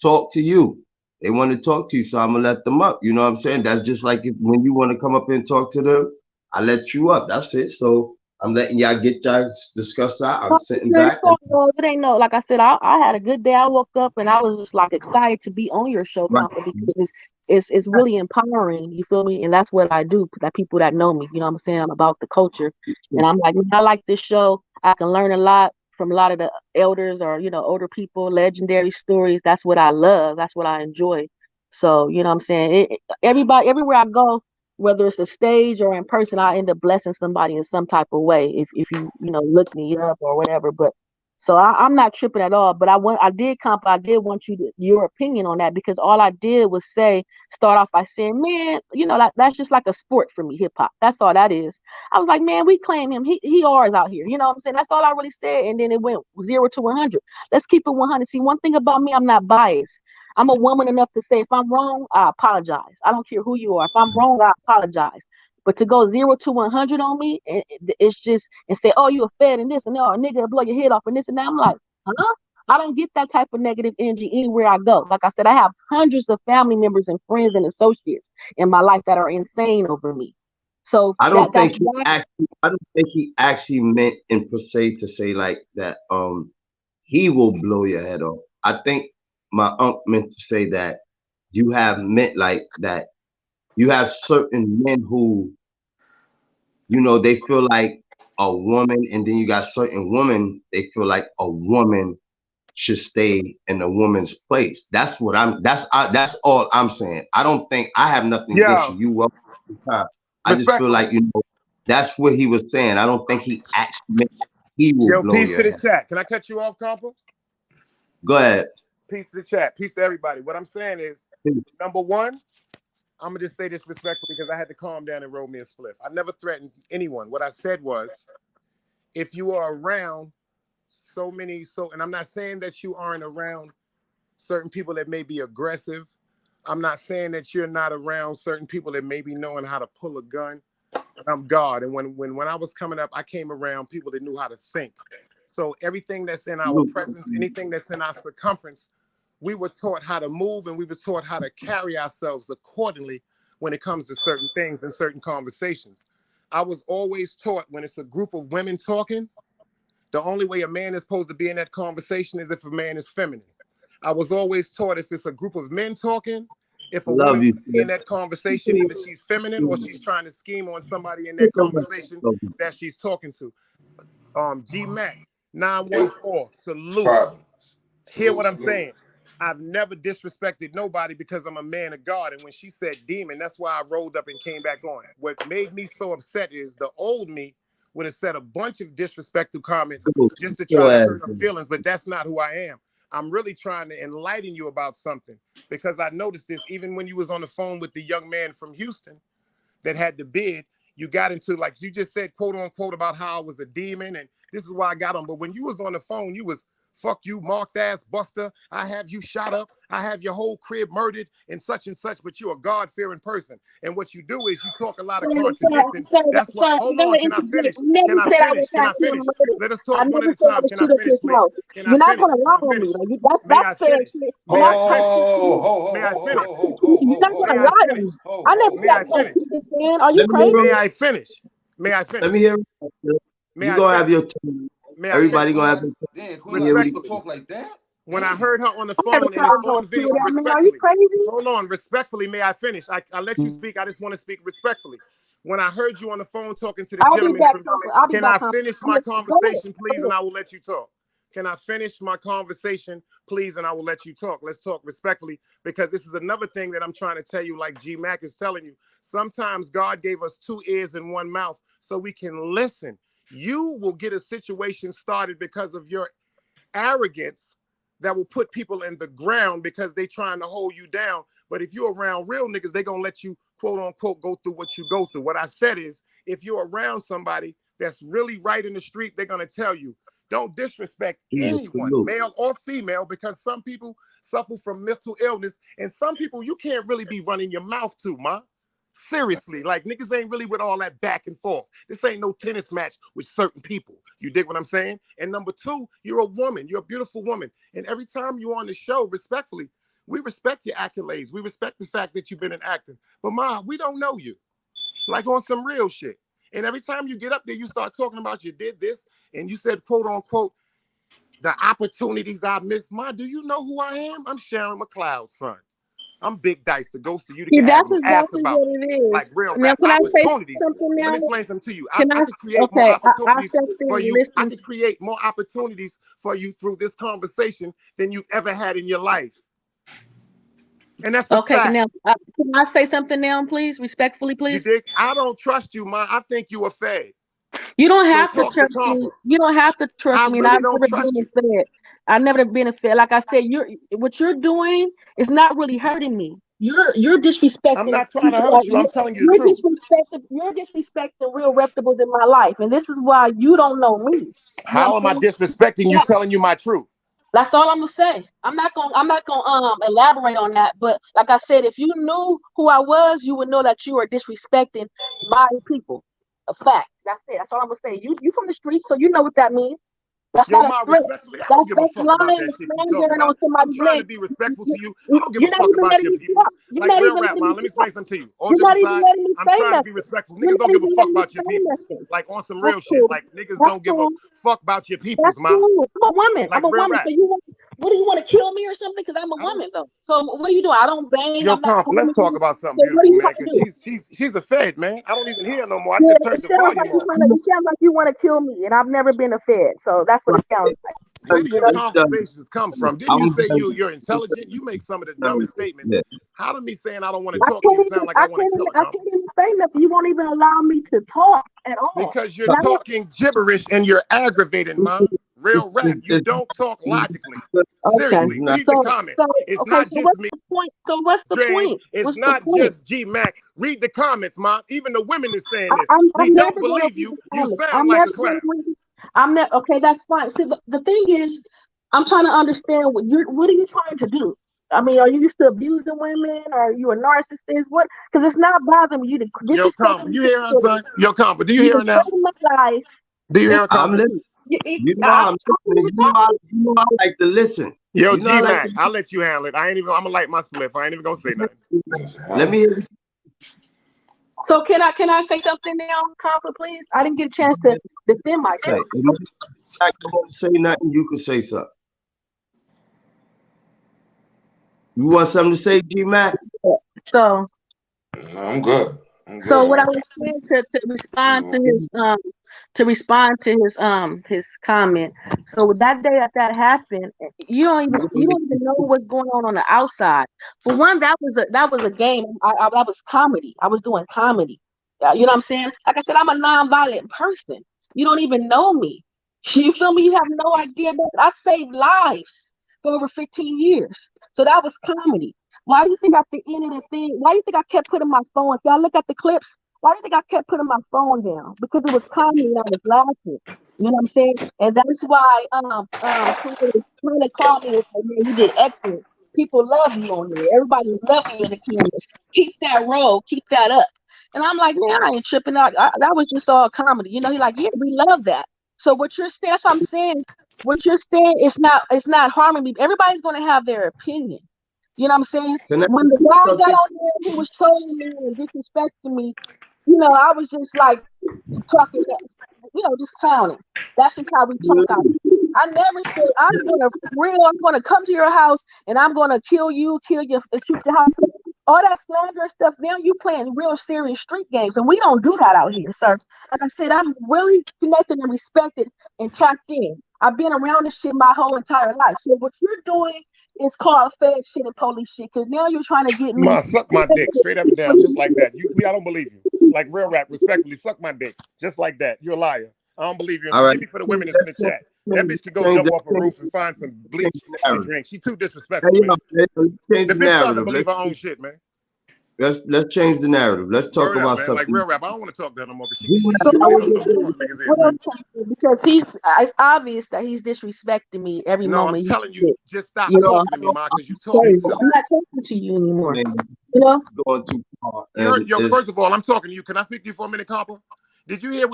Talk to you. They want to talk to you, so I'm gonna let them up. You know what I'm saying? That's just like when you want to come up and talk to them, I let you up. That's it. So I'm letting y'all get y'all discuss that. I'm sitting back. It ain't no, like I said, I had a good day. I woke up and I was just like excited to be on your show, Compa, because it's really empowering. You feel me? And that's what I do. That people that know me, you know what I'm saying? I'm about the culture, and I'm like, I like this show. I can learn a lot from a lot of the elders, or, you know, older people, legendary stories. That's what I love. That's what I enjoy. So, you know what I'm saying? Everywhere I go, whether it's a stage or in person, I end up blessing somebody in some type of way. If you look me up or whatever. But So I'm not tripping at all. But I did want your opinion on that, because all I did was start off by saying, man, that's just like a sport for me, hip hop. That's all that is. I was like, man, we claim him. He ours out here. You know what I'm saying? That's all I really said. And then it went 0 to 100. Let's keep it 100. See, one thing about me, I'm not biased. I'm a woman enough to say if I'm wrong, I apologize. I don't care who you are. If I'm wrong, I apologize. But to go 0 to 100 on me, it's just, and say, oh, you a fed and this and that, or a nigga will blow your head off and this and that. I'm like, huh? I don't get that type of negative energy anywhere I go. Like I said, I have hundreds of family members and friends and associates in my life that are insane over me. So I don't think he actually meant in per se to say like that. He will blow your head off. I think my uncle meant to say that you have meant like that. You have certain men who, they feel like a woman, and then you got certain women, they feel like a woman should stay in a woman's place. That's all I'm saying. I don't think I have nothing against you. Welcome to the time. I just feel like, that's what he was saying. I don't think he actually meant he will blow peace your to the head. chat. Can I cut you off, Compo? Go ahead. Peace to the chat. Peace to everybody. What I'm saying is, number one, I'm going to just say this respectfully because I had to calm down and roll me a spliff. I never threatened anyone. What I said was, if you are around and I'm not saying that you aren't around certain people that may be aggressive. I'm not saying that you're not around certain people that may be knowing how to pull a gun. I'm God. And when I was coming up, I came around people that knew how to think. So everything that's in our presence, anything that's in our circumference, we were taught how to move, and we were taught how to carry ourselves accordingly when it comes to certain things and certain conversations. I was always taught when it's a group of women talking, the only way a man is supposed to be in that conversation is if a man is feminine. I was always taught if it's a group of men talking, if a woman in that conversation, either she's feminine or she's trying to scheme on somebody in that conversation that she's talking to. G Mac 914, salute. Hear what I'm saying? I've never disrespected nobody because I'm a man of God. And when she said demon, that's why I rolled up and came back on. What made me so upset is the old me would have said a bunch of disrespectful comments just to try to hurt her feelings, but that's not who I am. I'm really trying to enlighten you about something, because I noticed this even when you was on the phone with the young man from Houston that had the bid. You got into, like you just said, quote unquote, about how I was a demon, and this is why I got on. But when you was on the phone, you was, fuck you, marked ass buster. I have you shot up. I have your whole crib murdered and such, but you're a God-fearing person. And what you do is you talk a lot of contradicting. That's what, hold on, can I finish? Can I finish? Let us talk one at a time. Can I finish, please? You're not going to lie on me. That's fair shit. May I finish? You're not going to lie on me. I never said this, man. Are you crazy? May I finish? Let me hear. You're going to have your turn. Everybody gonna have to talk like that. When I heard her on the phone and it's on video, respectfully. Hold on, respectfully, may I finish? I let you speak. I just want to speak respectfully. When I heard you on the phone talking to the gentleman, can I finish my conversation, please, and I will let you talk. Can I finish my conversation, please, and I will let you talk. Let's talk respectfully, because this is another thing that I'm trying to tell you, like G Mac is telling you. Sometimes God gave us 2 ears and 1 mouth so we can listen. You will get a situation started because of your arrogance that will put people in the ground because they're trying to hold you down. But if you're around real niggas, they're going to let you, quote unquote, go through what you go through. What I said is, if you're around somebody that's really right in the street, they're going to tell you, don't disrespect anyone, male or female, because some people suffer from mental illness, and some people you can't really be running your mouth to, ma. Seriously, like niggas ain't really with all that back and forth. This ain't no tennis match with certain people. You dig what I'm saying? And number 2, you're a woman. You're a beautiful woman. And every time you're on the show, respectfully, we respect your accolades. We respect the fact that you've been an actor. But ma, we don't know you. Like on some real shit. And every time you get up there, you start talking about you did this and you said, quote unquote, the opportunities I missed. Ma, do you know who I am? I'm Sharon McLeod's son. I'm Big Dice, the ghost of you to get that's exactly about. What it is. Like real now, rap opportunities. Let me explain something to you. I could create more opportunities for you. I could create more opportunities for you through this conversation than you've ever had in your life. And that's a fact. Now can I say something now, please? Respectfully, please. You dig? I don't trust you, man. I think you a fag. You don't have to talk trust to me. You don't have to trust I me. And really I've don't never trust been you. a fed. I've never been a fed. Like I said, what you're doing is not really hurting me. You're disrespecting. I'm not trying to people. hurt you. I'm telling you the You're truth. disrespecting. You're disrespecting real reputables in my life, and this is why you don't know me. How am I disrespecting you? Telling you my truth. That's all I'm gonna say. I'm not gonna elaborate on that. But like I said, if you knew who I was, you would know that you are disrespecting my people. A fact. That's it. That's all I'm gonna say. You from the streets, so you know what that means. That's Yo, not a Ma, threat. respectfully, I don't give a fuck about lying that and shit you talking slandering about. on I'm somebody's trying name. to be respectful to you. I don't give You're a not fuck even about letting your me peoples. talk. You're Like not real even rap, letting Ma. me Let me talk. explain something to you. All You're jokes not even aside, letting me I'm say trying to be nothing. respectful. You're Niggas not don't give a even fuck letting me about your say peoples. nothing. Like on some That's real shit. cool. Like niggas That's don't give a cool. fuck about your That's peoples, Ma. cool. I'm a woman. Like I'm a real woman. rap. So what do you want to kill me or something? Because I'm a I don't. woman though. So what are you doing? I don't bang. Yo, I'm not Comp, let's harming talk you. about something So what do beautiful, you man. want to Cause do? she's a fed, man. I don't even hear no more. I Yeah, just it turned the sounds like volume off. you want to kill me, and I've never been a fed. So that's what it sounds like. Where do your I'm conversations come from? Didn't you I'm say you're intelligent? You make some of the dumbest statements. yeah. How to me saying I don't want to I talk to can't you even. sound like I want to kill a I Comp? can't even say nothing. You won't even allow me to talk at all. Because you're And talking gibberish and you're aggravating, Ma. Real rap. You don't talk logically. Seriously, read the comments. It's not just what's me, the point? So what's the Dre. point? It's What's the not point? just G Mac. Read the comments, Ma. Even the women is saying this. I'm We never don't gonna believe read you. the You comments. sound like a clown. I'm not okay. That's fine. See, the thing is, I'm trying to understand what are you trying to do? I mean, are you used to abusing women? Or are you a narcissist? What? Because it's not bothering me. You Yo, disrespect Compa, you hear her, son? Yo, Compa, do you hear her now? my life. Do you hear her, I'm Compa? listening. You know I'm listening. You know I like to listen. Yo, you know G Mac, I'll let you handle it. I'm gonna light my spliff. I ain't even gonna say nothing. Let me. So can I say something now, Compa, please? I didn't get a chance to defend myself. If I don't want to say nothing, you can say something. You want something to say, G Mac? So I'm good. So what I was saying to respond to his comment. So that day that happened, you don't even know what's going on the outside. For one, that was a game. That was comedy. I was doing comedy. You know what I'm saying? Like I said, I'm a nonviolent person. You don't even know me. You feel me? You have no idea that I saved lives for over 15 years. So that was comedy. Why do you think at the end of the thing, why do you think I kept putting my phone, if y'all look at the clips, why do you think I kept putting my phone down? Because it was comedy and I was laughing. You know what I'm saying? And that's why trying to call me and say, man, you did excellent. People love you on there. Everybody was loving you in the comments. Keep that roll, keep that up. And I'm like, man, I ain't tripping out. That was just all comedy. You know, he's like, yeah, we love that. So what you're saying, that's what I'm saying. What you're saying, it's not harming me. Everybody's gonna have their opinion. You know what I'm saying? When the guy got on there and he was trolling me and disrespecting me, you know, I was just like talking, just clowning. That's just how we talk out here. I never said I'm gonna come to your house and I'm gonna kill you, shoot your house. All that slander stuff, now you playing real serious street games, and we don't do that out here, sir. Like I said, I'm really connected and respected and tapped in. I've been around this shit my whole entire life. So what you're doing is called fed shit and police shit, because now you're trying to get me. Ma, suck my dick straight up and down, just like that. I don't believe you. Like real rap, respectfully, suck my dick, just like that. You're a liar. I don't believe you. Maybe for the women that's in the chat. That bitch could go jump off a roof and find some bleach and drink. She too disrespectful, man. The bitch starting to believe her own shit, man. Let's change the narrative. Let's talk about something. Like real rap. I don't want to talk to her no more because it's obvious that he's disrespecting me every moment. No, I'm telling you, just stop talking to me, Ma, because you told me so. I'm not talking to you anymore. You know? Going too far. First of all, I'm talking to you. Can I speak to you for a minute, Compa? Did you hear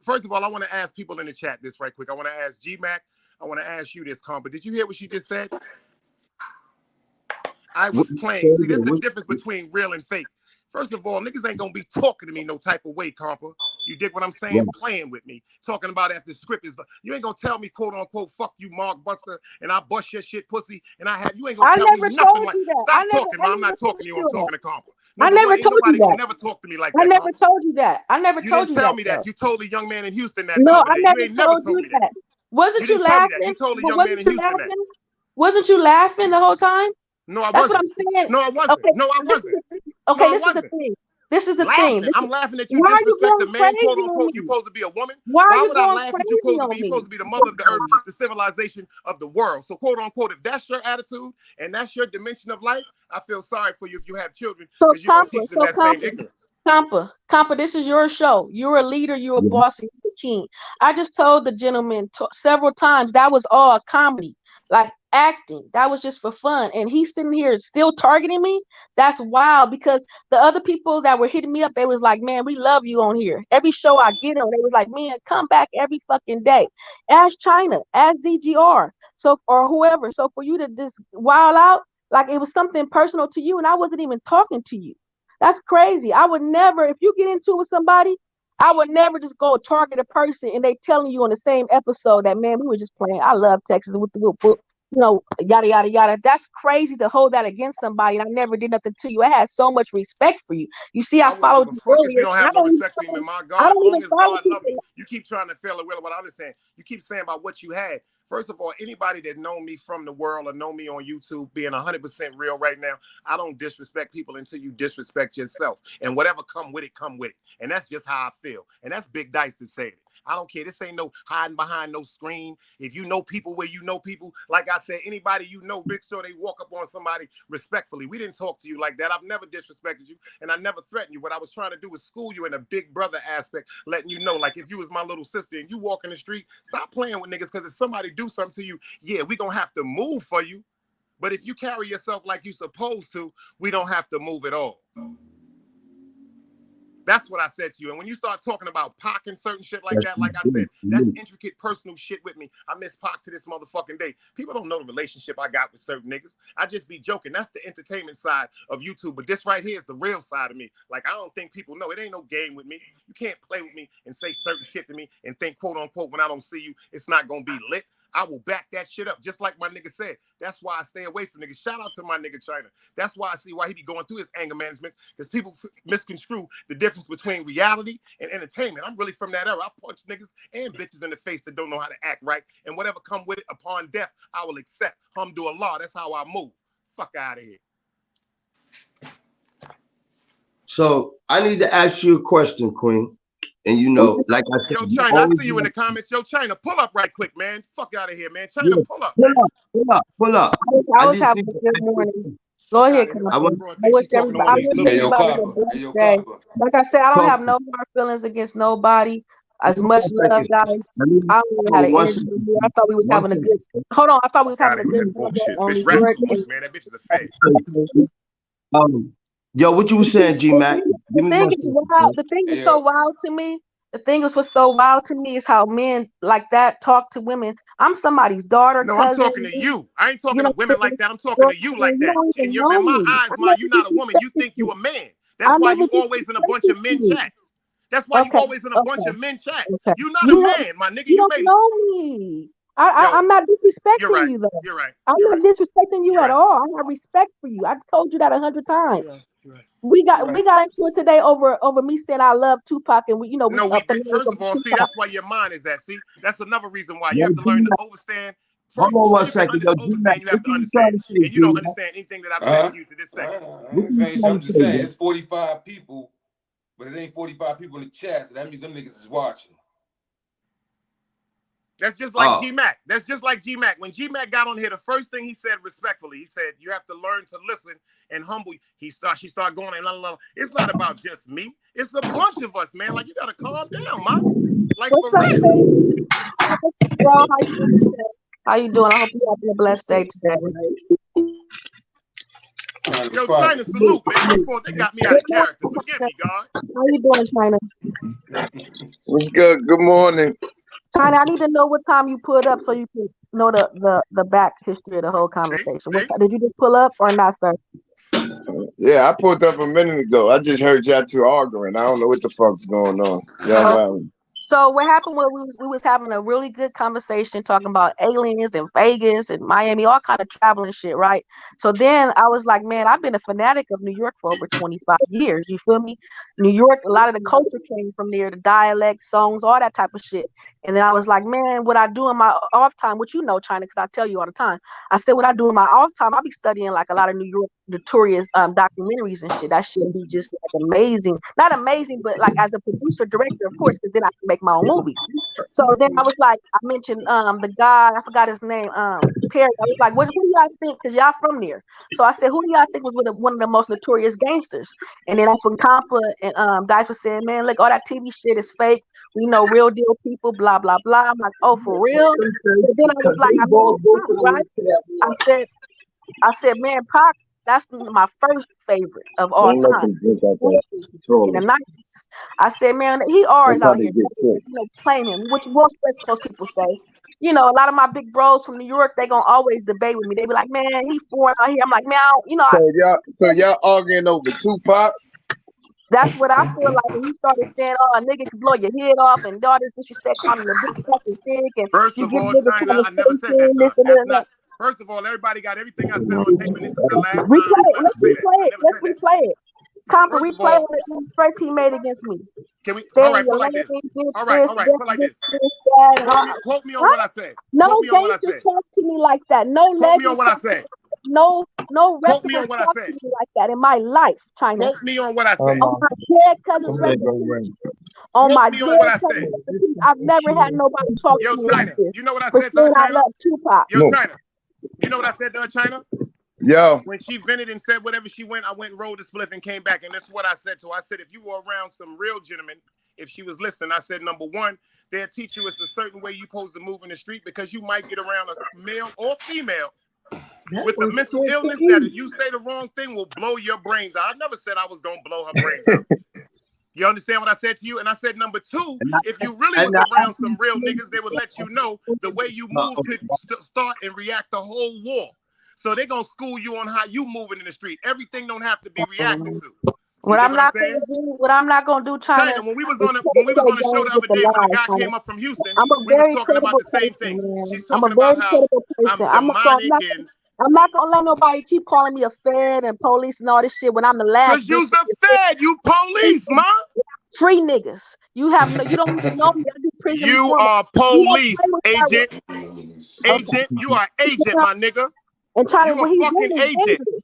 first of all, I want to ask people in the chat this right quick. I want to ask G Mac. I want to ask you this, Compa. Did you hear what she just said? I was playing. See, this is the difference between real and fake. First of all, niggas ain't gonna be talking to me no type of way, Compa. You dig what I'm saying? Yeah. Playing with me, talking about after the script is. You ain't gonna tell me, quote unquote, "Fuck you, Mark Buster," and I bust your shit, pussy, and you ain't gonna tell me nothing like. Stop talking, man. I'm not talking to you. I'm talking to Compa. I never told you that. Gonna never talk to me like that. I never told you that. I never told you that. You didn't tell me that. You told the young man in Houston that. No, I never told you that. Wasn't you laughing? You told the young man in Houston that. Wasn't you laughing the whole time? No, I wasn't. That's what I'm saying. No, I wasn't. Okay. No, I wasn't. Okay, this is the thing. This is the laughing. thing. I'm laughing at you Why are you disrespect the going man, crazy quote on unquote. me? You're supposed to be a woman. Why are Why you would I going laugh at crazy you? on me? You're supposed to be the mother of the earth, the civilization of the world. So, quote unquote, if that's your attitude and that's your dimension of life, I feel sorry for you if you have children So because you don't teach them that same ignorance. Compa, this is your show. You're a leader, you're a boss, and you're a king. I just told the gentleman several times that was all comedy, like acting. That was just for fun. And he's sitting here still targeting me. That's wild, because the other people that were hitting me up, they was like, man, we love you on here. Every show I get on, they was like, man, come back every fucking day. Ask China, ask DGR, so, or whoever. So for you to just wild out, like it was something personal to you, and I wasn't even talking to you. That's crazy. I would never, if you get into it with somebody, I would never just go target a person and they telling you on the same episode that, man, we were just playing. I love Texas with the you know, yada yada yada. That's crazy to hold that against somebody. And I never did nothing to you. I had so much respect for you. You see, I followed you earlier. If you don't have no respect for me, my God, long as God love me, you keep trying to fail it. What I'm just saying, you keep saying about what you had. First of all, anybody that know me from the world or know me on YouTube being 100% real right now, I don't disrespect people until you disrespect yourself. And whatever come with it, come with it. And that's just how I feel. And that's Big Dice that said it. I don't care. This ain't no hiding behind no screen. If you know people where you know people, like I said, anybody you know, big sure they walk up on somebody respectfully. We didn't talk to you like that. I've never disrespected you, and I never threatened you. What I was trying to do was school you in a big brother aspect, letting you know, like if you was my little sister and you walk in the street, stop playing with niggas, because if somebody do something to you, yeah, we gonna have to move for you. But if you carry yourself like you supposed to, we don't have to move at all. That's what I said to you. And when you start talking about Pac and certain shit like that, like I said, that's intricate personal shit with me. I miss Pac to this motherfucking day. People don't know the relationship I got with certain niggas. I just be joking. That's the entertainment side of YouTube. But this right here is the real side of me. Like, I don't think people know. It ain't no game with me. You can't play with me and say certain shit to me and think, quote unquote, when I don't see you, it's not going to be lit. I will back that shit up, just like my nigga said. That's why I stay away from niggas. Shout out to my nigga China. That's why I see why he be going through his anger management, because people misconstrue the difference between reality and entertainment. I'm really from that era. I punch niggas and bitches in the face that don't know how to act right, and whatever come with it upon death, I will accept. Alhamdulillah, that's how I move. Fuck out of here. So I need to ask you a question, Queen. And you know, like I said, yo, China, I see you in the comments. Yo, China, pull up right quick, man. Fuck out of here, man. China, pull up. Pull up. I was having a good morning. Go ahead, I wish everybody, like I said, I don't have no hard feelings against nobody. As much love, guys. I don't know how to interview. I thought we was having a good. Hold on, I thought we was having a good bullshit. Bitch, rap too much, man. That bitch is a fake. Yo, what you was saying, G Mac? The thing is so wild to me. The thing is what's so wild to me is how men like that talk to women. I'm somebody's daughter. No, cousin. I'm talking to you. I ain't talking to women like that. I'm talking to you like that. In my eyes, you're not a woman. You think you a man. That's why you always in a bunch of men chats. That's why you always in a bunch of men chats. You're not a man, my nigga. You don't know me. I'm not disrespecting you though. You're right. I'm not disrespecting you at all. I have respect for you. I've told you that 100 times. You're right. We got into it today over me saying I love Tupac, and we first of all, see, that's why your mind is that. See, that's another reason why you have to learn to understand. Hold on one second. You have to understand, and you don't understand anything that I've said to you to this second. I'm just saying it's 45 people, but it ain't 45 people in the chat, so that means them niggas is watching. That's just like G-Mac. That's just like G-Mac. When G-Mac got on here, the first thing he said respectfully, he said, you have to learn to listen and humble. She started going and la. It's not about just me. It's a bunch of us, man. Like, you got to calm down, man. Like, for real. How you doing? I hope you're having a blessed day today. Yo, China, salute, man. My fault. They got me out of character. Forgive me, God. How you doing, China? What's good? Good morning. China, I need to know what time you put up so you can know the back history of the whole conversation. Did you just pull up or not, sir? Yeah, I pulled up a minute ago. I just heard y'all two arguing. I don't know what the fuck's going on. So what happened was we was having a really good conversation talking about aliens and Vegas and Miami, all kind of traveling shit, right? So then I was like, man, I've been a fanatic of New York for over 25 years. You feel me? New York, a lot of the culture came from there, the dialect, songs, all that type of shit. And then I was like, man, what I do in my off time, which you know, China, because I tell you all the time. I said, what I do in my off time, I'll be studying like a lot of New York notorious documentaries and shit. That should be just like amazing. Not amazing, but like as a producer, director, of course, because then I can make my own movies. So then I was like, I mentioned the guy, I forgot his name, Perry. I was like, who do y'all think? Because y'all from there. So I said, who do y'all think was one of the most notorious gangsters? And then that's when Compa and Dice was saying, man, look, all that TV shit is fake. We know real deal people, blah, blah, blah. I'm like, oh, for real? So then I was like, I said, man, Pac, that's my first favorite of all time. In the 90s. I said, man, he always out here claiming, which most West Coast people say. You know, a lot of my big bros from New York, they gonna always debate with me. They be like, man, he foreign out here. I'm like, man, So y'all arguing over Tupac? That's what I feel like when you started saying, oh, a nigga can blow your head off and all this disrespect, calling him a big fucking dick. And first you of give all, niggas China, I never said that to her. That's not, first of all, everybody got everything I said on tape, and this is the last time let's replay it. Let's replay it. Compa, replay it first he made against me. Can we? All right, put like this. All right, put like this. Quote me on what I said. No gangster talk to me like that. No legend. Quote me on what I said. No quote me on what I said. Like that in my life, China. Quote me on what I said. On my dead cousin's on my dead cousin's. I've never had nobody talk to me like this. You know what I said to China? I love Tupac. Yo, China. You know what I said to China? Yo. When she vented and said whatever she went, I went and rolled the spliff and came back. And that's what I said to her. I said, if you were around some real gentlemen, if she was listening, I said, number one, they'll teach you it's a certain way you're supposed to move in the street because you might get around a male or female with a mental illness that if you say the wrong thing will blow your brains out. I never said I was going to blow her brains out. You understand what I said to you? And I said, number two, if you really was around some real niggas, they would let you know the way you move could start and react the whole war. So they're going to school you on how you moving in the street. Everything don't have to be reacted to. What I'm not gonna do, China. When we was on the show the other day, when the guy came up from Houston, we was talking about the same thing. She's talking about how I'm demonic and I'm not gonna let nobody keep calling me a fed and police and all this shit when I'm the last. Cause you's a fed, you police, man. Free niggas. You don't even know me. I do prison. You are police, agent. Agent, you are agent, my nigga. And China, you a fucking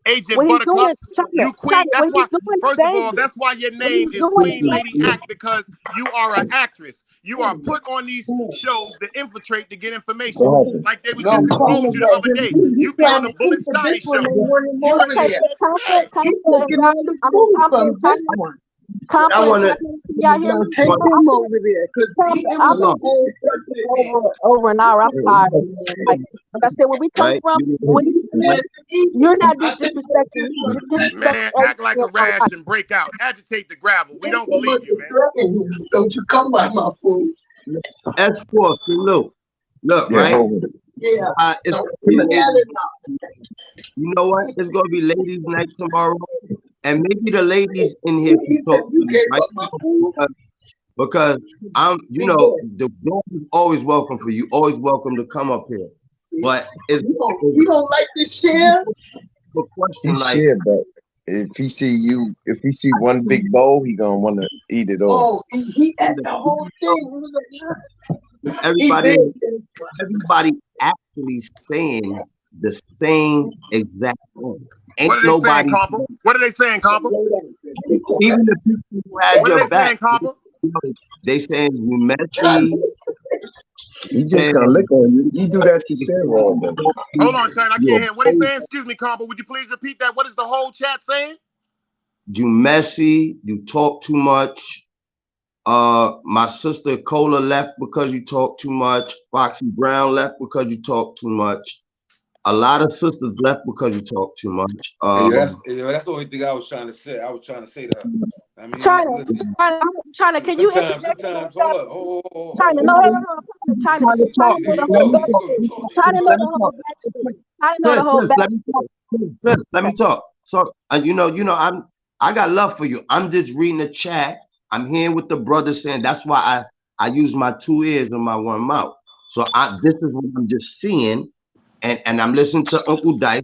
agent Buttercup. You queen. That's why. First of all, that's why your name is Queen Lady Act, because you are an actress. You are put on these shows to infiltrate to get information. Like they was just exposed you the other day. You be on the Bullet Scotty show. I want to take him over there because over an hour. I'm tired. Like I said, where we come from, you're not disrespecting. Man, act like a rash and break out. Agitate the gravel. We don't believe you, man. Don't you come by my food. X4, salute. Look, right? Yeah. You know what? It's gonna be ladies' night tomorrow. And maybe the ladies in here can talk to me, right? Because I'm, you know, the door is always welcome for you, always welcome to come up here. But you don't like to share? The question, like, share, but if he see one big bowl, he gonna want to eat it all. Oh, he ate the whole thing. Everybody actually saying the same exact thing. What are they saying, Compa? What are they saying, Compa? Even the people who had your back, saying, they saying you messy. You just gonna lick on you. You do that to Sarah. Hold on, China. I can't hear. What are they saying? Excuse me, Compa. Would you please repeat that? What is the whole chat saying? You messy. You talk too much. My sister Cola left because you talk too much. Foxy Brown left because you talk too much. A lot of sisters left because you talk too much. That's the only thing I was trying to say. I was trying to say to her. I mean, China, can you sometimes hold up. China, no, China know the whole back. Let me talk. So you know, I got love for you. I'm just reading the chat. I'm hearing what the brothers saying. That's why I use my 2 ears and my 1 mouth. So this is what I'm just seeing, and I'm listening to Uncle Dice,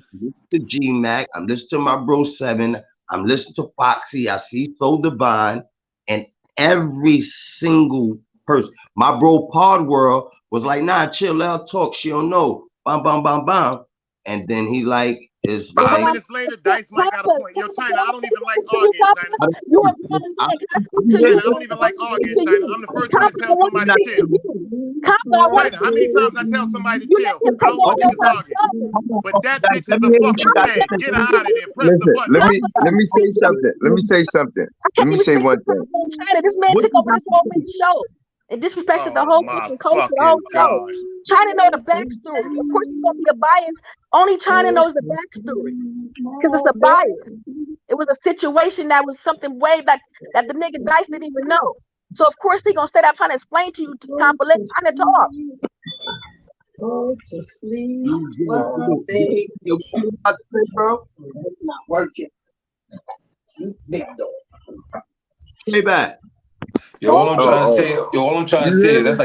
to G Mac, I'm listening to my bro 7, I'm listening to Foxy, I see So Divine, and every single person. My bro Pod World was like, nah, chill, let her talk. She don't know. Bam, bam, bam, bam. And then he like is 5 like minutes later, Dice might got a point. Yo, China, I don't even like arguing, China. China, I don't even like arguing, China. I'm the first one to tell somebody to chill. China, how many times I tell somebody to chill? I don't want niggas arguing. But that bitch is a fucking fan. Get her out of there. Press the Listen, button. let me say something. Let me say something. Let me say one thing. China, this man took over this whole big show and disrespected the whole fucking culture, the whole show. China know the backstory. Of course, it's gonna be a bias. Only China knows the backstory because it's a bias. It was a situation that was something way back that the nigga Dice didn't even know. So of course he gonna stay out trying to explain to you to let China talk. Go to sleep. bro. Not working. Big dog. Stay back. Yo, all I'm trying to say is that's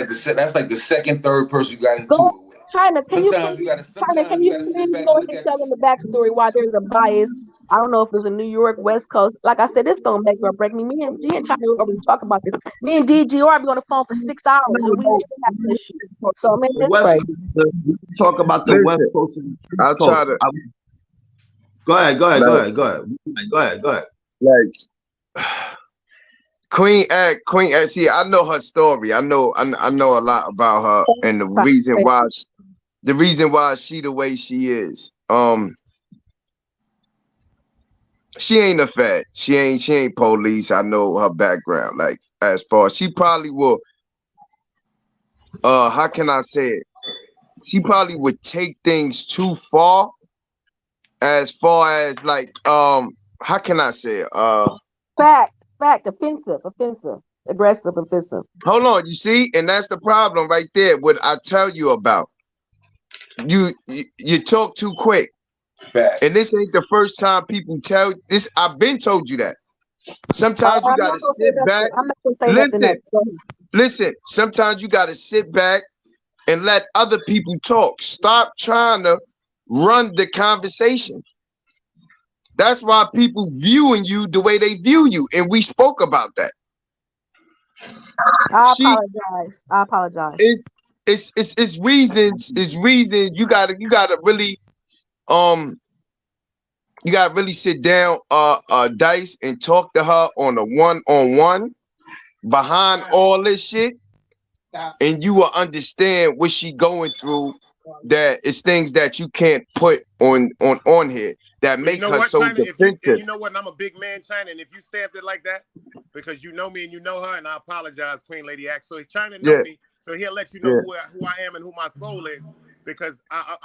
like the second, third person you got into it with. China, can Sometimes you gotta sit back really and go look ahead and at tell them the backstory why there's a bias? I don't know if it's in New York, West Coast. Like I said, this don't make or break me. Me and China already talk about this. Me and DGR be on the phone for 6 hours and we have this shit. So man, this crazy. We talk about the West Coast. I'll try to. Go ahead. Like Queen Act. See, I know her story. I know a lot about her and the reason why she the way she is. She ain't a fat. She ain't police. I know her background. Like as far as she probably will. How can I say it? She probably would take things too far. As far as like how can I say it? Fact, offensive, aggressive, offensive. Hold on, you see, and that's the problem right there. What I tell you about, you talk too quick, and this ain't the first time people tell this. I've been told you that. Sometimes you gotta sit back. Listen. Sometimes you gotta sit back and let other people talk. Stop trying to run the conversation. That's why people viewing you the way they view you, and we spoke about that. I apologize. It's reasons. It's reasons you gotta really sit down Dice and talk to her on a one-on-one behind all this shit, and you will understand what she going through. That it's things that you can't put on here that make her so defensive. You know what? And I'm a big man, China, and if you stabbed it like that, because you know me and you know her, and I apologize, Queen Lady Act. So China know me, so he'll let you know who I am and who my soul is, because I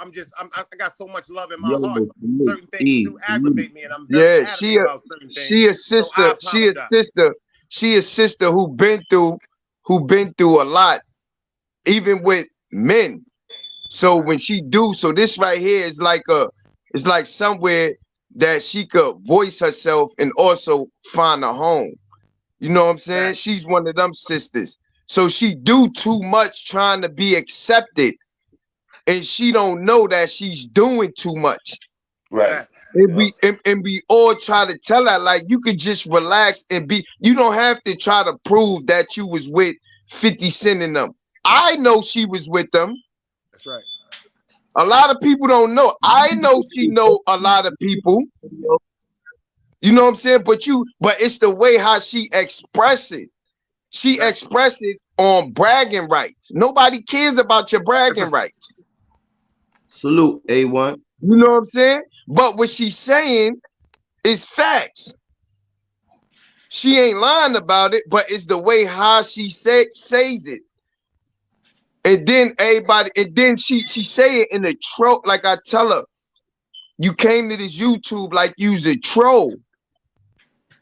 got so much love in my heart. Certain things do aggravate me, and I'm very adamant about certain things. She a sister. She a sister who been through a lot, even with men. So when she do, so this right here is like somewhere that she could voice herself and also find a home. You know what I'm saying? Right. She's one of them sisters. So she do too much trying to be accepted, and she don't know that she's doing too much. Right. And we all try to tell her, like, you could just relax and be. You don't have to try to prove that you was with 50 Cent and them. I know she was with them. That's right. A lot of people don't know. I know she know a lot of people. You know what I'm saying? But it's the way how she express it. She express it on bragging rights. Nobody cares about your bragging rights. Salute, A1. You know what I'm saying? But what she's saying is facts. She ain't lying about it, but it's the way how she says it. And then she say it in a troll. Like I tell her, you came to this YouTube like you's a troll.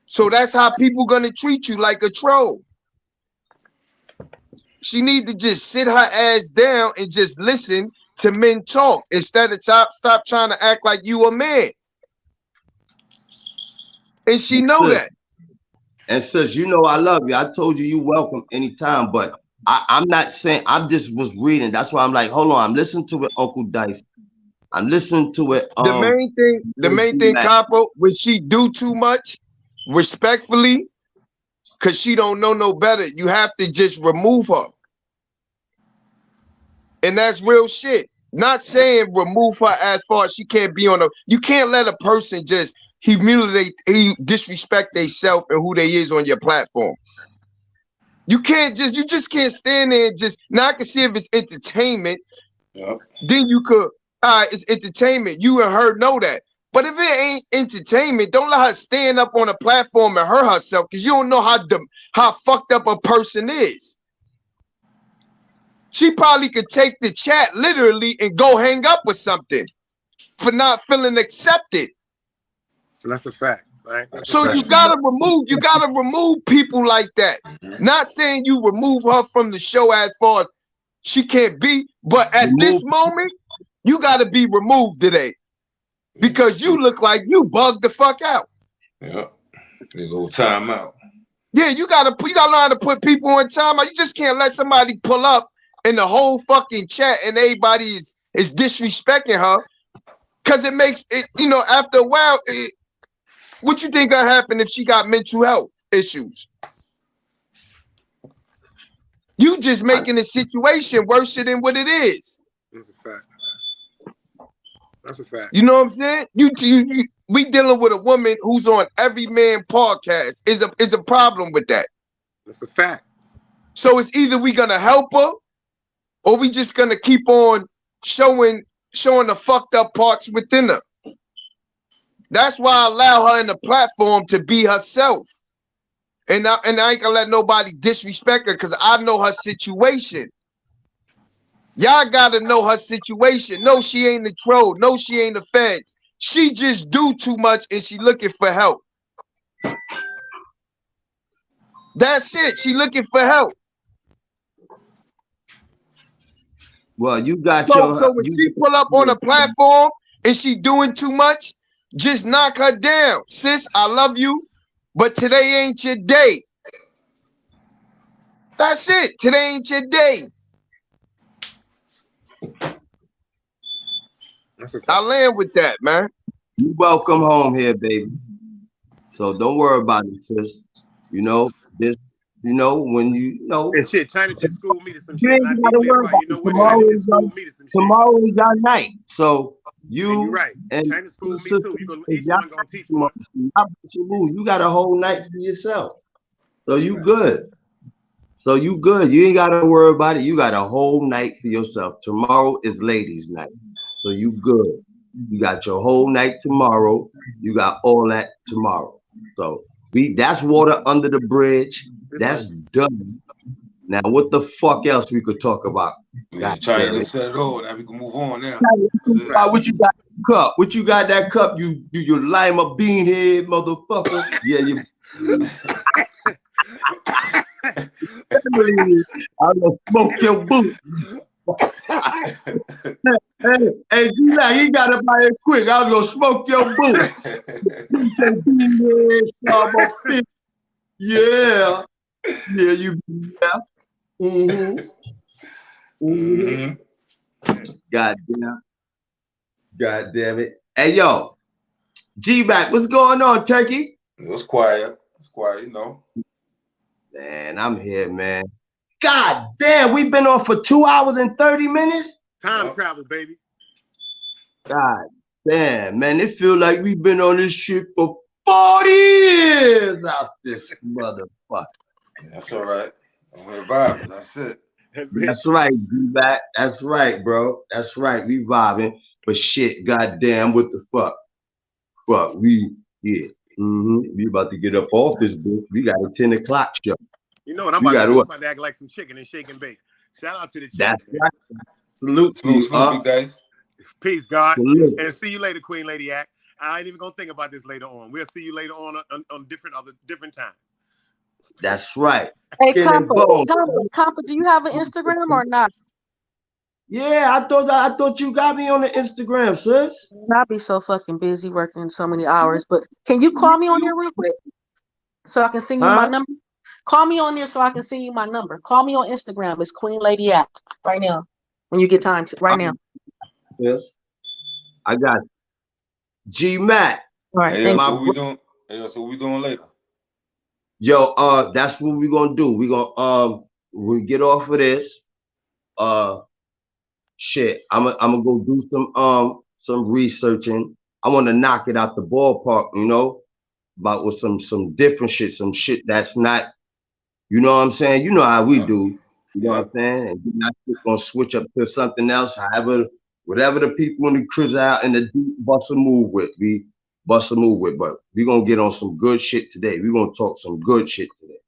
So that's how people gonna treat you, like a troll. She need to just sit her ass down and just listen to men talk instead of stop trying to act like you a man. And she know that. And sis, you know I love you. I told you welcome anytime, but I'm not saying, I just was reading. That's why I'm like, hold on, I'm listening to it, Uncle Dice. I'm listening to it. The main thing, Capo, when she do too much, respectfully, because she don't know no better, you have to just remove her. And that's real shit. Not saying remove her as far as she can't be on a, you can't let a person just disrespect themselves and who they is on your platform. You just can't stand there and just, now I can see if it's entertainment, then you could, all right, it's entertainment. You and her know that. But if it ain't entertainment, don't let her stand up on a platform and hurt herself, because you don't know how fucked up a person is. She probably could take the chat literally and go hang up with something for not feeling accepted. That's a fact, right? So you gotta remove people like that. Not saying you remove her from the show as far as she can't be, but at this moment, you gotta be removed today. Because you look like you bugged the fuck out. Yeah. There's a little time out. Yeah, you gotta learn how to put people on time out. You just can't let somebody pull up in the whole fucking chat and everybody is disrespecting her. Cause it makes it, after a while, what you think gonna happen if she got mental health issues? You just making the situation worse than what it is. That's a fact. That's a fact. You know what I'm saying? We dealing with a woman who's on Every Man podcast. Is a problem with that. That's a fact. So it's either we gonna help her, or we just gonna keep on showing the fucked up parts within her. That's why I allow her in the platform to be herself. And I ain't gonna let nobody disrespect her, because I know her situation. Y'all gotta know her situation. No, she ain't the troll. No, she ain't the feds. She just do too much and she looking for help. That's it. She looking for help. Well, you got so when she pull up on a platform and she doing too much, just knock her down. Sis, I love you, but today ain't your day. That's it. Today ain't your day. I land with that, man. You welcome home here, baby. So don't worry about it, sis. When and shit, China just schooled me to some shit. Not deeply apart. You know what? China just schooled me to some shit. Tomorrow is your night. So you're right. China schooled me too. Each one gonna teach one. You got a whole night for yourself. So you good. So you good. You ain't gotta worry about it. You got a whole night for yourself. Tomorrow is ladies' night. So you good. You got your whole night tomorrow. You got all that tomorrow. So that's water under the bridge. That's done. Now what the fuck else we could talk about? Yeah, trying to set it all. Now we can move on now. What you got in the cup? What you got that cup? You lima bean head motherfucker. Yeah, you I'm gonna smoke your boot. hey, G-Lac, he got it by it quick. I was gonna smoke your boot. Yeah, you. Yeah. God damn it. Hey, yo, G-Back, what's going on, Turkey? It's quiet, Man, I'm here, man. God damn, we've been on for 2 hours and 30 minutes? Time travel, baby. God damn, man, it feels like we've been on this shit for 40 years out this motherfucker. That's all right. We're vibing. That's it. That's right, G-Back. That's right, bro. That's right. We vibing. But shit, goddamn, what the fuck? Fuck, we about to get up off this book. We got a 10 o'clock show. You know what I'm about to act like some chicken and shake and bake. Shout out to the chicken. That's right. Salute to you, guys. Peace, God. Salute. And see you later, Queen Lady Act. I ain't even gonna think about this later on. We'll see you later on different time. That's right. Hey, Compa, do you have an Instagram or not? Yeah, I thought you got me on the Instagram, sis. I'll be so fucking busy working so many hours, but can you call me on there real quick so I can send you my number? Call me on there so I can send you my number. Call me on Instagram. It's Queen Lady Act right now. When you get time to right now. Yes. I got it. G Mac. All right. Hey, so we doing? Hey, so we doing later? Yo, that's what we're gonna do. We're gonna we get off of this. Shit. I'm gonna go do some researching. I want to knock it out the ballpark, you know, about with some different shit, some shit that's not, you know what I'm saying? You know how we do. You know what I'm saying? And we're not just gonna switch up to something else. However, whatever the people in the crib out in the deep bust a move with, we bust a move with. But we're gonna get on some good shit today. We're gonna talk some good shit today.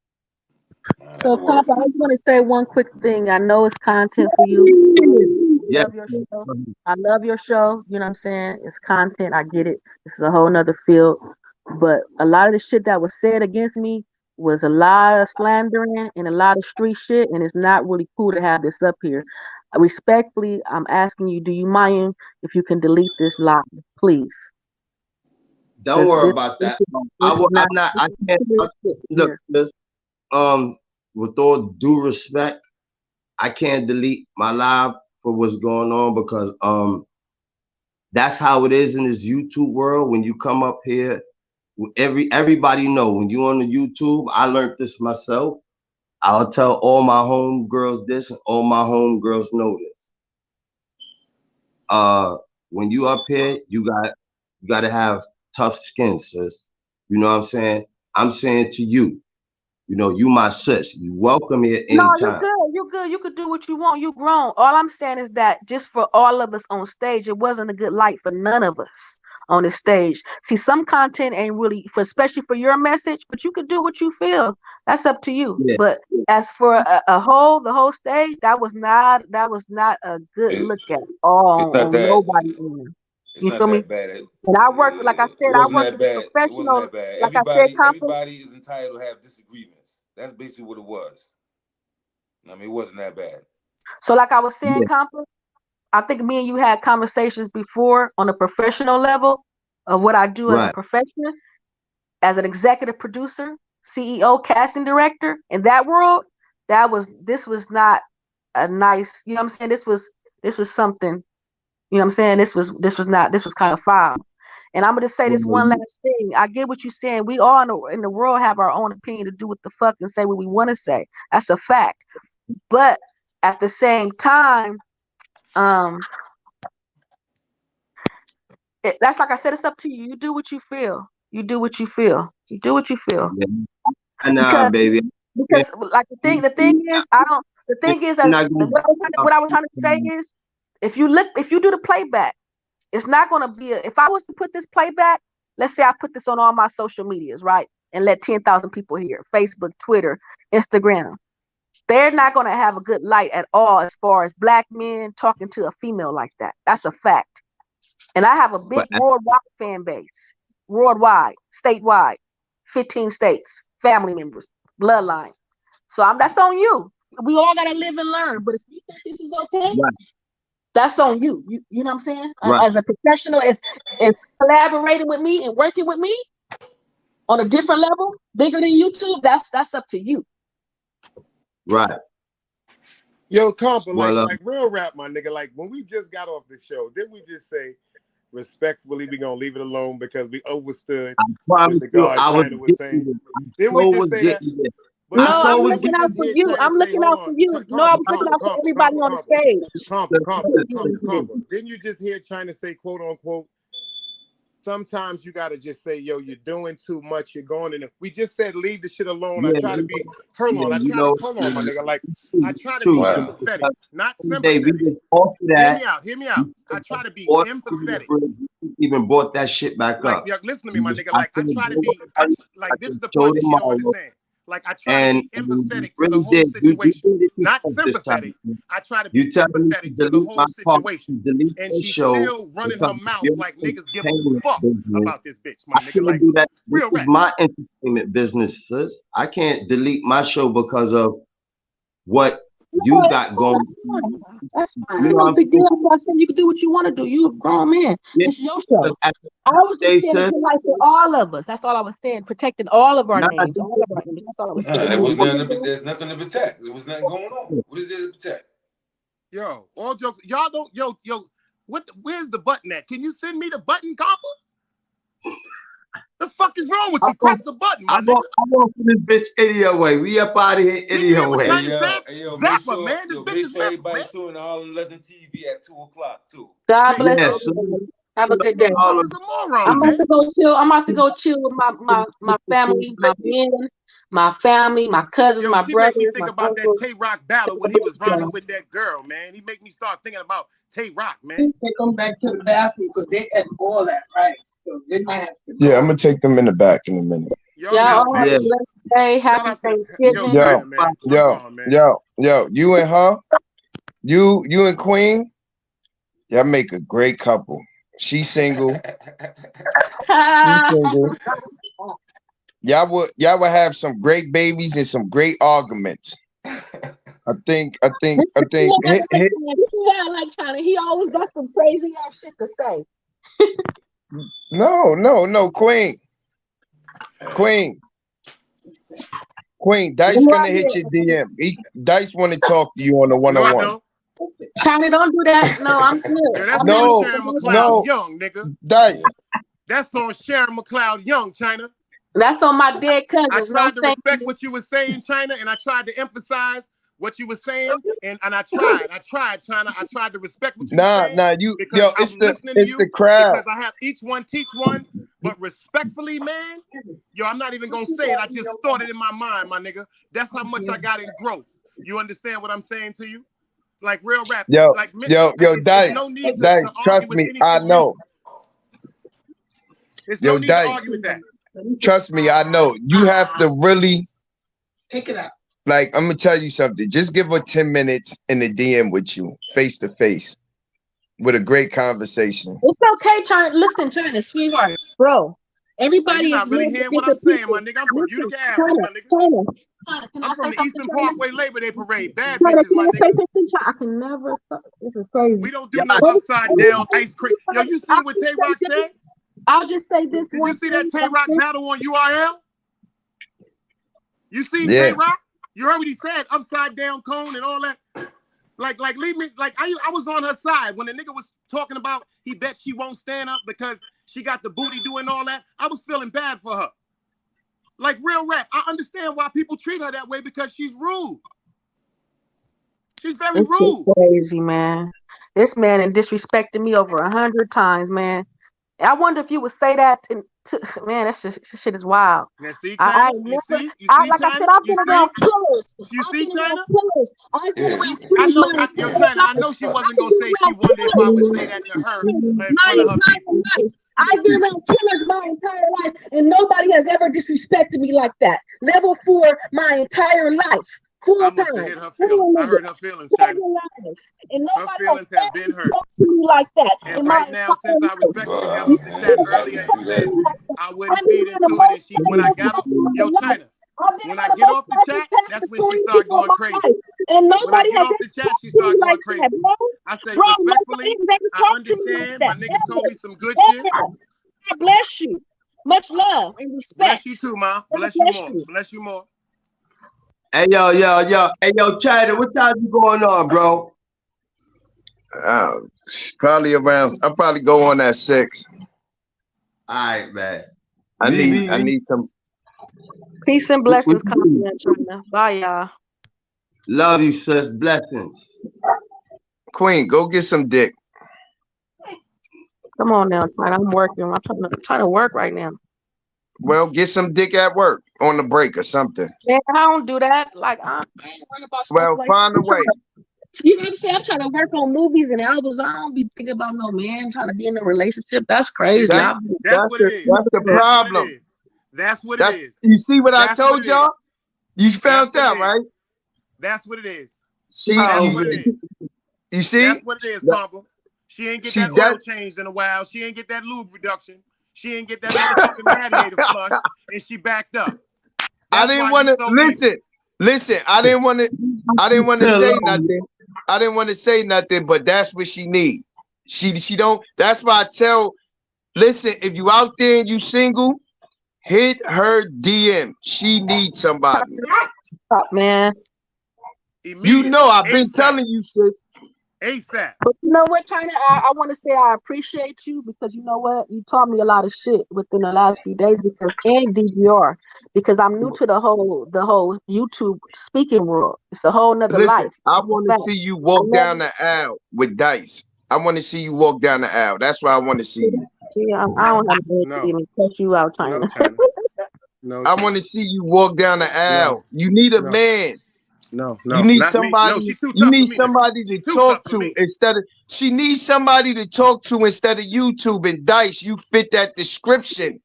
So, Papa, I just want to say one quick thing. I know it's content for you. Yeah. I love your show. You know what I'm saying? It's content. I get it. This is a whole nother field. But a lot of the shit that was said against me was a lot of slandering and a lot of street shit, and it's not really cool to have this up here. Respectfully, I'm asking you, do you mind if you can delete this live, please? Don't worry about that. I can't look, with all due respect, I can't delete my live for what's going on because that's how it is in this YouTube world. When you come up here, everybody know when you on the YouTube, I learned this myself. I'll tell all my homegirls this, and all my homegirls know this. When you up here, you gotta have tough skin, sis. You know what I'm saying? I'm saying to you, you know, you my sis. You welcome here anytime. No, you're good. You're good. You could do what you want. You grown. All I'm saying is that just for all of us on stage, it wasn't a good light for none of us on the stage. See, some content ain't really for, especially for your message, but you could do what you feel. That's up to you. Yeah. But as for the whole stage, that was not a good look at all on nobody. You feel me? And I work, like I said, I work with professional. Like I said, everybody is entitled to have disagreements. That's basically what it was. I mean, it wasn't that bad. So, like I was saying, Compa, I think me and you had conversations before on a professional level of what I do as a profession, as an executive producer, CEO, casting director. In that world, this was not a nice. You know what I'm saying? This was something. You know what I'm saying? This was kind of foul. And I'm gonna say this one last thing. I get what you're saying. We all in the world have our own opinion to do what the fuck and say what we want to say. That's a fact. But at the same time, that's like I said, it's up to you. You do what you feel. You do what you feel. You do what you feel. Nah, baby. Because like the thing is, what I was trying to say is, if you do the playback, it's not gonna be if I was to put this playback, let's say I put this on all my social medias, right? And let 10,000 people hear, Facebook, Twitter, Instagram. They're not gonna have a good light at all as far as black men talking to a female like that. That's a fact. And I have a big worldwide fan base. Worldwide, statewide, 15 states, family members, bloodline. So that's on you. We all gotta live and learn. But if you think this is okay, that's on you. You know what I'm saying? As a professional, is collaborating with me and working with me on a different level, bigger than YouTube. That's up to you. Right. Yo, Compa, like real rap, my nigga. Like when we just got off the show, didn't we just say respectfully we gonna leave it alone because we overstood what the guard China was saying? Didn't we just say that? No, I'm looking out for you. I'm looking out for you. No, I was looking out for everybody on the stage. Compa. Didn't you just hear China say, quote unquote, sometimes you gotta just say, yo, you're doing too much, you're going in. We just said leave the shit alone. I try to be hold on, my nigga. Like I try to be empathetic, not sympathetic. Hear me out. I try to be empathetic. Even brought that shit back up. Yo, listen to me, my nigga. Like I try to be like this is the part that you don't understand. Like I try to be empathetic to the whole situation, not sympathetic. I try to be empathetic to the whole situation, and she's still running her mouth like niggas give a fuck about this bitch, my nigga. Like real rap. This is my entertainment business, sis. I can't delete my show because of what you got going. That's fine. You know what I'm Big deal. saying? I said you can do what you want to do. You a grown man. Yeah. It's your show. At I was they just saying said, like for all of us. That's all I was saying. Protecting all of our nah, names. All of our names. That's all I was Nah, saying. there was nothing. There's nothing to protect. There was nothing going on. What is there to protect? Yo, all jokes. Y'all don't. Yo. Where's the button at? Can you send me the button, Compa? The fuck is wrong with you? Press the button, my nigga. I'm on for this bitch anyway. We up out of here You hear what anyway. China said? Make Zappa, sure, man. This bitch make is sure mental, everybody man. tune in Harlem Legend TV at 2:00 too. God bless Yes. you. Have a good day. All of Motherfucker's a moron, I'm man. about to go chill. I'm about to go chill with my family, my men, my family, my cousins, Yo, my she brothers, make me my think about uncles. that Tay Rock battle when he was rhyming with that girl, man. He make me start thinking about Tay Rock, man. Take them back to the bathroom because they at all that, right? So they might have to. Yeah, I'm gonna take them in the back in a minute. Y'all Y'all good, have man. a blessed day. Shout Happy out to Thanksgiving. Yo, Yo, China, man. I'm gone, man. yo, you and her, you and Queen, y'all make a great couple. She's single. She's single. Y'all would have some great babies and some great arguments. I think. This is why I like China. He always got some crazy ass shit to say. No, Queen, Dice gonna hit your DM. Dice want to talk to you on the one-on-one. No, China, don't do that. No, I'm good. yo, that's No, on Sharon McLeod no. Young, nigga. Dice, That's on Sharon McLeod Young, China. That's on my dead I cousins. tried to No, thank respect you. what you were saying, China, and I tried to emphasize what you were saying, and I tried, China. I tried to respect what you were saying. it's because the crowd. Because I have each one teach one, but respectfully, man, yo, I'm not even gonna say it. I just thought it in my mind, my nigga. That's how much I got in growth. You understand what I'm saying to you? Like real rap. Yo, like, Dice, no need Dice, to trust argue with me, anything I know. There's Yo, no need Dice, to argue with that. Trust me, I know. You have to really, Pick it up. like, I'm gonna tell you something. Just give her 10 minutes in the DM with you, face to face, with a great conversation. It's okay, China. Listen, China, sweetheart, bro. Everybody You're is not really hearing what I'm saying, my nigga. I'm from Utica Avenue, my nigga. I'm from the Eastern Parkway Labor Day Parade. Bad bitches, my nigga. I can never. This is crazy. We don't do no upside down ice cream. Yo, you see what Tay Rock said? I'll just say this. Did you see that Tay Rock battle on URL? You see Yeah. Tay Rock? You heard what he said? Upside down cone and all that. Like, leave me. Like, I was on her side when the nigga was talking about he bet she won't stand up because she got the booty doing all that. I was feeling bad for her. Like real rap. I understand why people treat her that way because she's rude. She's very rude. Crazy, man. This man and disrespected me over 100 times, man. I wonder if you would say that to man. This shit is wild. Now, see, China? You see, like I said, I've been around killers. You see, China? I've been around I know, killers. China. I know she wasn't gonna say she wondered if I would say that to her in front of her people. I've been around killers my entire life, and nobody has ever disrespected me like that. Level 4 my entire life. I must have hit her feelings. I heard her feelings, China. And her feelings have been hurt. To me like that. And right now, since I respectfully held up the chat earlier and said I wouldn't feed into it, and she, when I got off, yo, China, when I get off the chat, that's when she started going crazy. And When I nobody get has off the chat, she started going crazy. I said, respectfully, I understand. My nigga told me some good shit. God bless you. Much love and respect. Bless you too, ma. Bless you more. Bless you more. Hey, yo. Hey, yo, China, what time you going on, bro? Probably around. I'll probably go on at 6. All right, man. I need some. Peace and blessings coming in, China. Bye, y'all. Love you, sis. Blessings. Queen, go get some dick. Come on now, China. I'm working. I'm trying to work right now. Well, get some dick at work on the break or something. Man, I don't do that. Like, I ain't worried about stuff Well, like find a way. You know what I'm saying? I'm trying to work on movies and albums. I don't be thinking about no man trying to be in a relationship. That's crazy. That's what it is. That's the problem. That's what it is. You see what I told y'all? You found out, right? That's what it is. See, That's what it is. You see? That's what it is, Papa. She ain't get that oil changed in a while. She ain't get that lube reduction. She ain't get that motherfucking radiator flush, and she backed up. I didn't want to listen. Listen, I didn't want to say nothing. I didn't want to say nothing, but that's what she need. She don't. That's why I tell. Listen, if you out there and you single, hit her DM. She needs somebody. Stop, man. You know, I've been telling you, sis. ASAP. But you know what, China? I want to say I appreciate you because you know what? You taught me a lot of shit within the last few days and DGR because I'm new to the whole YouTube speaking world. It's a whole nother life. I want to see you walk down the aisle with Dice. I want to see you walk down the aisle. That's why I want to see you. Yeah, I don't have to even cuss you out, China. No, China. No, I want to see you walk down the aisle. You need a man. No, you need somebody. You need somebody to talk to instead of. She needs somebody to talk to instead of YouTube and Dice. You fit that description.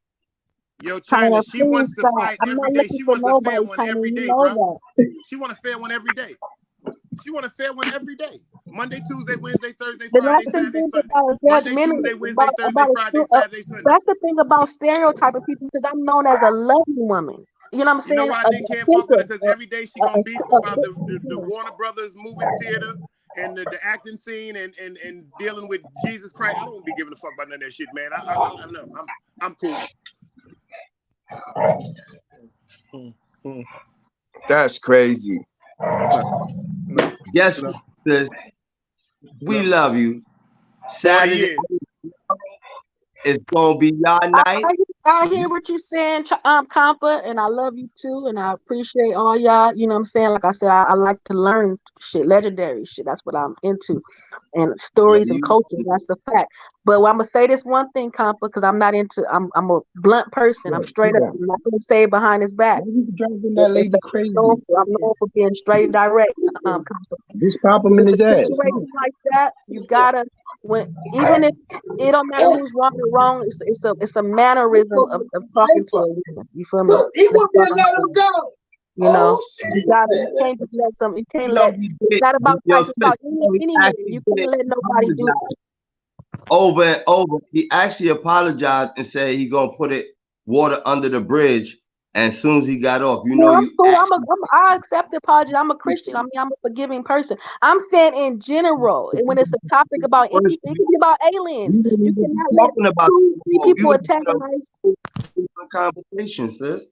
Yo, China, she wants to fight every day. She wants a fair one every day, bro. She want a fair one every day. She want a fair one every day. Monday, Tuesday, Wednesday, Thursday, Friday, Saturday, Sunday. Monday, Tuesday, Wednesday, Thursday, Friday, Saturday, Sunday. That's the thing about stereotyping people because I'm known as a loving woman. You know what I'm saying? You know why they can't fuck with it? Because every day she gonna beef about the Warner Brothers movie theater and the acting scene and dealing with Jesus Christ. I don't be giving a fuck about none of that shit, man. I know. I'm cool. That's crazy. Yes, sis. We love you. Saturday is gonna be y'all night. I hear what you're saying, Compa, and I love you too, and I appreciate all y'all. You know what I'm saying? Like I said, I like to learn shit, legendary shit. That's what I'm into, and stories and culture. That's the fact. But I'm gonna say this one thing, Compa, because I'm not into. I'm a blunt person. I'm straight up. I'm not gonna say it behind his back. Driving that lady crazy. I'm known for being straight and direct. This pop him in his ass. Like that, you gotta. Even if it don't matter who's wrong or wrong, it's a mannerism of talking to a woman. You feel me? He won't let him go. You know, you can't just let some. You can't let. It's not about any man. You can't let nobody do it. Over and over, he actually apologized and said he gonna put it water under the bridge. And as soon as he got off, I accept the apology. I'm a Christian. I mean, I'm a forgiving person. I'm saying in general, when it's a topic about anything, it can be about aliens. You cannot let three people antagonize. Conversation, sis.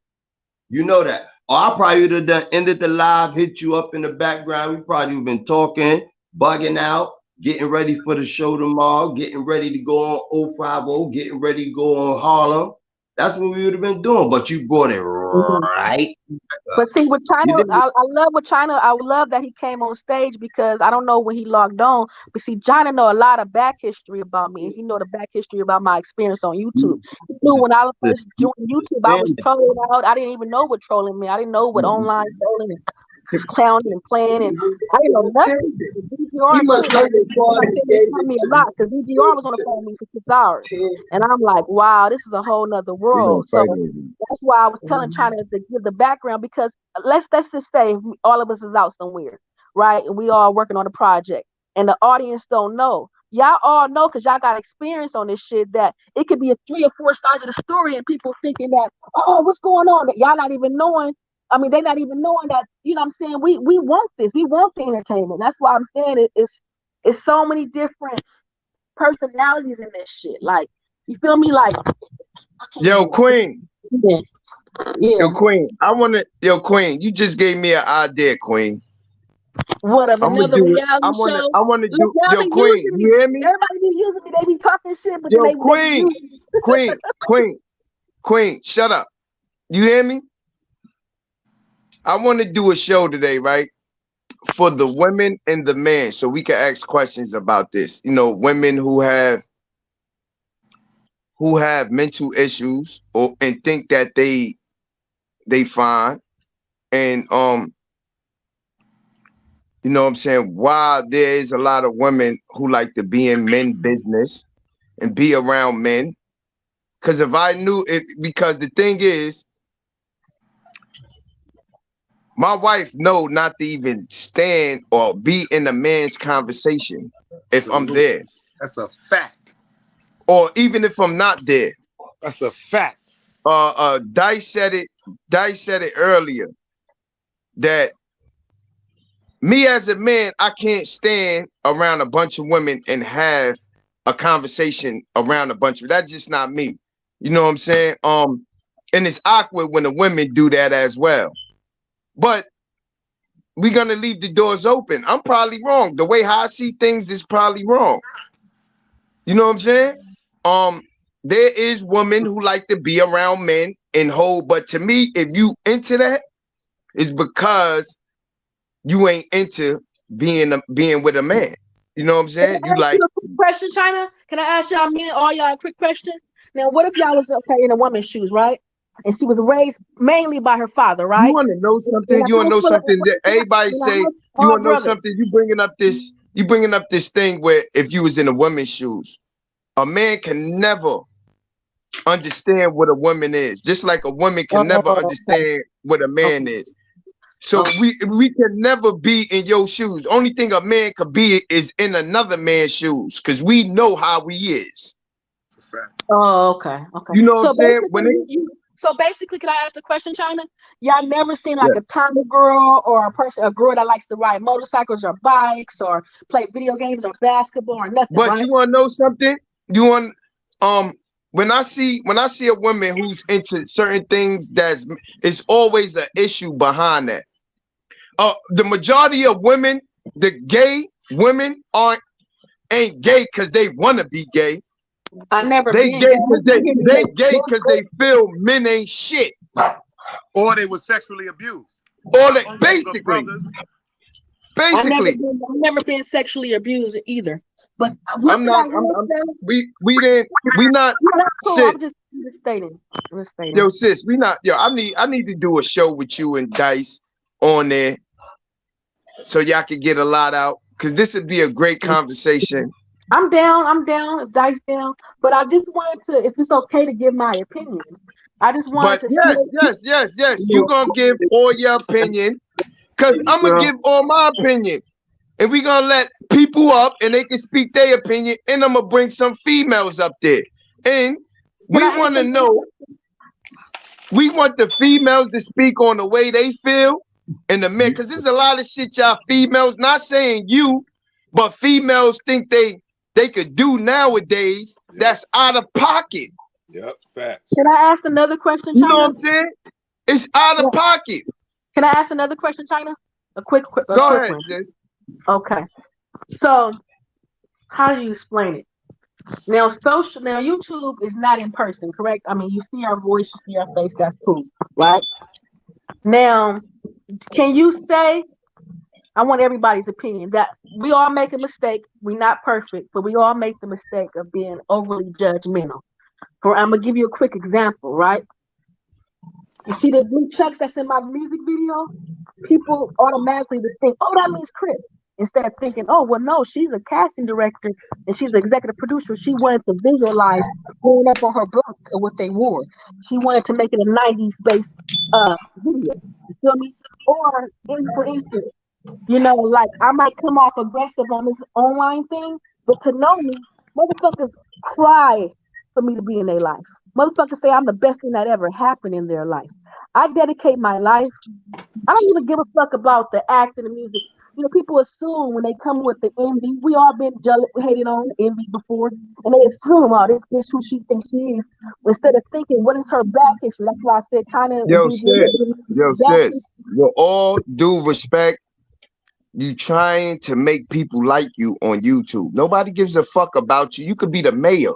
You know that. Or I probably would have ended the live, hit you up in the background. We probably would have been talking, bugging out, getting ready for the show tomorrow, getting ready to go on 050, getting ready to go on Harlem. That's what we would have been doing, but you brought it right. But see, with China, I love with China. I would love that he came on stage because I don't know when he logged on. But see, China know a lot of back history about me, and he know the back history about my experience on YouTube. He knew when I first joined YouTube, I was trolling out. I didn't even know what trolling meant. I didn't know what online trolling and just clowning and playing, and I didn't know nothing. DGR told me a lot because DGR was on the phone with me for 6 hours, and I'm like, wow, this is a whole nother world. So that's why I was telling China to give the background because let's just say all of us is out somewhere, right, and we all working on a project, and the audience don't know. Y'all all know because y'all got experience on this shit that it could be a 3 or 4 sides of the story, and people thinking that, oh, what's going on? That y'all not even knowing. I mean, they're not even knowing that, you know what I'm saying? We want this. We want the entertainment. That's why I'm saying it's so many different personalities in this shit. Like, you feel me? Like, yo, Queen. Yeah. Yo, Queen. Queen, you just gave me an idea, Queen. What of another reality show? I want to do, yo, Queen, you hear me? Everybody be using me. They be talking shit, but yo, they Queen, shut up. You hear me? I want to do a show today, right? For the women and the men, so we can ask questions about this. You know, women who have mental issues and think that they fine. And you know what I'm saying? While there is a lot of women who like to be in men business and be around men. Because if I knew it, because the thing is, my wife know not to even stand or be in a man's conversation if I'm there. That's a fact. Or even if I'm not there. That's a fact. Dice said it earlier. that me as a man, I can't stand around a bunch of women and have a conversation around a bunch of, that's just not me. You know what I'm saying? And it's awkward when the women do that as well. But we're gonna leave the doors open. I'm probably wrong. The way how I see things is probably wrong. You know what I'm saying? There is women who like to be around men and hold, but to me, if you into that, it's because you ain't into being with a man. You know what I'm saying? You like a quick question, China. Can I ask y'all, men, all y'all, a quick question? Now, what if y'all was in a woman's shoes, right? And she was raised mainly by her father, right? You want to know something? You want to know something that everybody say? You want to know something? You bringing up this thing where if you was in a woman's shoes, a man can never understand what a woman is, just like a woman can never understand what a man is. So we can never be in your shoes. Only thing a man could be is in another man's shoes, because we know how he is. Oh, okay. You know what I'm saying? So basically, can I ask the question, China? Y'all never seen like a Tommy girl or a girl that likes to ride motorcycles or bikes or play video games or basketball or nothing? But right? You want to know something? When I see a woman who's into certain things, it's always an issue behind that. The majority of women, the gay women ain't gay because they want to be gay. They gay because they feel men ain't shit, or they were sexually abused. Or they basically. I've never been sexually abused either. But I'm not. We not. Cool. I'm just stating. Yo, sis, we not. Yo, I need to do a show with you and Dice on there, so y'all can get a lot out. Cause this would be a great conversation. I'm down. If Dice down, but I just wanted to, if it's okay to give my opinion. I just wanted to. Yes. You gonna give all your opinion, cause I'm gonna give all my opinion. And we gonna let people up and they can speak their opinion, and I'm gonna bring some females up there. And we want to know, we want the females to speak on the way they feel, and the men, because there's a lot of shit y'all females, not saying you, but females think they could do nowadays that's out of pocket. Yep, facts. Can I ask another question, China? You know what I'm saying? It's out of pocket. Can I ask another question, China? Go ahead, sis. Okay, so how do you explain it? Now, YouTube is not in person, correct? I mean, you see our voice, you see our face, that's cool, right? Now, can you say, I want everybody's opinion, that we all make a mistake, we're not perfect, but we all make the mistake of being overly judgmental. I'm going to give you a quick example, right? You see the blue checks that's in my music video? People automatically would think, oh, that means Chris. Instead of thinking, oh, well, no, she's a casting director and she's an executive producer. She wanted to visualize going up on her block of what they wore. She wanted to make it a 90s-based video. You feel me? Or, for instance, like I might come off aggressive on this online thing, but to know me, motherfuckers cry for me to be in their life. Motherfuckers say I'm the best thing that ever happened in their life. I dedicate my life. I don't even give a fuck about the acting and the music. People assume when they come with the envy, we all been hated on, envy before, and they assume, oh, this bitch who she thinks she is, instead of thinking, what is her back history? That's why I said China. Yo, sis, with all due respect, you trying to make people like you on YouTube. Nobody gives a fuck about you. You could be the mayor,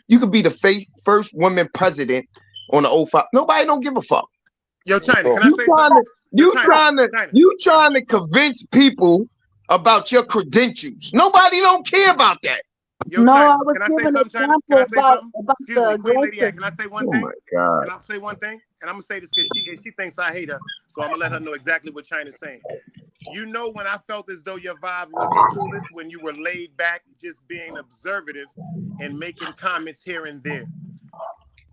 you could be the first woman president on the 05. Nobody don't give a fuck. Yo, China, can I say something? You trying to convince people about your credentials. Nobody don't care about that. Yo, China, can I say something, China? Can I say something? Excuse me, Queen Lady, can I say one thing? Oh my God. Can I say one thing? And I'm gonna say this because she thinks I hate her, so I'm gonna let her know exactly what China's saying. When I felt as though your vibe was the coolest, when you were laid back, just being observative and making comments here and there.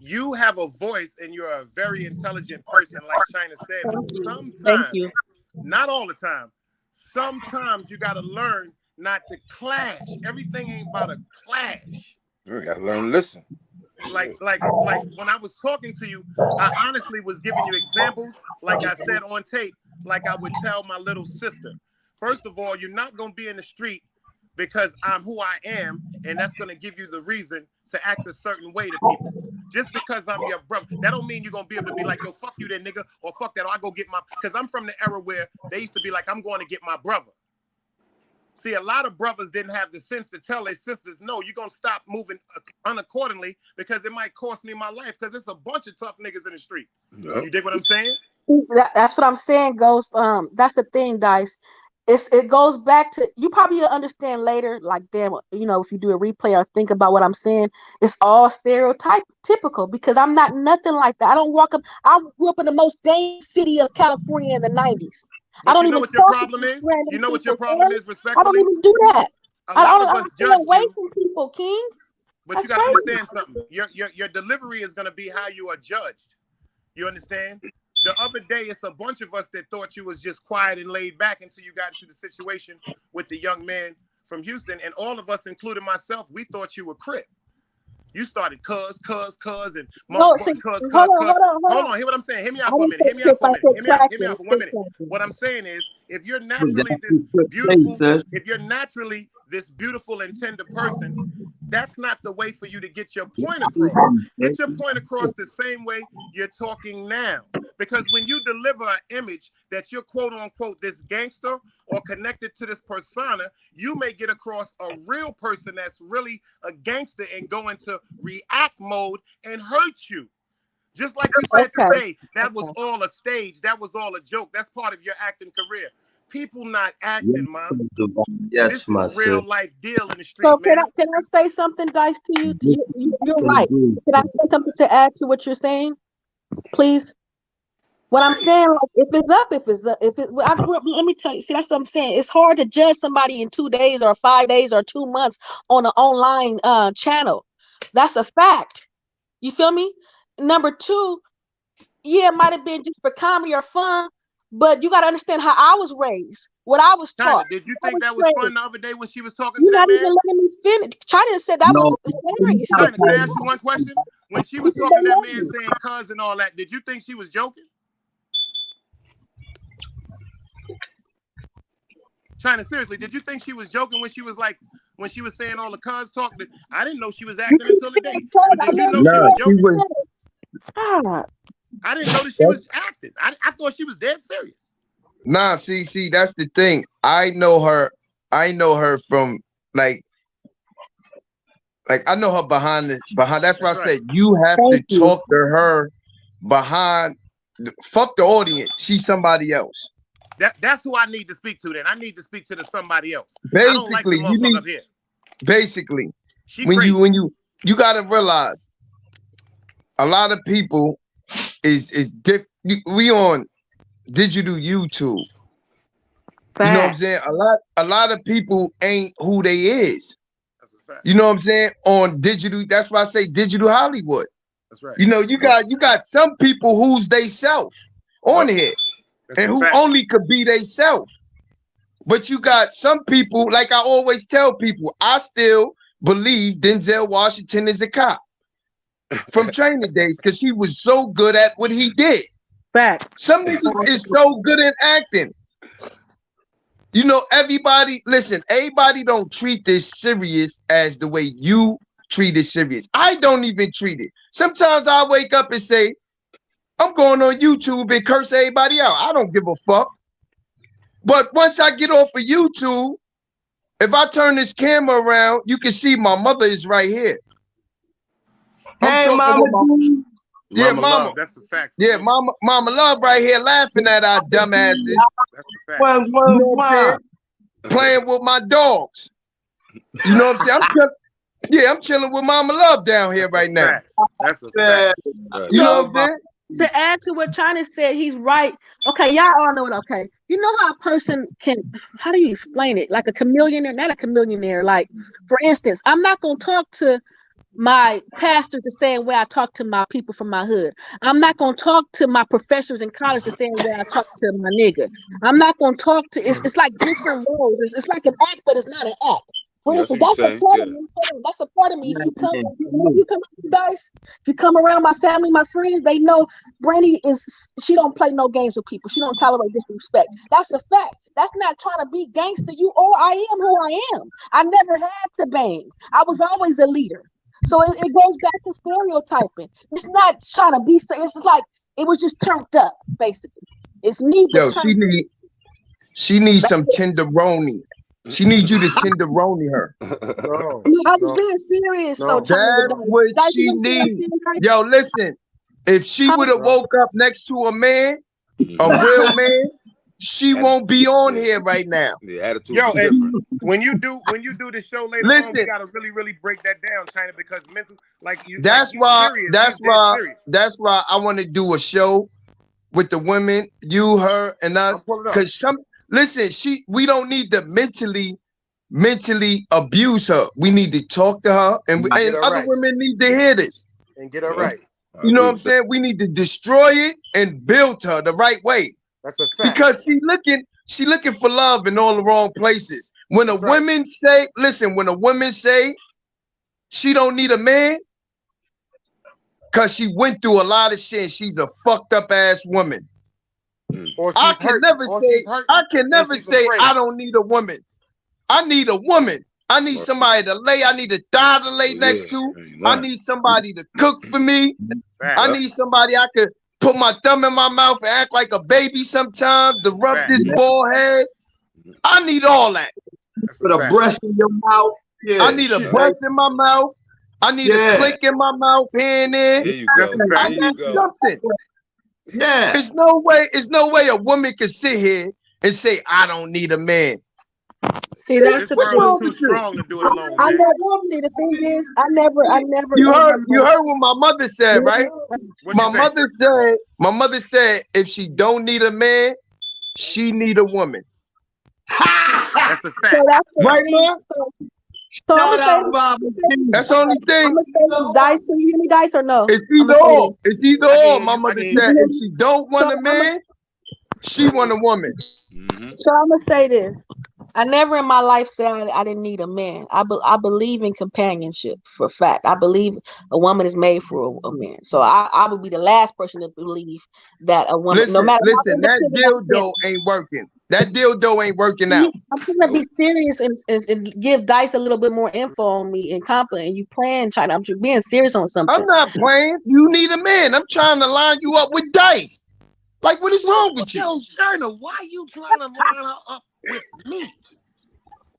You have a voice and you're a very intelligent person, like China said, but sometimes, not all the time, sometimes you got to learn not to clash. Everything ain't about a clash. You got to learn to listen. Like when I was talking to you, I honestly was giving you examples, like I said on tape, like I would tell my little sister. First of all, you're not gonna be in the street because I'm who I am, and that's gonna give you the reason to act a certain way to people. Just because I'm your brother, that don't mean you're gonna be able to be like, yo, fuck you then, nigga, or fuck that, or I go get my, because I'm from the era where they used to be like, I'm going to get my brother. See, a lot of brothers didn't have the sense to tell their sisters, no, you're gonna stop moving unaccordingly because it might cost me my life, because it's a bunch of tough niggas in the street. Yep. You dig what I'm saying? That's what I'm saying, Ghost. That's the thing, Dice. It goes back to, you probably understand later, like, damn, you know, if you do a replay or think about what I'm saying, it's all typical, because I'm not nothing like that. I don't walk up. I grew up in the most dangerous city of California in the 90s. But I don't you know even what your problem is? You know what your problem is, respectfully? I don't even do that. A lot of us judge away you. From people, King. But you got to understand something. Your delivery is going to be how you are judged. You understand? The other day, it's a bunch of us that thought you was just quiet and laid back until you got into the situation with the young man from Houston. And all of us, including myself, we thought you were Crip. You started cuz, and mom, cuz. Hold on, hear what I'm saying. Hear me out for a minute. Hear me out for a minute. Hear me out for 1 minute. What I'm saying is, if you're naturally this beautiful and tender person, that's not the way for you to get your point across. Get your point across the same way you're talking now. Because when you deliver an image that you're quote unquote this gangster or connected to this persona, you may get across a real person that's really a gangster and go into react mode and hurt you. Just like you said today, that was all a stage. That was all a joke. That's part of your acting career. People not acting, Mom. Yes, this is real life deal in the street, so man. Can I say something, Dice, to you? You're right. Can I say something to add to what you're saying, please? What I'm saying, like, if it's up, I grew up, let me tell you, see, that's what I'm saying. It's hard to judge somebody in 2 days or 5 days or 2 months on an online channel. That's a fact. You feel me? Number two, yeah, it might have been just for comedy or fun, but you got to understand how I was raised, what I was taught. Did you think that was fun the other day when she was talking You're to that man? You're not even letting me finish. China said that was hilarious. China, can I ask you one question? When she was talking to that man saying cuz and all that, did you think she was joking? China, seriously, did you think she was joking when she was saying all the cuz talk? I didn't know she was acting until today. But did you know she was joking? I didn't know that she was acting. I thought she was dead serious. Nah, see, that's the thing. I know her from like I know her behind. That's why I said you have to talk to her behind. Fuck the audience. She's somebody else. That's who I need to speak to. Then I need to speak to somebody else. Basically, you need. Up here. Basically, when you gotta realize, a lot of people is we on digital YouTube. Fact. You know what I'm saying? A lot of people ain't who they is. That's a fact. You know what I'm saying? On digital, that's why I say digital Hollywood. That's right. You know, you got some people who's they self on here. And who only could be they self. But you got some people, like I always tell people, I still believe Denzel Washington is a cop from Training Days because he was so good at what he did. Fact. Some niggas is so good at acting. You know, everybody don't treat this serious as the way you treat it serious. I don't even treat it. Sometimes I wake up and say, I'm going on YouTube and curse everybody out. I don't give a fuck. But once I get off of YouTube, if I turn this camera around, you can see my mother is right here. Hey, Mama. Yeah, Mama. Love, that's the fact. Yeah, Mama Love right here laughing at our dumbasses. That's the fact. You know what I'm saying? Playing with my dogs. You know what I'm saying? I'm chilling with Mama Love down here right now. That's a fact. You know what I'm saying? To add to what China said, he's right. Okay, y'all all know it. Okay, you know how a person can, how do you explain it? Like a chameleon, not a chameleon. Like, for instance, I'm not going to talk to my pastor the same way I talk to my people from my hood. I'm not going to talk to my professors in college the same way I talk to my nigga. I'm not going to talk to, it's like different roles. It's like an act, but it's not an act. For Yeah, I instance, see what that's you're a saying. part Yeah. of me. That's a part of me. If you come, Dice, if you come around my family, my friends, they know Brandy she don't play no games with people. She don't tolerate disrespect. That's a fact. That's not trying to be gangster. You or I am who I am. I never had to bang. I was always a leader. So it goes back to stereotyping. It's not trying to be. It's just like it was just turned up, basically. It's me, but Yo, she needs some tenderoni. She needs you to tenderoni her. No, I was being serious though. That's what she needs. Yo, listen. If she would have woke up next to a man, a real man, she won't be on here right now. The attitude yo, is different. when you do the show later on, you gotta really break that down, China, because mental, like you. That's like, why. That's why I want to do a show with the women, you, her, and us. Because we don't need to mentally abuse her. We need to talk to her, and other women need to hear this and get her right. You know what I'm saying? We need to destroy it and build her the right way. That's a fact. Because she looking for love in all the wrong places. When a woman say, when a woman say she don't need a man, because she went through a lot of shit, she's a fucked up ass woman. I can never say I don't need a woman. I need a woman. I need somebody to lay. I need a thigh to lay next to. I need somebody to cook for me. I need somebody I could put my thumb in my mouth and act like a baby sometimes to rub this bald head. I need all that. Put a brush in your mouth. Yeah, I need a brush in my mouth. I need a click in my mouth here and there. There you go. I need something. Yeah. There's no way a woman can sit here and say, I don't need a man. See, that's the thing. Too strong to do it alone. I never. The thing is, I never. You heard what my mother said, right? My mother said, if she don't need a man, she need a woman. That's a fact. So that's right, man. So that's the only thing. Dice, can you hear me, Dice, or no? It's either or. It's either or. My mother said, if she don't want a man, she want a woman. So I'm gonna say this. I never in my life said I didn't need a man. I believe in companionship for a fact. I believe a woman is made for a man. So I would be the last person to believe that a woman. Listen, that dildo ain't working. That dildo ain't working out. I'm gonna be serious and give Dice a little bit more info on me and compliment. You playing, China? I'm being serious on something. I'm not playing. You need a man. I'm trying to line you up with Dice. Like, what is wrong with you? Yo, China, why you trying to line her up with me?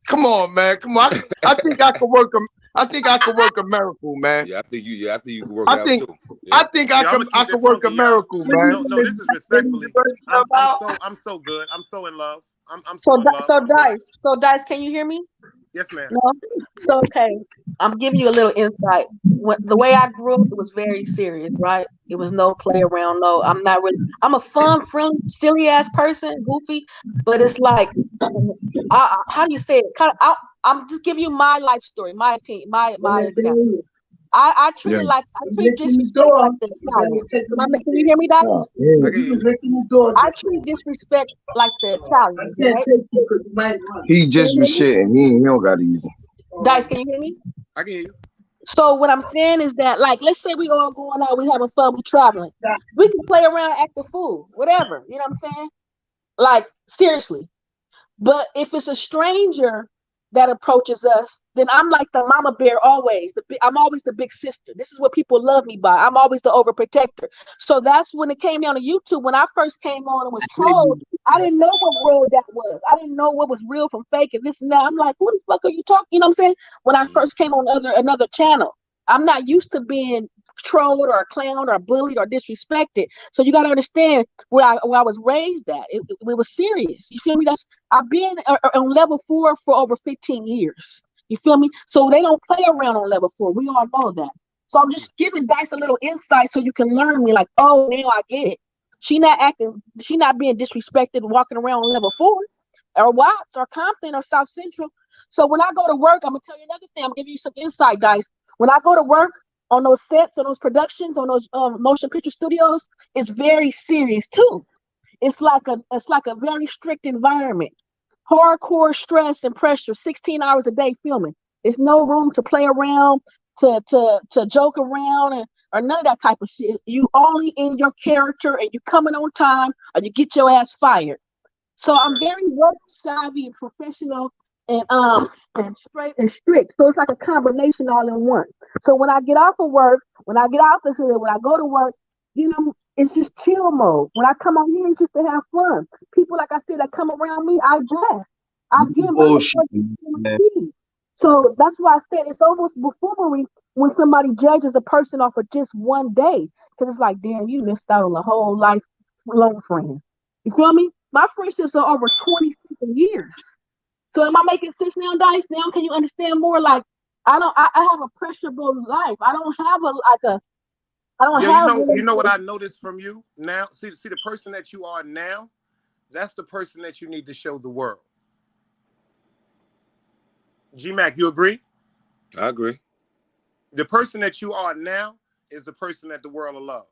Come on, man. Come on. I think I could work a miracle, man. Yeah, I think you can work it out too. Yeah. I think I could work a miracle, man. No, this is respectfully. I'm so good. I'm so in love. I'm so in love. So Dice, can you hear me? Yes, ma'am. No? So okay, I'm giving you a little insight. The way I grew up, it was very serious, right? It was no play around. No, I'm a fun, friendly, silly ass person, goofy, but it's like, how do you say it? I'm just giving you my life story, my opinion, my example. I treat disrespect like the Italians. Can you hear me, Dice? I treat disrespect like the Italians. Right? He just was shitting. He don't got easy. Dice, can you hear me? I can hear you. So what I'm saying is that, like, let's say we all going out, we having fun, we traveling. We can play around, act a fool, whatever. You know what I'm saying? Like, seriously. But if it's a stranger that approaches us, then I'm like the mama bear always. I'm always the big sister. This is what people love me by. I'm always the overprotector. So that's when it came down to YouTube. When I first came on and was trolled, I didn't know what world that was. I didn't know what was real from fake and this and that. I'm like, who the fuck are you talking? You know what I'm saying? When I first came on another channel, I'm not used to being trolled or clowned or bullied or disrespected. So you got to understand where I was raised at. It was serious. You feel me? I've been on level 4 for over 15 years. You feel me? So they don't play around on level 4. We all know that. So I'm just giving Dice a little insight so you can learn me. Like, oh, now I get it. She not being disrespected, walking around on level 4 or Watts or Compton or South Central. So when I go to work, I'm gonna tell you another thing. I'm giving you some insight, Dice. When I go to work, on those sets, on those productions, on those motion picture studios, it's very serious too. It's like a very strict environment. hardcore stress and pressure, 16 hours a day filming. There's no room to play around, to joke around, or none of that type of shit. You only in your character, and you coming on time, or you get your ass fired. So I'm very work savvy and professional, and straight and strict. So it's like a combination all in one. So when I get off of work, when I get off the hood, when I go to work, you know, it's just chill mode. When I come on here, it's just to have fun. People, like I said, that come around me, I bless. I give my So that's why I said it's almost buffoonery when somebody judges a person off of just one day. Because it's like, damn, you missed out on a whole lifelong friend. You feel me? My friendships are over 27 years. So am I making sense now, Dice? Now can you understand more? Like, I have a pressurable life. I don't have you know what I noticed from you now? See the person that you are now, that's the person that you need to show the world. G-Mac, you agree? I agree. The person that you are now is the person that the world will love.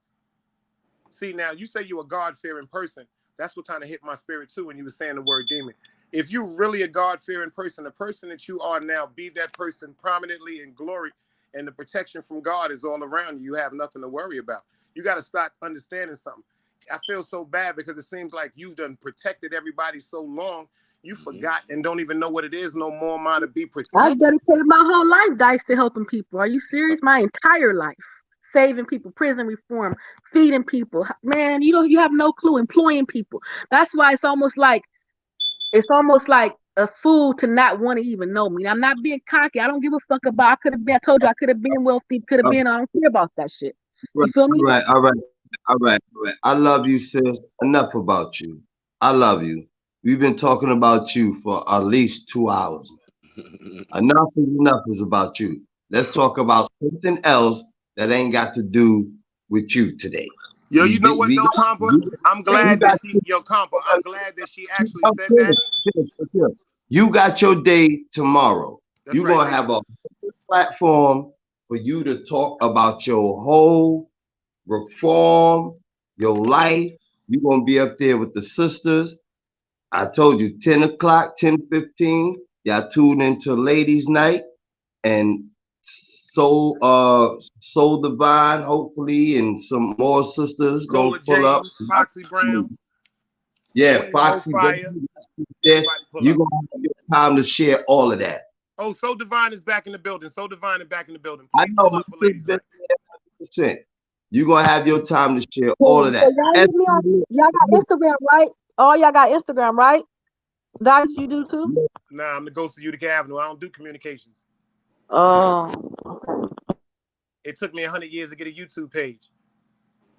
See, now you say you're a God-fearing person. That's what kind of hit my spirit too when you were saying the word demon. If you're really a God-fearing person, the person that you are now, be that person prominently in glory, and the protection from God is all around you. You have nothing to worry about. You got to start understanding something. I feel so bad because it seems like you've done protected everybody so long, you forgot and don't even know what it is no more, man, to be protected. I've dedicated my whole life, Dice, to helping people. Are you serious? My entire life. Saving people, prison reform, feeding people. Man, you have no clue. Employing people. That's why it's almost like a fool to not want to even know me. I'm not being cocky. I don't give a fuck about. I told you I could have been wealthy. Could have been. I don't care about that shit. You feel me? All right. I love you, sis. Enough about you. I love you. We've been talking about you for at least 2 hours. Enough is about you. Let's talk about something else that ain't got to do with you today. Yo, you know what though, Compa? I'm glad that she actually said that. You got your day tomorrow. You're right, gonna have a platform for you to talk about your whole reform, your life. You're gonna be up there with the sisters. I told you 10 o'clock, 10:15. Y'all tune into Ladies Night and Soul Divine, hopefully, and some more sisters gonna pull up. Foxy Brown. Yeah, Foxy Brown. Yeah, you gonna have your time to share all of that. Oh, Soul Divine is back in the building. Soul Divine is back in the building. Please I know. Pull up for Ladies Night. You're gonna have your time to share all of that. So y'all got Instagram, right? Oh, y'all got Instagram, right? Dice, you do too? Nah, I'm the ghost of Utica Avenue. I don't do communications. Oh. It took me 100 years to get a YouTube page.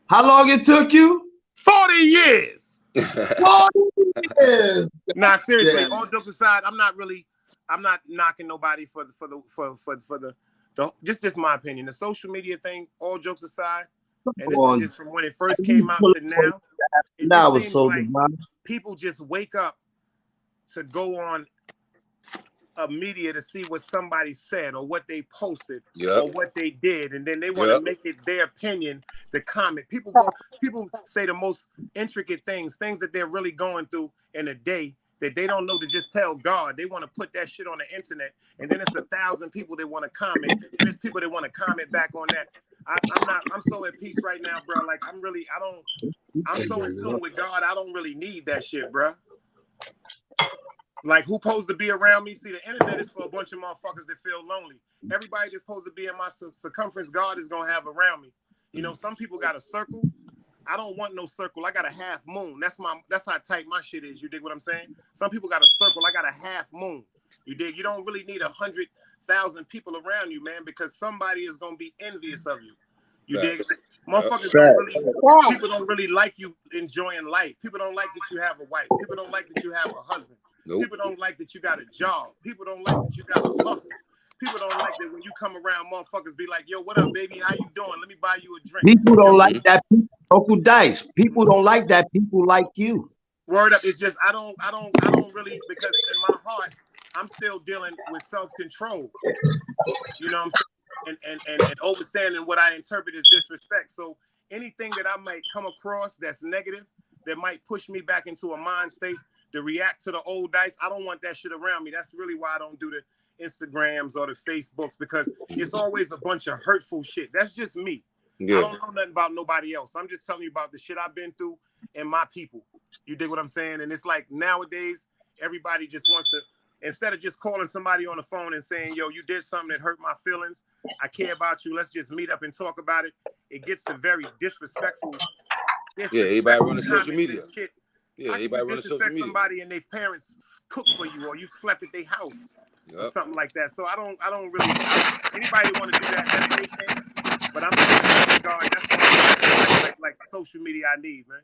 How long it took you? 40 years. 40 years. Nah, seriously. All jokes aside, I'm not knocking nobody for the just my opinion. The social media thing, all jokes aside, and this is just from when it first came out to now. It just seems like people just wake up to go on a media to see what somebody said or what they posted or what they did, and then they want to make it their opinion to comment. People say the most intricate things that they're really going through in a day that they don't know to just tell God. They want to put that shit on the internet, and then it's 1,000 people that want to comment, and there's people that want to comment back on that. I'm so at peace right now, bro. Like I'm so in tune with God. I don't really need that shit, bro. Like, who's supposed to be around me? See, the internet is for a bunch of motherfuckers that feel lonely. Everybody that's supposed to be in my circumference, God is going to have around me. You know, some people got a circle. I don't want no circle. I got a half moon. That's how tight my shit is. You dig what I'm saying? Some people got a circle. I got a half moon. You dig? You don't really need 100,000 people around you, man, because somebody is going to be envious of you. You dig? Motherfuckers people don't really like you enjoying life. People don't like that you have a wife. People don't like that you have a husband. Nope. People don't like that you got a job. People don't like that you got a hustle. People don't like that when you come around, motherfuckers be like, yo, what up, baby? How you doing? Let me buy you a drink. People don't like that. Uncle Dice. People don't like that. People like you. Word up. It's just I don't really, because in my heart, I'm still dealing with self-control. You know what I'm saying? And understanding what I interpret as disrespect. So anything that I might come across that's negative, that might push me back into a mind state to react to the old Dice. I don't want that shit around me. That's really why I don't do the Instagrams or the Facebooks, because it's always a bunch of hurtful shit. That's just me. Yeah. I don't know nothing about nobody else. I'm just telling you about the shit I've been through and my people. You dig what I'm saying? And it's like nowadays, everybody just wants to, instead of just calling somebody on the phone and saying, yo, you did something that hurt my feelings, I care about you, let's just meet up and talk about it. It gets to very disrespectful. Yeah, everybody running social media. Shit. Yeah, everybody running social media. Somebody and their parents cook for you, or you slept at their house, or something like that. So I don't really. Anybody want to do that? That's their thing. But I'm saying, God, that's like social media I need, man.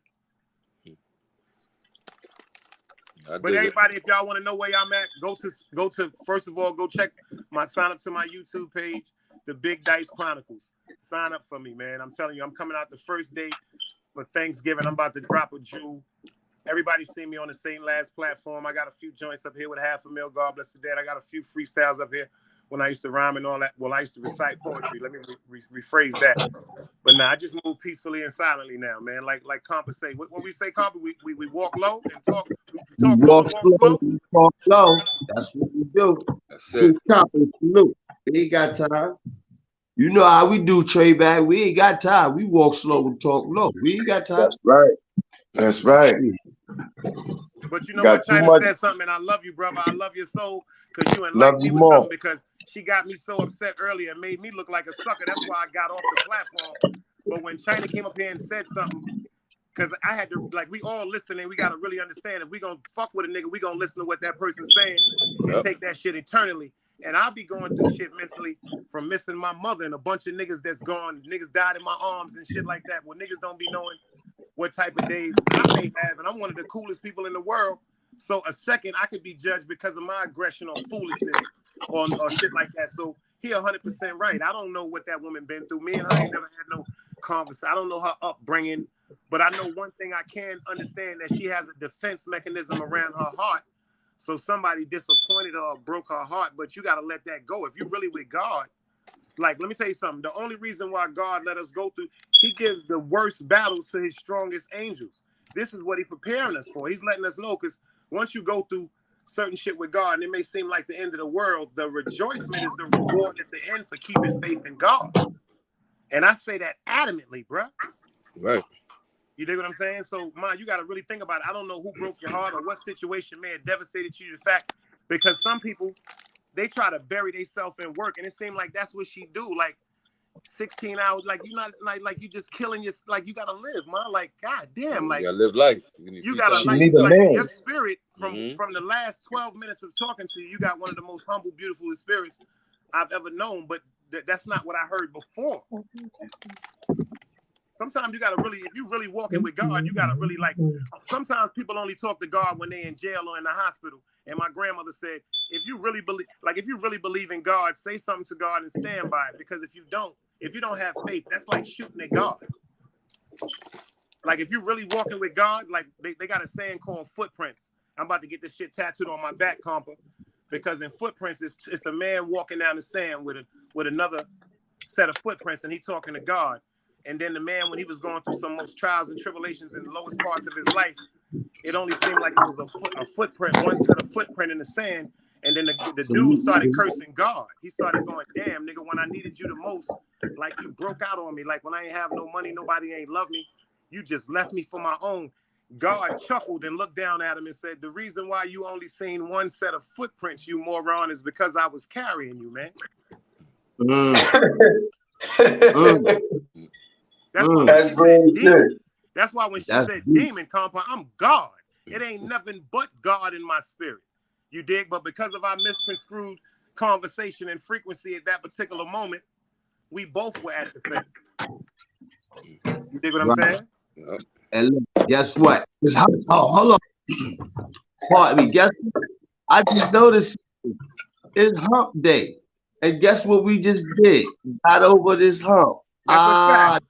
But everybody, if y'all want to know where I'm at, go to first of all, go check sign up to my YouTube page, The Big Dice Chronicles. Sign up for me, man. I'm telling you, I'm coming out the first day for Thanksgiving. I'm about to drop a jewel. Everybody see me on the St. Last platform. I got a few joints up here with $500,000. God bless the dead. I got a few freestyles up here when I used to rhyme and all that. Well, I used to recite poetry. Let me rephrase that. But now I just move peacefully and silently now, man. Like Compa say. What we say, Compa? We walk low and talk. We walk slow. Talk low. That's what we do. That's it. Compa, salute. We ain't got time. You know how we do, Trey Bag. We ain't got time. We walk slow and talk low. We ain't got time. That's right. That's right. But you know what, China said something, and I love you, brother. I love your soul, because you enlightened me with something, because she got me so upset earlier and made me look like a sucker. That's why I got off the platform. But when China came up here and said something, because I had to, like, we all listening, we got to really understand, if we going to fuck with a nigga, we going to listen to what that person's saying and take that shit internally. And I'll be going through shit mentally from missing my mother and a bunch of niggas that's gone. Niggas died in my arms and shit like that. Well, niggas don't be knowing what type of days I may have. And I'm one of the coolest people in the world. So a second, I could be judged because of my aggression or foolishness or shit like that. So he 100% right. I don't know what that woman been through. Me and her ain't never had no conversation. I don't know her upbringing. But I know one thing I can understand, that she has a defense mechanism around her heart. So somebody disappointed her or broke her heart, but you got to let that go. If you're really with God, like, let me tell you something. The only reason why God let us go through, he gives the worst battles to his strongest angels. This is what he's preparing us for. He's letting us know, because once you go through certain shit with God, and it may seem like the end of the world, the rejoicement is the reward at the end for keeping faith in God. And I say that adamantly, bro. Right. You dig what I'm saying? So, man, you got to really think about it. I don't know who broke your heart or what situation may have devastated you. The fact, because some people, they try to bury themselves in work, and it seemed like that's what she do. Like 16 hours, like you not like you just killing your, like you gotta live, man. Like, god damn, like you gotta live life. You gotta like your spirit from the last 12 minutes of talking to you. You got one of the most humble, beautiful spirits I've ever known. But that's not what I heard before. Sometimes you gotta really, if you really walking with God, you gotta really like. Sometimes people only talk to God when they're in jail or in the hospital. And my grandmother said, if you really believe in God, say something to God and stand by it. Because if you don't have faith, that's like shooting at God. Like if you're really walking with God, like they got a saying called footprints. I'm about to get this shit tattooed on my back, Compa, because in footprints, it's a man walking down the sand with another set of footprints, and he talking to God. And then the man, when he was going through some most trials and tribulations in the lowest parts of his life, it only seemed like it was a footprint, one set of footprint in the sand. And then the dude started cursing God. He started going, damn, nigga, when I needed you the most, like you broke out on me. Like when I ain't have no money, nobody ain't love me. You just left me for my own. God chuckled and looked down at him and said, the reason why you only seen one set of footprints, you moron, is because I was carrying you, man. That's why when she said demon, Compa, I'm God. It ain't nothing but God in my spirit. You dig? But because of our misconstrued conversation and frequency at that particular moment, we both were at the fence. You dig what I'm saying? And look, guess what? Hold on. Pardon me. Guess what? I just noticed it's hump day. And guess what we just did? Got over this hump. That's a fact.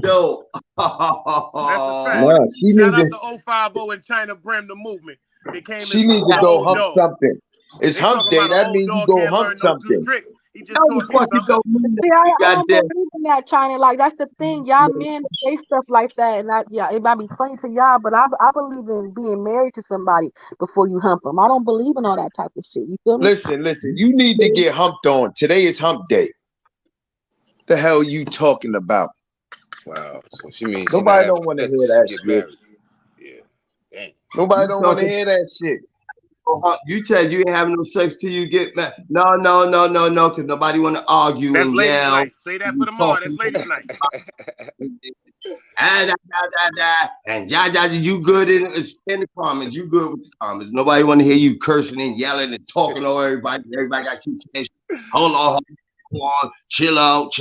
Yo. That's a fact. No, she Shout out need to 050 and China Brim, the movement. She needs to go hump something. It's hump day. That means you go hump something. He just taught you something. See, I don't believe in that, China. Like, that's the thing. Y'all men say stuff like that, and it might be funny to y'all, but I believe in being married to somebody before you hump them. I don't believe in all that type of shit. You feel me? Listen. You need to get humped on. Today is hump day. The hell you talking about? Wow. So she means nobody don't want to hear that shit. Yeah. Dang. Nobody don't want to hear that shit. You said you ain't having no sex till you get mad. No, because nobody want to argue. That's and ladies' yell. night. Say that for tomorrow. That's ladies' night. And you good in the comments. You good with the comments. Nobody want to hear you cursing and yelling and talking over everybody. Everybody got to keep saying, hold on, chill out.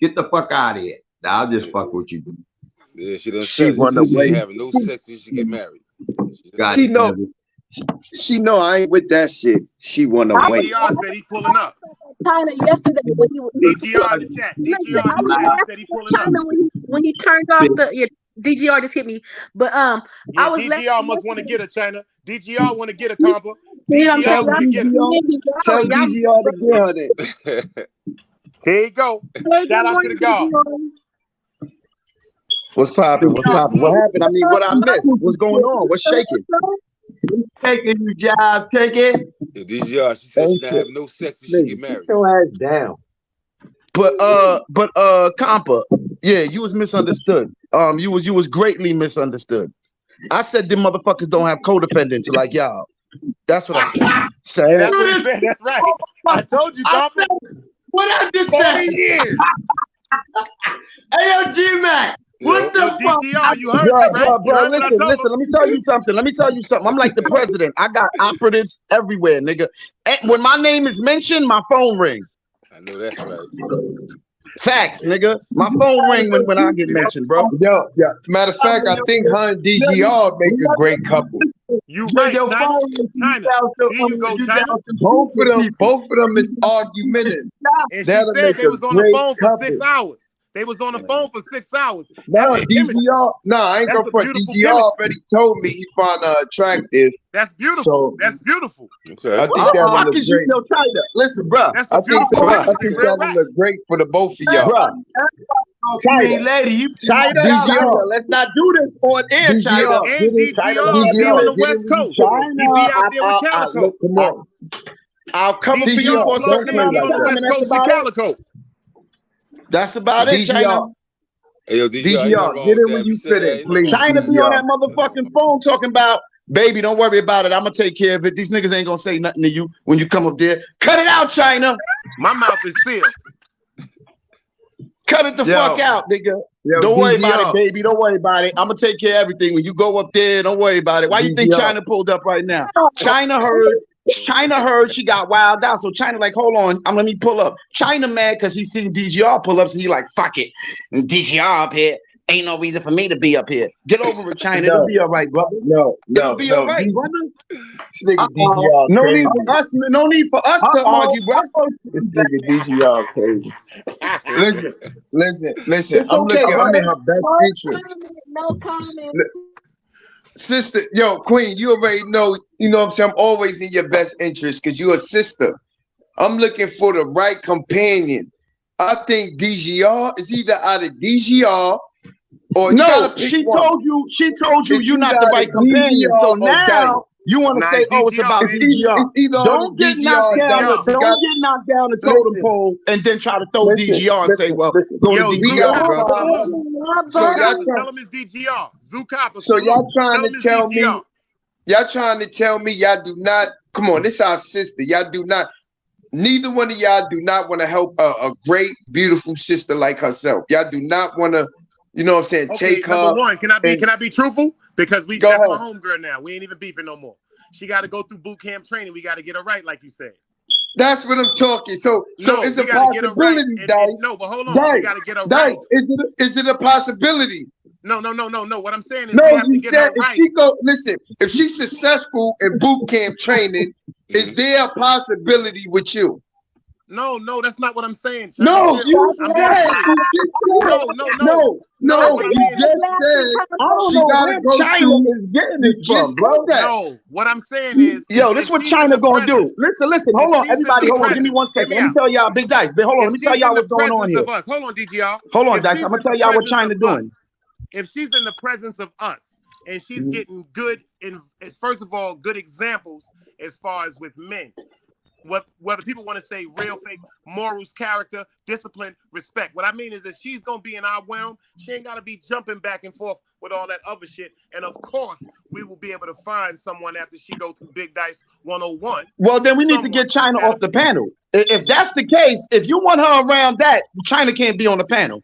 Get the fuck out of here. Now I'll just fuck with you. Yeah, she done she said run she away. ain't having no sex till she get married. She know I ain't with that shit. She wanna wait. DGR said he pulling up. China yesterday when he was DGR in the chat. DGR in the chat said he pulling up. China when he turned off the DGR just hit me. But Yeah, I was DGR must want to get a China. DGR want to get a compa. Tell DGR to get her there. Here you go. Shout out to the God. What's poppin'? What happened? I mean, what I missed? What's going on? What's shaking? Taking you job, taking. Yeah, DGR, she said she not having no sex till she get married. Your ass down. But Compa, yeah, you was misunderstood. You was greatly misunderstood. I said them motherfuckers don't have co-defendants like y'all. That's what I said. Yeah, that's what he said. That's right. I told you, Compa. What I just 40 said? years. Hey, yo, G-Mac. What the fuck? DGR, you heard me, right? Bro, listen. Let me tell you something. I'm like the president. I got operatives everywhere, nigga. And when my name is mentioned, my phone ring. I know that's right. Facts, nigga. My phone ring when I get mentioned, bro. Yo, yeah. Matter of fact, I think her and DGR make a great couple. You right, China. Here you go, China. Both of them is argumentative. And she said they was on the phone for 6 hours. They was on the phone for 6 hours. No, DGR. No, I ain't gonna front. DGR already told me he found her attractive. That's beautiful. So, that's beautiful. Okay. I think that would look great. Listen, bro. That's I think that would look great for the both of y'all. China, lady, you China, DGR. Let's not do this on air, China. And DGR be on the West Coast. He be out there with Calico. Come on. I'll come for you for something. On the West Coast with Calico. That's about it, China. Hey, yo, DGR, get in when you finish, please. China be on that motherfucking phone talking about, baby, don't worry about it. I'm going to take care of it. These niggas ain't going to say nothing to you when you come up there. Cut it out, China. My mouth is sealed. Cut it the fuck out, nigga. Don't worry about it, baby. Don't worry about it. I'm going to take care of everything. When you go up there, don't worry about it. Why you think China pulled up right now? China heard she got wild out. So China like, hold on, let me pull up. China mad because he seen DGR pull up. So he like, fuck it. And DGR up here. Ain't no reason for me to be up here. Get over it, China. It'll be all right, brother. It'll be all right, brother. This nigga DGR. No need for us to argue, bro. This nigga DGR crazy. Listen. I'm in her best interest. No comment. Sister, yo, Queen, you already know, you know what I'm saying? I'm always in your best interest because you're a sister. I'm looking for the right companion. I think DGR is either out of DGR or no, she told you you're not the right companion. So now you want to say, oh, it's about DGR. Don't get knocked down. Don't get knocked down the totem pole and then try to throw DGR and say, well, go to DGR, bro. So y'all tell him it's DGR. Zoocopper. So y'all trying to tell me, y'all do not, come on, this is our sister. Y'all do not, neither one of y'all do not want to help a great, beautiful sister like herself. Y'all do not want to, you know what I'm saying, take her. Number one, can I be truthful? Because that's my homegirl now. We ain't even beefing no more. She got to go through boot camp training. We got to get her right, like you said. That's what I'm talking. So it's a possibility, Dice. No, but hold on. We got to get her right. Is it a possibility? No. What I'm saying is, no, we have to get her right. If she's successful in boot camp training, is there a possibility with you? No, that's not what I'm saying. China. No, you I'm said. saying- You just said. No. what I You mean- just said. I don't She know gotta where go China to. is getting You it from, just bro. said that. No, what I'm saying is, Yo, this if what she's in China the gonna do. presence- Listen. Hold if on, she's in everybody. the Hold on. Give me presence- 1 second. hear Let me me tell y'all, Big Dice. Hold on. If Let me she's tell y'all in the what's going on presence here. of us, hold on, DGR. Hold on, If Dice. she's I'm gonna in tell the y'all what presence China of doing. us, if she's in the presence of us and she's Mhm. getting good first of all, good examples as far as with men. Whether people want to say real, fake, morals, character, discipline, respect. What I mean is that she's gonna be in our realm. She ain't gotta be jumping back and forth with all that other shit. And of course, we will be able to find someone after she go through Big Dice 101. Well, then we need to get China off the panel. If that's the case, if you want her around that, China can't be on the panel.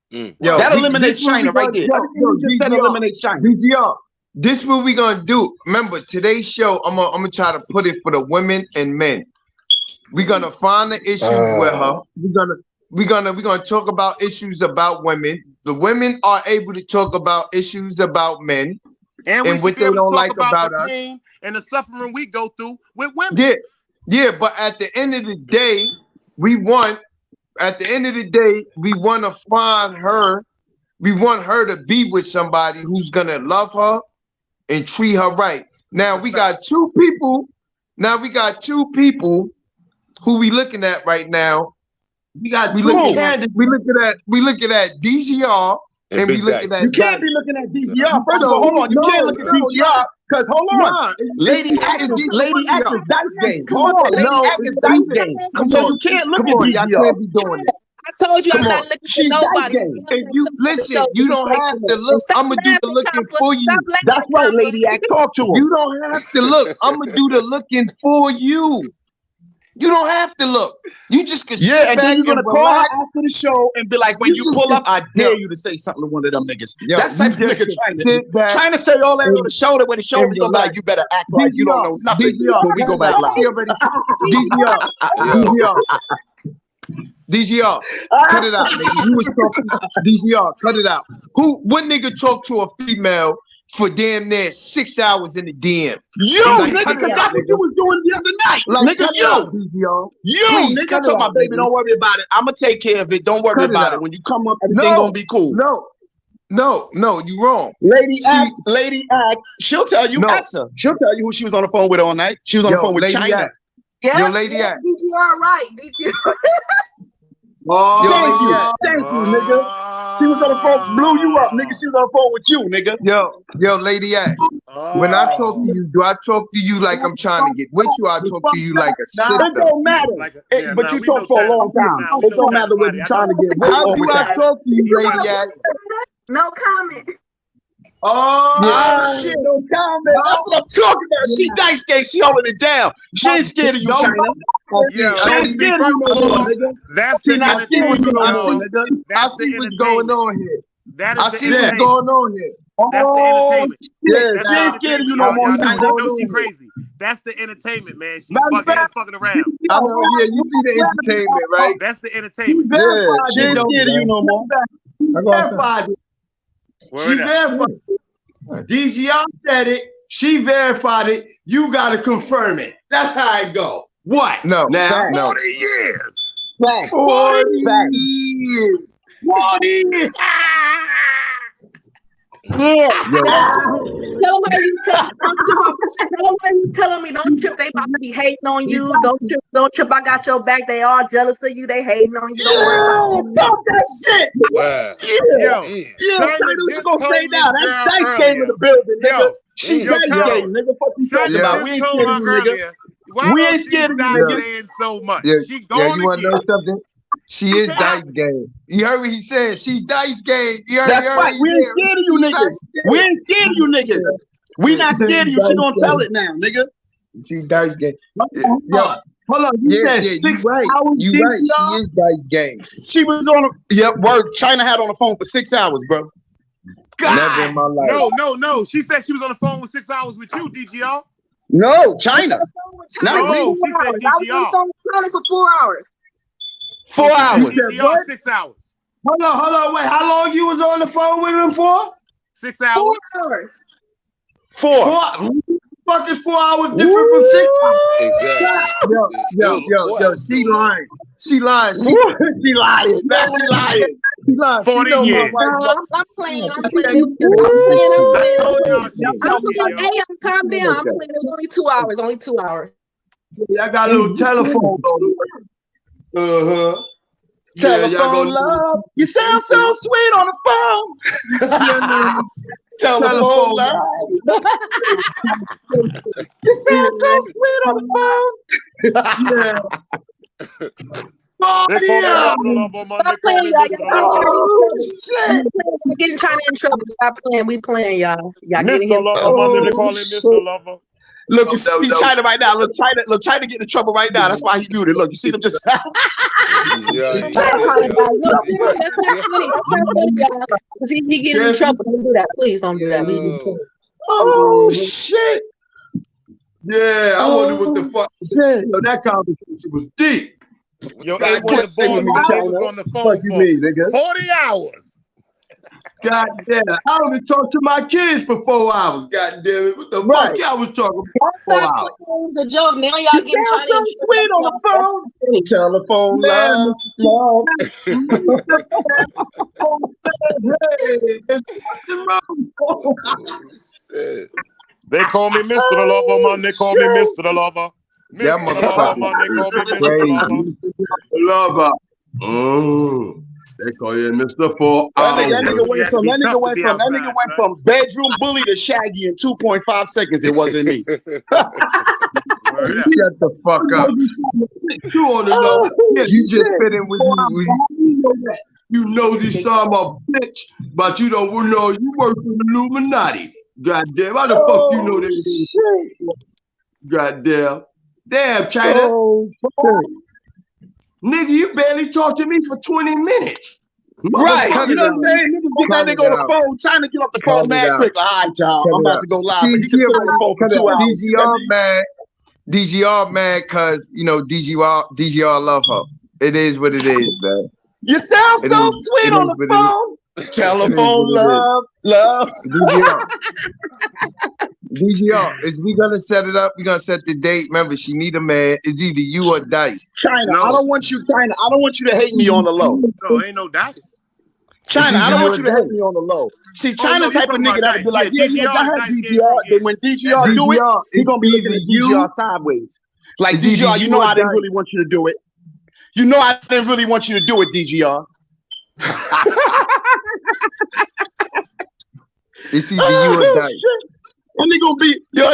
Yo, that eliminates this what we China right gonna- there. yo, Everything you just said DGR, eliminates China. DGR, this what we gonna do. Remember, today's show, I'm gonna try to put it for the women and men. We're gonna find the issues with her. We're gonna talk about issues about women. The women are able to talk about issues about men And we what should be they able to don't talk like about about the us. pain and the suffering we go through with women. Yeah, but at the end of the day, we want to find her. We want her to be with somebody who's gonna love her and treat her right. Now we got two people. Who we looking at right now. We looking at DGR and we looking at You can't be looking at DGR. First of all, hold on. You can't look at DGR because hold on. Lady actors dice game. Hold on, lady actors dice game. So you can't look at DGR. Y'all can't be doing it. I told you I'm Come not on. looking for She's nobody. dice game. If you listen, you don't have to look. I'm gonna do the looking for you. That's right, lady act. Talk to him. You don't have to look. I'm gonna do the looking for you. You don't have to look. You just can sit Yeah, and back then you're gonna and call her relax. after the show and be like, when you just pull can- up, I dare you to say something to one of them niggas. Yo, That's the type of you just nigga can China is. sit back Trying to say all that on the show that when the show, and he's gonna be like, relax. you better act like you don't know nothing. When we go back live. She already DGR, cut it out, nigga. You was talking. DGR, cut it out. What nigga talk to a female for damn near 6 hours in the DM? You, Like, nigga, cut it because out, that's what nigga. you was doing the other night. Like, Nigga, cut it out, DGR. you, Please, nigga, cut it talking about, out, baby, nigga. don't worry about it. I'm gonna take care of it. Don't worry Cut it about out. it. When you come up, everything gonna be cool. No, you wrong. Lady Act, she'll tell you, No. ask her. She'll tell you who she was on the phone with all night. She was on the phone with Lady China. Act. Yeah, Yo, Lady yeah, Act. DGR right. DGR. Oh, Thank you, yeah. thank you, nigga. She was on the phone, blew you up, nigga. She was on the phone with you, nigga. Yo, Lady Act. When I talk to you, do I talk to you like I'm trying to get with you? I talk to you like a It sister. don't matter. But you talk for a long time. It don't matter whether you're trying to get with How or do with I that. talk to you, Lady Act? No comment. Oh, shit, don't comment. That's what I'm talking about. She dice game. She holding it down. She ain't scared of you, China. She ain't scared of you no more, nigga. That's She the not scared of you no more, entertainment, nigga. I That's see the what's going entertainment. on here. That is I the see what's entertainment. going on here. That's the entertainment. Yeah, That's she the ain't scared of you entertainment. no more, Y'all China. know she crazy. That's the entertainment, man. She's bugging. She's fucking around. I know, yeah, you see the entertainment, right? That's the entertainment. Yeah, she ain't scared of you no more. Verified it. Word She up. verified it. DGR said it. She verified it. You gotta confirm it. That's how it go. What? No, Now, no. 40 years. Facts. 40 Facts. years. 40 years. Yeah. Tell them how you tell them how you telling me, don't trip, they about to be hating on you. Don't trip, I got your back. They all jealous of you, they hating on you. Don't worry about it. Talk that shit. Wow. Yo, Yeah, China China, what you just gonna told say now? this That's girl dice game in earlier. the building, nigga. Yo, She yo, dice China. game, nigga. Fuck you talking China about? just We ain't told scared her of you, nigga. earlier. Why We don't ain't she scared of you, stop niggas. saying so much? Yeah, She yeah, gone you want to again. know something? She is dice game. You heard what he said? She's dice game. You heard, That's you heard right. We ain't scared of you niggas. We ain't scared of you niggas. We not scared of you. She gonna tell it now, nigga. She dice game. Hold on. You said you 6 right. hours. You right. She is dice game. She was on word. China had on the phone for 6 hours, bro. Never in my life. No. She said she was on the phone with 6 hours with you, DGR. No, China. Not No, me. she said I was on the DGR. phone with China for 4 hours. 4 hours. DGR 6 hours. Hold on. Wait, how long you was on the phone with him for? 6 hours. 4 hours. 4. fuck is 4 hours different from 6 hours? Exactly. Yo, she lying. She lying. She lying. Now she lying. She lying. 40 years. I'm playing. I'm playing. Calm down. I'm playing. It was only 2 hours. Only 2 hours. Yeah, I got a little telephone on the way. Telephone love. You sound so sweet on the phone. Telephone love. You sound so sweet on the phone. Stop playing, y'all. Shit. We're getting China in trouble. Stop playing. We playing, y'all. Y'all getting him. They call him Mr. Lover. Look, you see China right now. Look, China getting in trouble right now. That's why he muted. Look, you see them just. That's not funny. That's not funny, y'all. Because he getting in trouble. Don't do that. Please don't do that. Oh shit. Yeah, I wonder what the fuck. So that conversation was deep. Yo, A1 the boss, they was on the phone for 40 hours. God damn, I only talked to my kids for 4 hours. God damn it, what the fuck I was talking about 4 hours? It was a joke. Now y'all You getting sound China so sweet on the phone. Telephone love, love. They call me Mr. The Lover, man. They call me Mr. The Lover. That Mr. The Lover, man. They call me Mr. The Lover. They call you Mr. 4 hours. That nigga went from bedroom bully to Shaggy in 2.5 seconds. It wasn't me. Shut the fuck up. You want to know? You just fit in with me. You know these son of a bitch, but you don't know you work for the Illuminati. Goddamn, how the fuck you know this? Goddamn. Damn, China. Nigga, you barely talked to me for 20 minutes. Right. You know what I'm saying? Niggas get that nigga on the phone, trying to get off the phone mad quick. All right, y'all. I'm about to go live. He just sit on the phone for 2 hours. DGR mad. DGR mad because, you know, DGR love her. It is what it is, man. You sound so sweet on the phone. Telephone love, love. DGR, is we gonna set it up? We gonna set the date. Remember, she need a man. It's either you or Dice. China, I don't want you, China. I don't want you to hate me on the low. No, ain't no Dice. China, I don't want you to hate me on the low. See, China type of nigga that'll be like, yeah, I have DGR. Then when DGR do it, he gonna be either DGR sideways. Like DGR, you know I didn't really want you to do it. You know I didn't really want you to do it, DGR. It's either you or Dice. That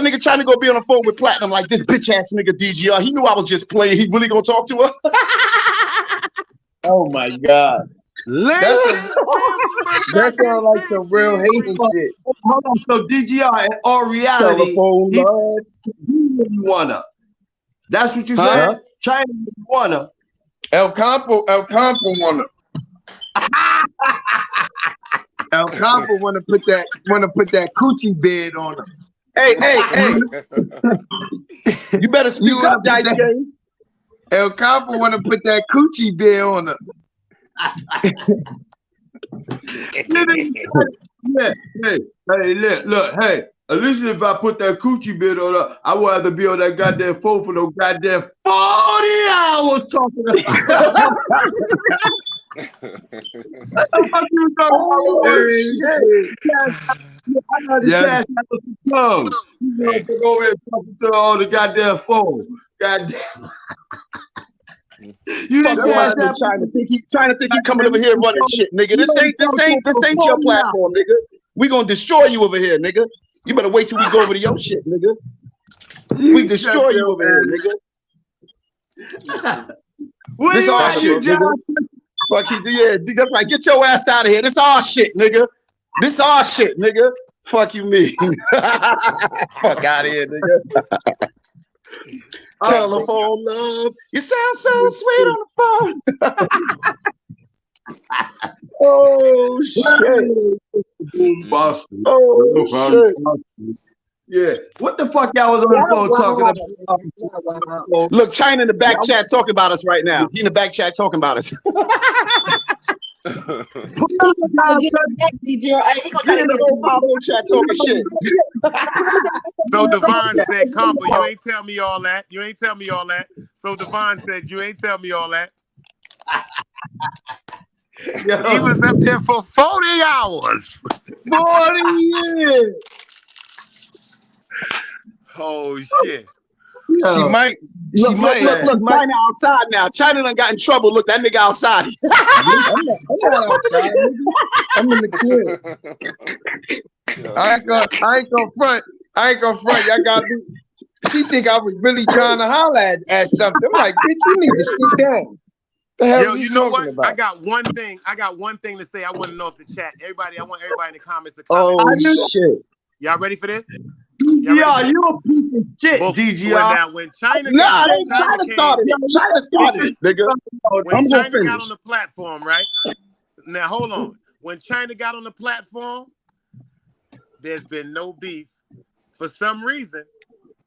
nigga trying to go be on the phone with Platinum like this bitch ass nigga DGR. He knew I was just playing. He really gonna talk to her? Oh my god. That sounds like some real hating shit. Hold on, so DGR in all reality, he wanna. That's what you said? China wanna. El Campo wanna. El Campo wanna put that coochie bed on him. Hey. You better speak up, Dice Game. El Campo wanna put that coochie bed on him. Yeah, hey, look, hey. At least if I put that coochie bed on her, I would have to be on that goddamn phone for no goddamn 40 hours talking about. Go over there talking to all the goddamn phone. Goddamn. You didn't trying to think he coming over here running shit, nigga. This ain't your platform, nigga. We gonna destroy you over here, nigga. You better wait till we go over to your shit, nigga. We destroy you over here, nigga. This our shit, nigga. Fuck you, yeah. That's right. Get your ass out of here. This our shit, nigga. This our shit, nigga. Fuck you, me. Fuck out of here, nigga. Telephone love. You sound so sweet on the phone. Oh shit. Oh shit. Yeah. What the fuck y'all was on the phone talking about? Look, China in the back chat talking about us right now. He in the back chat talking about us. Get in the 050 chat talking shit. So Devon said, Compa, you ain't tell me all that. You ain't tell me all that. So Devon said, you ain't tell me all that. He was up there for 40 hours. 40 years. Oh shit. She might. Look, China outside now. China done got in trouble. Look, that nigga outside. I'm not outside. I'm in the crib. I ain't gonna front. Y'all got me. She think I was really trying to holler at something. I'm like, bitch, you need to sit down. The hell Yo, you know what? about? I got one thing to say. I want to know if the chat. I want everybody in the comments to comment. Oh shit. Y'all ready for this? Yeah, you a piece of shit, DGR. When China China started it, nigga. When China got on the platform, right? Now hold on. When China got on the platform, there's been no beef. For some reason,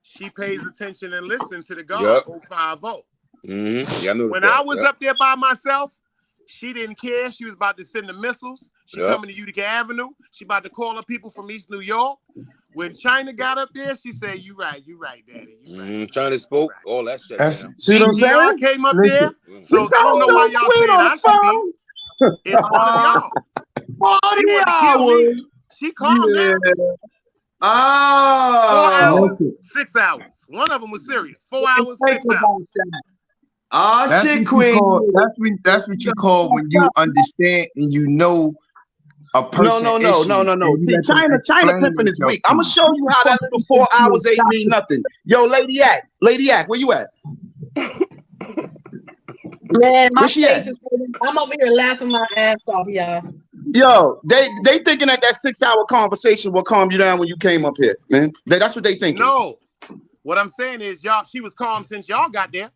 she pays attention and listens to the God 050. When I was up there by myself, she didn't care. She was about to send the missiles. She coming to Utica Avenue. She about to call her people from East New York. When China got up there, she said, you right, Daddy. China spoke all that shit. See what I'm saying? Came up there. So I don't know why y'all saying I should be. It's one of y'all. 40 hours. She called me. 4 hours, 6 hours. One of them was serious. 4 hours, 6 hours. Oh shit, Queen. That's what you call when you understand and you know a person. No. See, China pimping is weak. I'm gonna show you how that little 4 hours ain't mean nothing. Yo, Lady Act, where you at? Man, my face is hurting. I'm over here laughing my ass off, y'all. Yo, they thinking that 6 hour conversation will calm you down when you came up here, man. That's what they thinking. No, what I'm saying is, y'all, she was calm since y'all got there.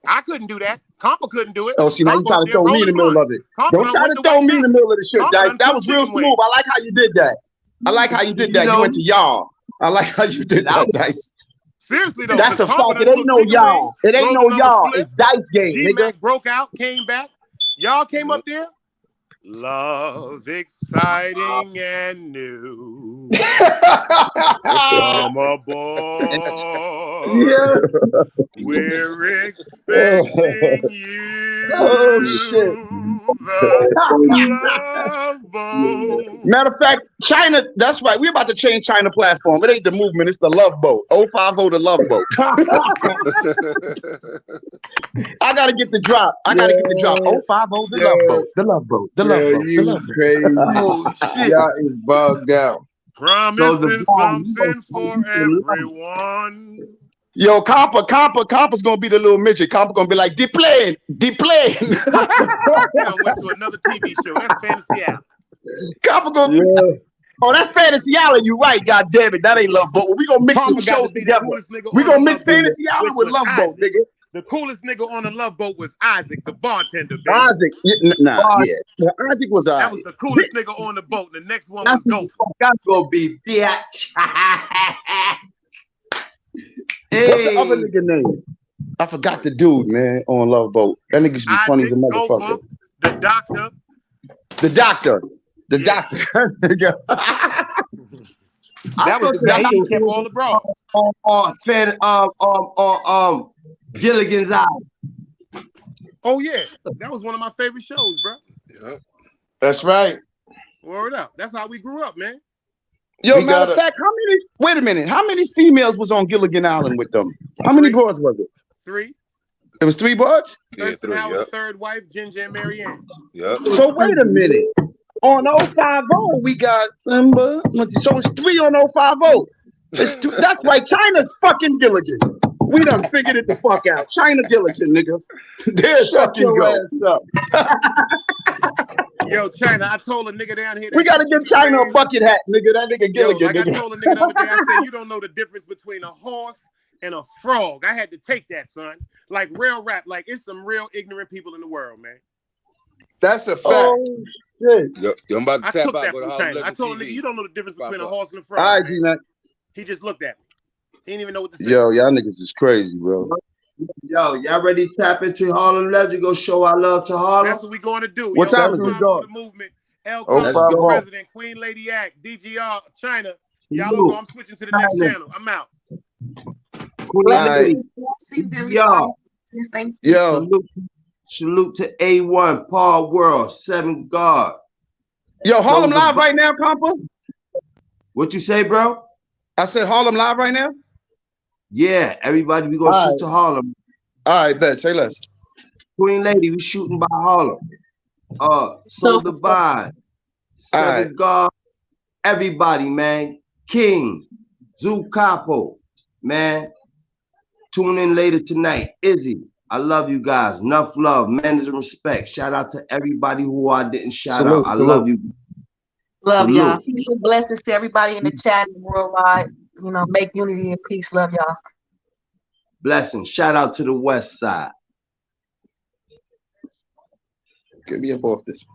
I couldn't do that. Compa couldn't do it. Oh, see, now you trying to throw me in the middle of it. Don't try to throw me in the middle of the shit, Dice. That was real smooth. I like how you did that. You went to y'all. I like how you did that, Dice. Seriously though, that's a fact. It ain't no y'all. It ain't no y'all. It's Dice game, nigga. Broke out, came back. Y'all came up there. Love, exciting and new. Come aboard. Yeah. We're expecting you. Oh shit. Matter of fact, China, that's right. We're about to change China platform. It ain't the movement, it's the Love Boat. 050 the Love Boat. I gotta get the drop. 050 the Love Boat. The Love Boat. The Love Boat. You crazy. Oh shit. Y'all is bugged out. Promising something for everyone. Yo, Compa's gonna be the little midget. Compa gonna be like, deplane. Went to another TV show. That's Fantasy Island. Compa gonna Oh, that's Fantasy Island. You right, God damn it. That ain't Love Boat. We gonna mix two shows together. We gonna mix Fantasy Island with Love Boat, nigga. The coolest nigga on the Love Boat was Isaac, the bartender. Baby. Isaac, Isaac was that was the coolest nigga on the boat. The next one was Gopher. That's gonna be bitch. What's the other nigga name? I forgot the dude, man, on Love Boat. That nigga should be funny as a motherfucker. The doctor. The doctor. The doctor. That was the guy who kept all the bras. Gilligan's Island. Oh yeah, that was one of my favorite shows, bro. Yeah. That's right. Word up. That's how we grew up, man. Yo, matter of fact, wait a minute. How many females was on Gilligan Island with them? How many broads was it? 3. It was 3 broads? Thurston Howard's third wife, Ginger and Marianne. Yep. So wait a minute. On 050, we got Simba. So it's 3 on 050. It's 2. That's right. China's fucking Gilligan. We done figured it the fuck out. China Gilligan, nigga. There's fucking go. Ass up. Yo, China, I told a nigga down here. We gotta give China a bucket hat, nigga. That nigga Gilligan. Like I told a nigga the other day, I said, you don't know the difference between a horse and a frog. I had to take that, son. Like real rap. Like it's some real ignorant people in the world, man. That's a fact. Oh, shit. Yo, I'm about to I tap took out that with from a China. I told a nigga, you don't know the difference between a horse and a frog. All right, G-Man. He just looked at me. He didn't even know what to say. Yo, y'all niggas is crazy, bro. Yo, y'all ready to tap into Harlem Legend? Go show our love to Harlem. That's what we going to do. What Yo, time El is it? Combo, the movement. El Let's Combo, the go. president. Queen Lady Act. DGR, China. Y'all don't know I'm switching to the next channel. I'm out. Queen Alright. Lady. Yo, Yo, salute to A1, Paul World, 7 Guard. yo, Harlem live right now, compa? What you say, bro? I said Harlem live right now? Yeah, everybody, we gonna shoot to Harlem. All right, bet. Say less. Queen Lady, we shooting by Harlem. So the Bond, 7 Guard, everybody, man. King, Zoo Capo, man. Tune in later tonight. Izzy, I love you guys. Enough love, manners and respect. Shout out to everybody who I didn't shout out. I love you. Love y'all. Peace and blessings to everybody in the chat and worldwide. You know, make unity and peace. Love y'all. Blessings. Shout out to the West Side. Get me up off this.